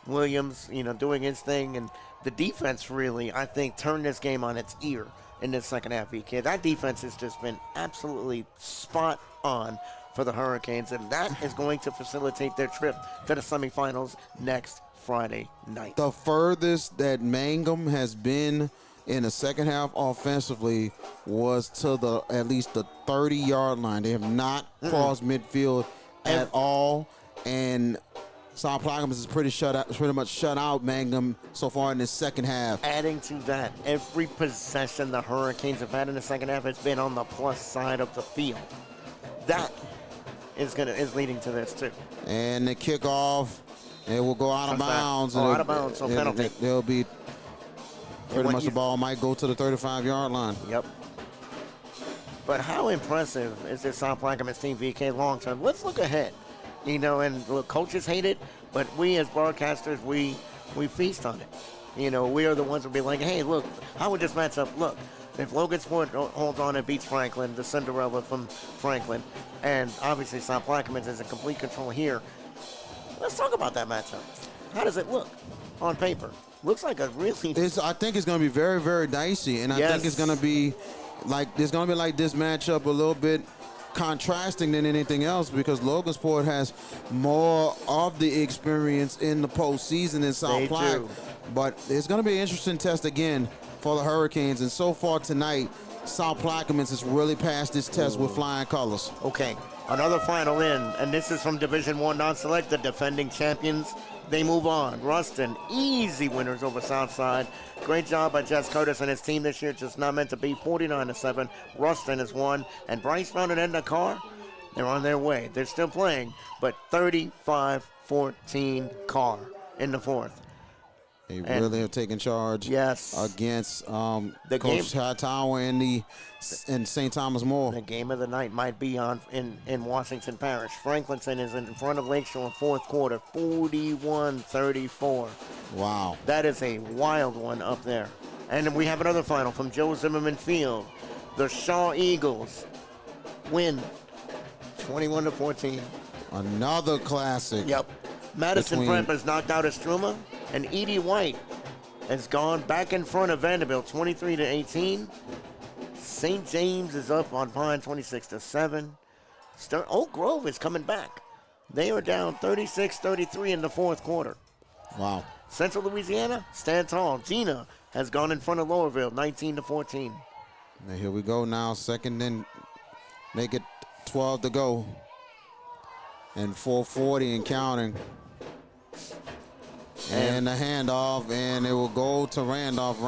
Williams, doing his thing, and the defense really, I think, turned this game on its ear in this second half, VK. That defense has just been absolutely spot on for the Hurricanes, and that is going to facilitate their trip to the semifinals next Friday night. The furthest that Mangham has been in the second half offensively was to at least the 30-yard line. They have not crossed midfield at all, and South Plaquemines is pretty much shut out Mangham so far in this second half. Adding to that, every possession the Hurricanes have had in the second half has been on the plus side of the field. That is leading to this too. And the kickoff, it will go out of bounds. Out of bounds, so penalty. There'll be pretty much the ball might go to the 35-yard line. Yep. But how impressive is this South Plaquemines team, VK, long term? Let's look ahead. And look, coaches hate it, but we as broadcasters, we feast on it. We are the ones who be like, hey, look, how would this match up look? If Logansport holds on and beats Franklin, the Cinderella from Franklin, and obviously South Plaquemines is in complete control here, let's talk about that matchup. How does it look on paper? Looks like a really... I think it's going to be very, very dicey, and I think it's going to be like this matchup a little bit contrasting than anything else, because Logansport has more of the experience in the postseason than South Plaque. But it's going to be an interesting test again for the Hurricanes, and so far tonight, South Plaquemines has really passed this test with flying colors. Okay, another final in, and this is from Division I non-select, the defending champions. They move on. Ruston, easy winners over Southside. Great job by Jess Curtis and his team this year. Just not meant to be. 49-7. Ruston has won. And Bryce Brown and Edna Carr, they're on their way. They're still playing, but 35-14 Carr in the fourth. They really have taken charge against Coach Hightower and St. Thomas More. The game of the night might be on in Washington Parish. Franklinton is in front of Lakeshore in fourth quarter, 41-34. Wow. That is a wild one up there. And then we have another final from Joe Zimmerman Field. The Shaw Eagles win 21-14. Another classic. Yep. Madison Prep has knocked out Estruma, and Edie White has gone back in front of Vanderbilt 23-18. St. James is up on Pine 26-7. Oak Grove is coming back. They are down 36-33 in the fourth quarter. Wow. Central Louisiana, stand tall. Gina has gone in front of Lowerville 19-14. Now here we go now, second and make it 12 to go. And 4:40 and counting. And the handoff, and it will go to Randolph.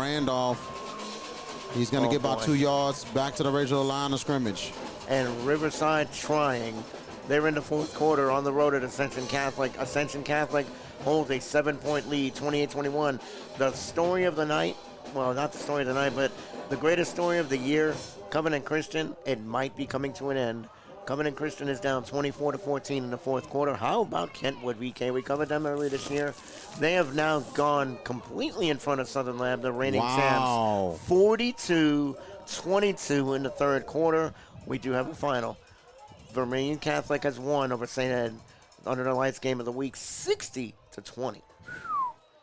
He's going to get about 2 yards back to the original line of scrimmage. And Riverside trying. They're in the fourth quarter on the road at Ascension Catholic. Ascension Catholic holds a 7-point lead, 28-21. The story of the night, well, not the story of the night, but the greatest story of the year, Covenant Christian, it might be coming to an end. Covenant Christian is down 24-14 in the fourth quarter. How about Kentwood, VK? We covered them earlier this year. They have now gone completely in front of Southern Lab, the reigning champs. 42-22 in the third quarter. We do have a final. Vermilion Catholic has won over St. Ed under the lights game of the week, 60-20.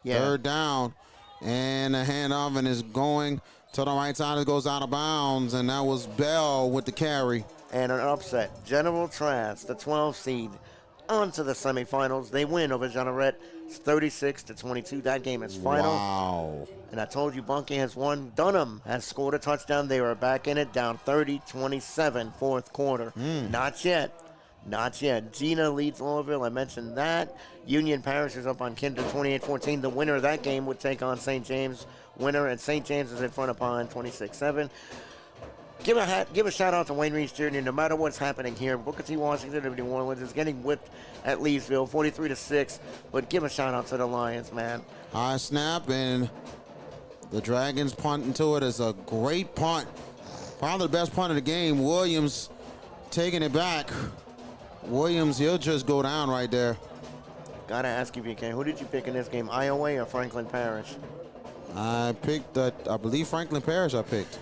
Yeah. Third down, and the handoff, and is going to the right side. It goes out of bounds, and that was Bell with the carry. And an upset. General Trask, the 12 seed, onto the semifinals. They win over Jeanerette 36-22. That game is final. Wow. And I told you Bunkie has won. Dunham has scored a touchdown. They are back in it, down 30-27, fourth quarter. Not yet. Not yet. Gina leads Louisville. I mentioned that. Union Parish is up on Kinder 28-14. The winner of that game would take on St. James. Winner, and St. James is in front of Pine 26-7. Give a shout out to Wayne Reese Jr. No matter what's happening here, Booker T. Washington of New Orleans is getting whipped at Leesville, 43-6. But give a shout out to the Lions, man. High snap, and the Dragons punt into it. Is a great punt, probably the best punt of the game. Williams taking it back. Williams, he'll just go down right there. Gotta ask you, VK, who did you pick in this game, Iowa or Franklin Parish? I picked, I believe Franklin Parish I picked.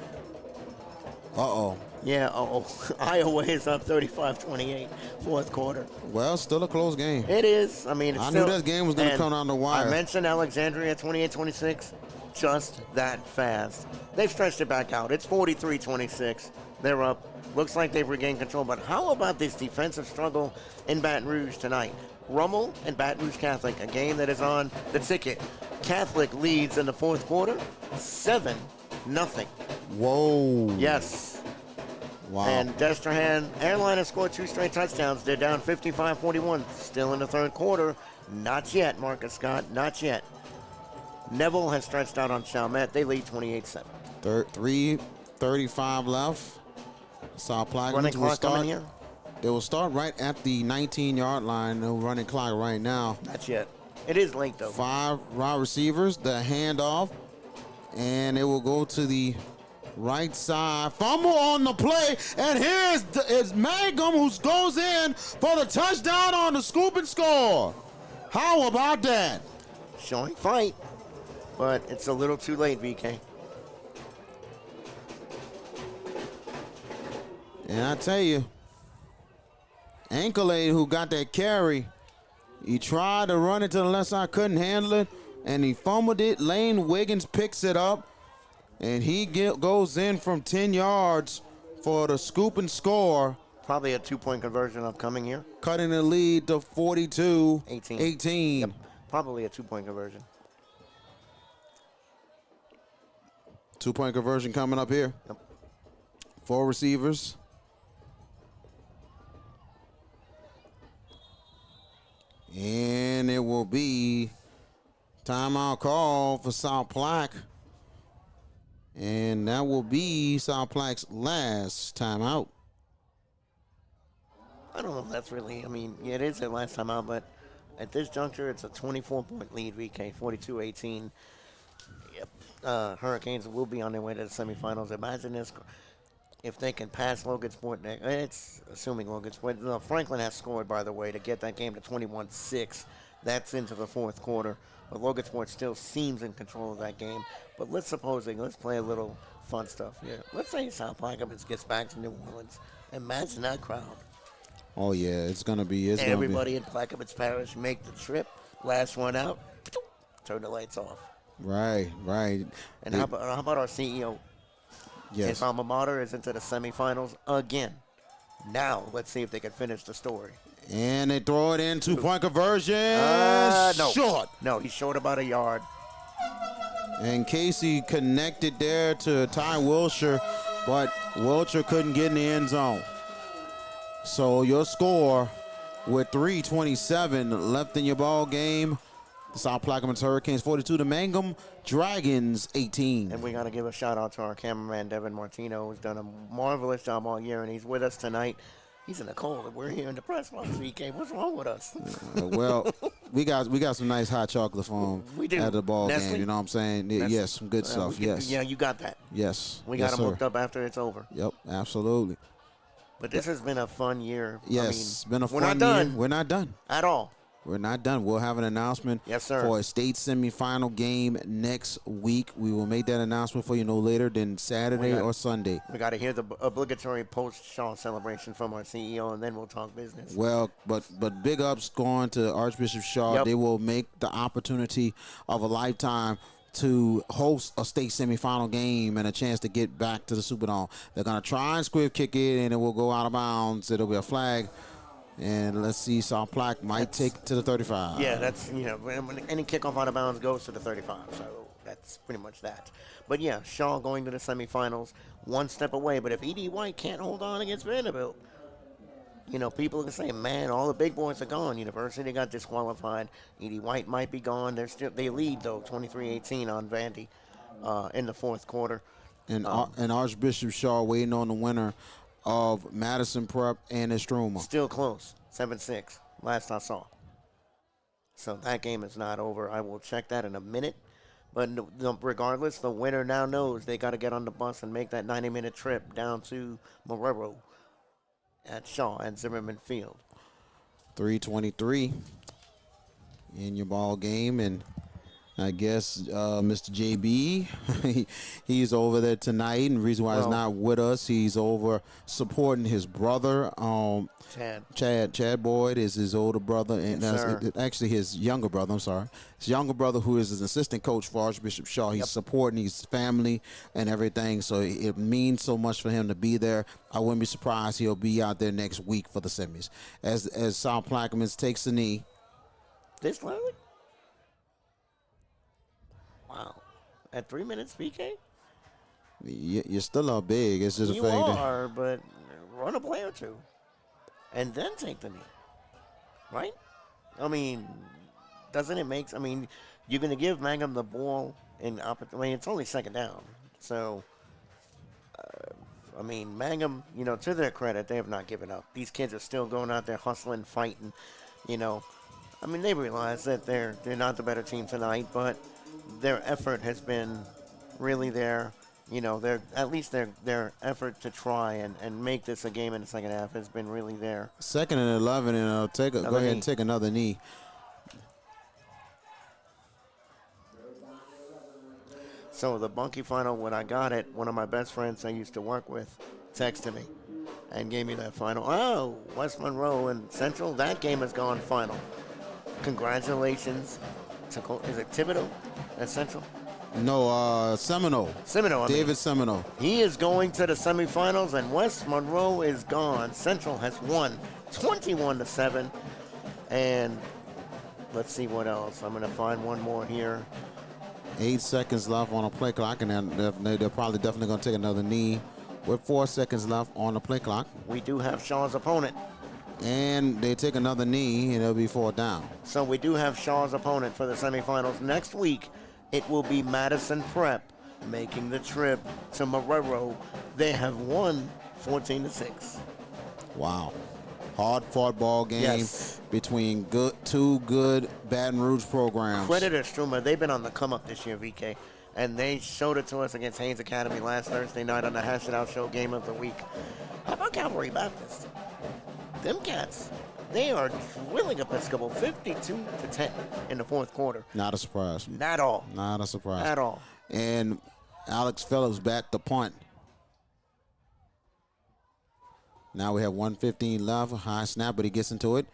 Uh-oh. Yeah, Iowa is up 35-28, fourth quarter. Well, still a close game. It is. I mean, it's I still, knew that game was going to come down the wire. I mentioned Alexandria 28-26, just that fast. They've stretched it back out. It's 43-26. They're up. Looks like they've regained control. But how about this defensive struggle in Baton Rouge tonight? Rummel and Baton Rouge Catholic, a game that is on the ticket. Catholic leads in the fourth quarter, 7-0. Whoa. Yes. Wow. And Destrehan Airline has scored 2 straight touchdowns. They're down 55-41. Still in the third quarter. Not yet, Marcus Scott. Not yet. Neville has stretched out on Chalmette. They lead 28-7. 3:35 left. South Plaquemines Running will clock start. coming here? They will start right at the 19-yard line. They're running clock right now. Not yet. It is late, though. 5 wide receivers. The handoff. And it will go to the right side. Fumble on the play. And here's Mangham, who goes in for the touchdown on the scoop and score. How about that? Showing fight. But it's a little too late, VK. And I tell you, Anklade, who got that carry, he tried to run it to the left side, couldn't handle it, and he fumbled it. Lane Wiggins picks it up, and he goes in from 10 yards for the scoop and score. Probably a 2-point conversion upcoming here. Cutting the lead to 42-18. Yep. Probably a 2-point conversion. 2-point conversion coming up here. Yep. 4 receivers. And it will be timeout call for South Plaque. And that will be South Plaque's last timeout. I don't know if that's really, I mean, yeah, it is their last time out, but at this juncture, it's a 24-point lead, VK, 42-18. Yep. Hurricanes will be on their way to the semifinals. Imagine this. If they can pass Logansport, it's assuming Logansport. Franklin has scored, by the way, to get that game to 21-6. That's into the fourth quarter. But Logansport still seems in control of that game. But let's play a little fun stuff here. Let's say South Plaquemines gets back to New Orleans. Imagine that crowd. Oh, yeah, it's going to be. Everybody in Plaquemines Parish make the trip. Last one out, turn the lights off. Right. And how about our CEO? Yes. His alma mater is into the semifinals again. Now, let's see if they can finish the story. And they throw it in, 2-point conversion. No. Short. No, he's short about a yard. And Casey connected there to Ty Wilshire, but Wilshire couldn't get in the end zone. So your score with 3:27 left in your ball game. The South Plaquemines Hurricanes 42, the Mangham Dragons 18. And we got to give a shout out to our cameraman, Devin Martino, who's done a marvelous job all year, and he's with us tonight. He's in the cold, and we're here in the press box. VK, what's wrong with us? Well, we got some nice hot chocolate for him at the ball Nestle? game. You know what I'm saying? Nestle? Yes, some good stuff. Yes. Yeah, you got that. Yes. We yes, got him sir. hooked up after it's over. Yep, absolutely. But this has been a fun year. Yes, it's been a fun year. We're not done. We're not done. At all. We're not done. We'll have an announcement for a state semifinal game next week. We will make that announcement for you no later than Saturday or Sunday. We got to hear the obligatory post-Shaw celebration from our CEO, and then we'll talk business. Well, but big ups going to Archbishop Shaw. Yep. They will make the opportunity of a lifetime to host a state semifinal game and a chance to get back to the Superdome. They're going to try and squib kick it, and it will go out of bounds. It'll be a flag. And let's see, South Plaque might take it to the 35. Yeah, that's, when any kickoff out of bounds goes to the 35. So that's pretty much that. But yeah, Shaw going to the semifinals, one step away. But if E.D. White can't hold on against Vanderbilt, people can say, man, all the big boys are gone. University got disqualified. E.D. White might be gone. They lead, though, 23-18 on Vandy in the fourth quarter. And Archbishop Shaw waiting on the winner of Madison Prep and Estroma. Still close, 7-6, last I saw. So that game is not over. I will check that in a minute. But regardless, the winner now knows they got to get on the bus and make that 90-minute trip down to Marrero at Shaw and Zimmerman Field. 3:23 in your ball game. And I guess Mr. JB, he's over there tonight, and the reason why he's not with us, he's over supporting his brother. Chad Boyd is his older brother, and actually his younger brother. I'm sorry, his younger brother, who is his assistant coach for Archbishop Shaw. He's supporting his family and everything, so it means so much for him to be there. I wouldn't be surprised he'll be out there next week for the semis as South Plaquemines takes the knee. This early? Wow. At 3 minutes, PK? You're still up big. It's just you a fact are, but run a play or two. And then take the knee. Right? I mean, doesn't it make... I mean, you're going to give Mangham the ball in... I mean, it's only second down. So, I mean, Mangham, you know, to their credit, they have not given up. These kids are still going out there hustling, fighting, you know. I mean, they realize that they're not the better team tonight, but their effort has been really there. You know, their effort to try and make this a game in the second half has been really there. 2nd and 11, and go ahead and take another knee. So the Bunky final, when I got it, one of my best friends I used to work with texted me and gave me that final. Oh, West Monroe and Central, that game has gone final. Congratulations. Is it Thibodeau at Central? No, Seminole. David Seminole. He is going to the semifinals, and West Monroe is gone. Central has won 21-7. And let's see what else. I'm going to find one more here. 8 seconds left on the play clock, and they're probably definitely going to take another knee with 4 seconds left on the play clock. We do have Shaw's opponent. And they take another knee, and it'll be 4 down. So we do have Shaw's opponent for the semifinals. Next week, it will be Madison Prep making the trip to Marrero. They have won 14-6. Wow. Hard-fought ball game between two good Baton Rouge programs. Credit to Struma. They've been on the come-up this year, VK. And they showed it to us against Haynes Academy last Thursday night on the Hash It Out Show Game of the Week. How about Calvary Baptist? Them cats, they are drilling Episcopal 52-10 in the fourth quarter. Not a surprise. Not at all. Not a surprise. At all. And Alex Phillips back to punt. Now we have 1:15 left. High snap, but he gets into it.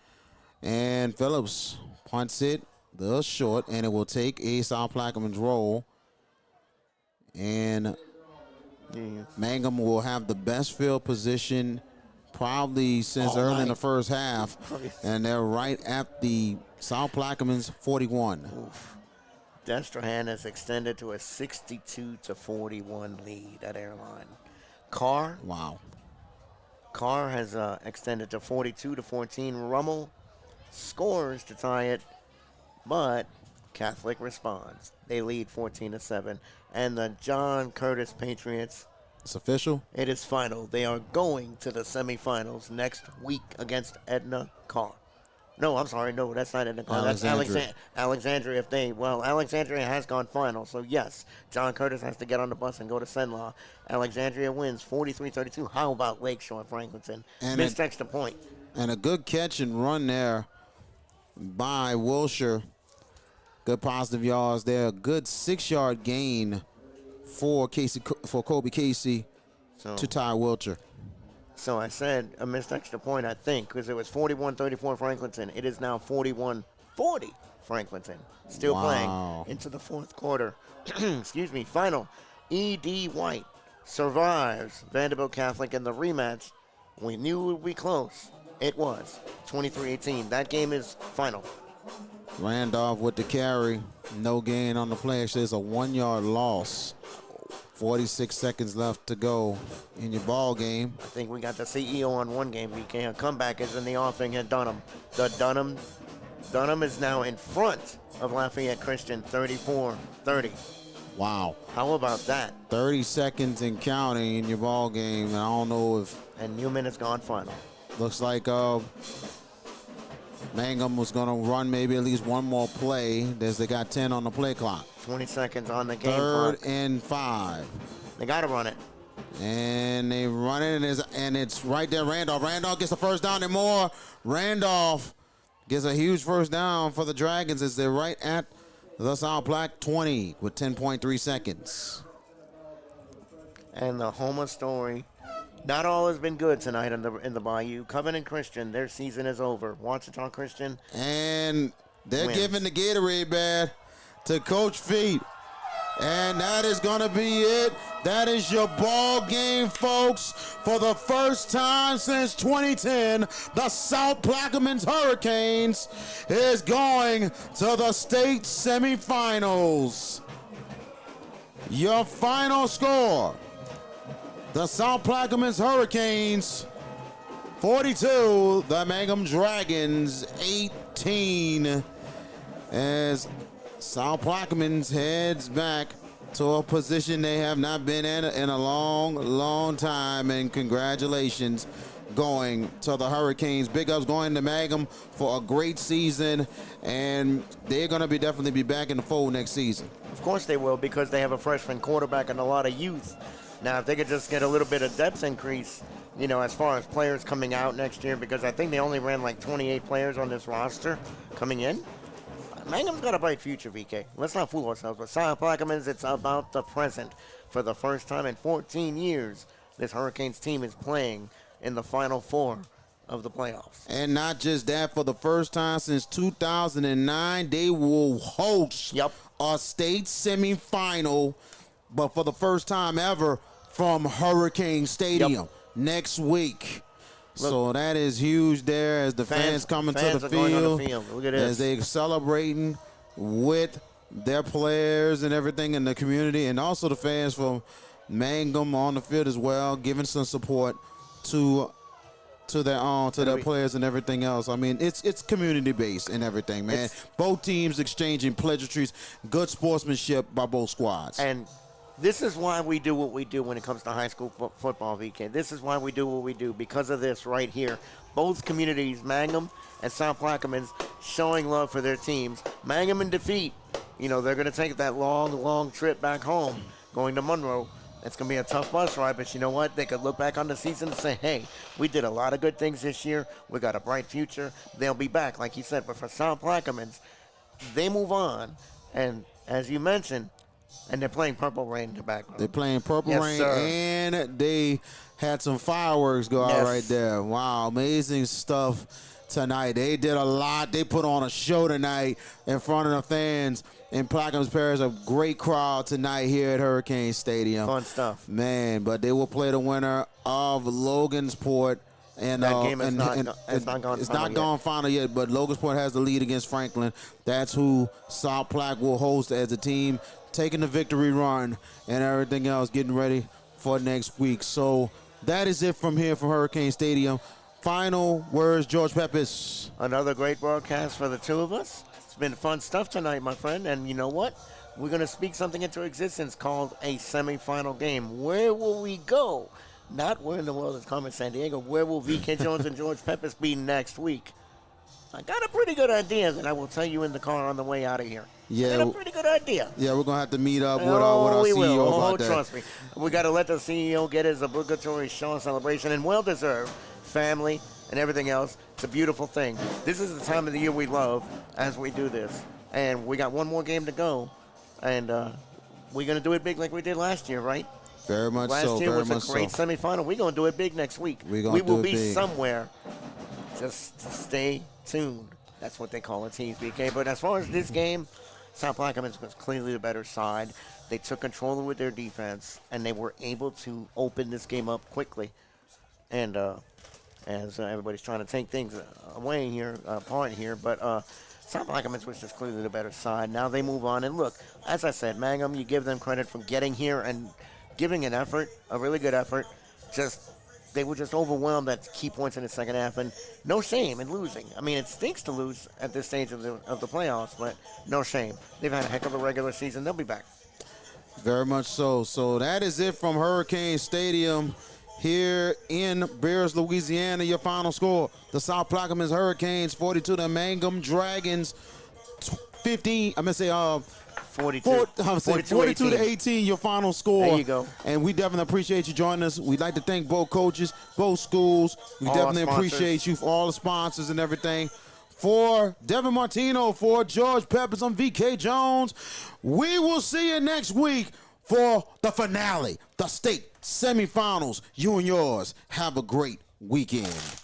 And Phillips punts it the short, and it will take a South Plaquemines roll. And Mangham will have the best field position probably since early in the first half, and they're right at the South Plaquemines 41. Oof. Destrehan has extended to a 62-41 lead at Airline. Carr has extended to 42-14. Rummel scores to tie it, but Catholic responds. They lead 14-7, and the John Curtis Patriots. It's official? It is final. They are going to the semifinals next week against Edna Carr. No, I'm sorry. No, that's not Edna Carr. Alexandria. That's Alexandria. Alexandria has gone final. So, yes, John Curtis has to get on the bus and go to Senlaw. Alexandria wins 43-32. How about Lakeshore Franklinton? Missed extra point. And a good catch and run there by Wilshire. Good positive yards there. A good 6-yard gain for Kobe Casey to tie Wilcher. So I said a missed extra point, I think, because it was 41-34 Franklinton. It is now 41-40 Franklinton. Still playing into the fourth quarter. Excuse me. Final. E.D. White survives Vanderbilt Catholic in the rematch. We knew it would be close. It was 23-18. That game is final. Randolph with the carry. No gain on the play. Actually, it's a 1-yard loss. 46 seconds left to go in your ball game. I think we got the CEO on one game. VK. A comeback is in the offing at Dunham. Dunham is now in front of Lafayette Christian, 34-30. Wow. How about that? 30 seconds and counting in your ball game, and I don't know if... And Newman has gone final. Looks like Mangham was going to run maybe at least one more play as they got 10 on the play clock. 20 seconds on the game clock. Third and 5. They got to run it. And they run it, and it's right there. Randolph gets the first down and more. Randolph Gets a huge first down for the Dragons as they're right at the South Plaque 20 with 10.3 seconds. And the Homer story. Not all has been good tonight in the Bayou. Covenant Christian, their season is over. Washington Christian. And they're wins. giving the Gatorade bag to Coach Feet. And that is going to be it. That is your ball game, folks. For the first time since 2010, the South Plaquemines Hurricanes is going to the state semifinals. Your final score, the South Plaquemines Hurricanes 42, the Mangham Dragons 18, as South Plaquemines heads back to a position they have not been in a long time. And congratulations going to the Hurricanes. Big ups going to Mangham for a great season, and they're going to definitely be back in the fold next season. Of course they will, because they have a freshman quarterback and a lot of youth. Now, if they could just get a little bit of depth increase, as far as players coming out next year, because I think they only ran like 28 players on this roster coming in. Mangham's got a bright future, VK. Let's not fool ourselves. But South Plaquemines, it's about the present. For the first time in 14 years, this Hurricanes team is playing in the Final Four of the playoffs. And not just that, for the first time since 2009, they will host a state semifinal, but for the first time ever from Hurricane Stadium next week. Look, so that is huge there as the fans coming to the field. Look at this. As they're celebrating with their players and everything in the community, and also the fans from Mangham on the field as well, giving some support to their players and everything else. I mean, it's community based and everything, man. Both teams exchanging pleasantries, good sportsmanship by both squads. And this is why we do what we do when it comes to high school football, VK. This is why we do what we do, because of this right here. Both communities, Mangham and South Plaquemines, showing love for their teams. Mangham in defeat. They're going to take that long trip back home, going to Monroe. It's going to be a tough bus ride, but you know what? They could look back on the season and say, hey, we did a lot of good things this year. We got a bright future. They'll be back, like you said. But for South Plaquemines, they move on. And as you mentioned, and they're playing Purple Rain in the background. They're playing Purple Rain, sir. and they had some fireworks go out right there. Wow, amazing stuff tonight. They did a lot. They put on a show tonight in front of the fans in Plaquemines Parish. A great crowd tonight here at Hurricane Stadium. Fun stuff. Man, but they will play the winner of Logansport. And that game is not gone final yet, but Logansport has the lead against Franklin. That's who South Plaque will host as a team, taking the victory run and everything else, getting ready for next week. So that is it from here from Hurricane Stadium. Final words, George Peppis. Another great broadcast for the two of us. It's been fun stuff tonight, my friend. And you know what? We're going to speak something into existence called a semifinal game. Where will we go? Not where in the world is Carmen San Diego. Where will VK Jones and George Peppis be next week? I got a pretty good idea that I will tell you in the car on the way out of here. Yeah, I got a pretty good idea. Yeah, we're going to have to meet up with our CEO about that. Trust me. We got to let the CEO get his obligatory Sean celebration, and well-deserved family and everything else. It's a beautiful thing. This is the time of the year we love as we do this. And we got one more game to go, and we're going to do it big like we did last year, right? Very much last so. Last year very was much a great so. semifinal. We're going to do it big next week. We will be somewhere. Just stay tuned. That's what they call it, TVK. But as far as this game, South Plaquemines was clearly the better side. They took control with their defense, and they were able to open this game up quickly. And as everybody's trying to take things away here, apart here, but South Plaquemines was just clearly the better side. Now they move on, and look, as I said, Mangham, you give them credit for getting here and giving an effort, a really good effort. They were just overwhelmed at key points in the second half, and no shame in losing. I mean, it stinks to lose at this stage of the playoffs, but no shame. They've had a heck of a regular season. They'll be back. Very much so. So that is it from Hurricane Stadium here in Bears, Louisiana. Your final score, the South Plaquemines Hurricanes 42, the Mangham Dragons 15. I'm going to say 42 to 18, your final score. There you go. And we definitely appreciate you joining us. We'd like to thank both coaches, both schools. We definitely appreciate you for all the sponsors and everything For Devin Martino, for George Peppers, I'm VK Jones. We will see you next week for the finale, the state semifinals. You and yours have a great weekend.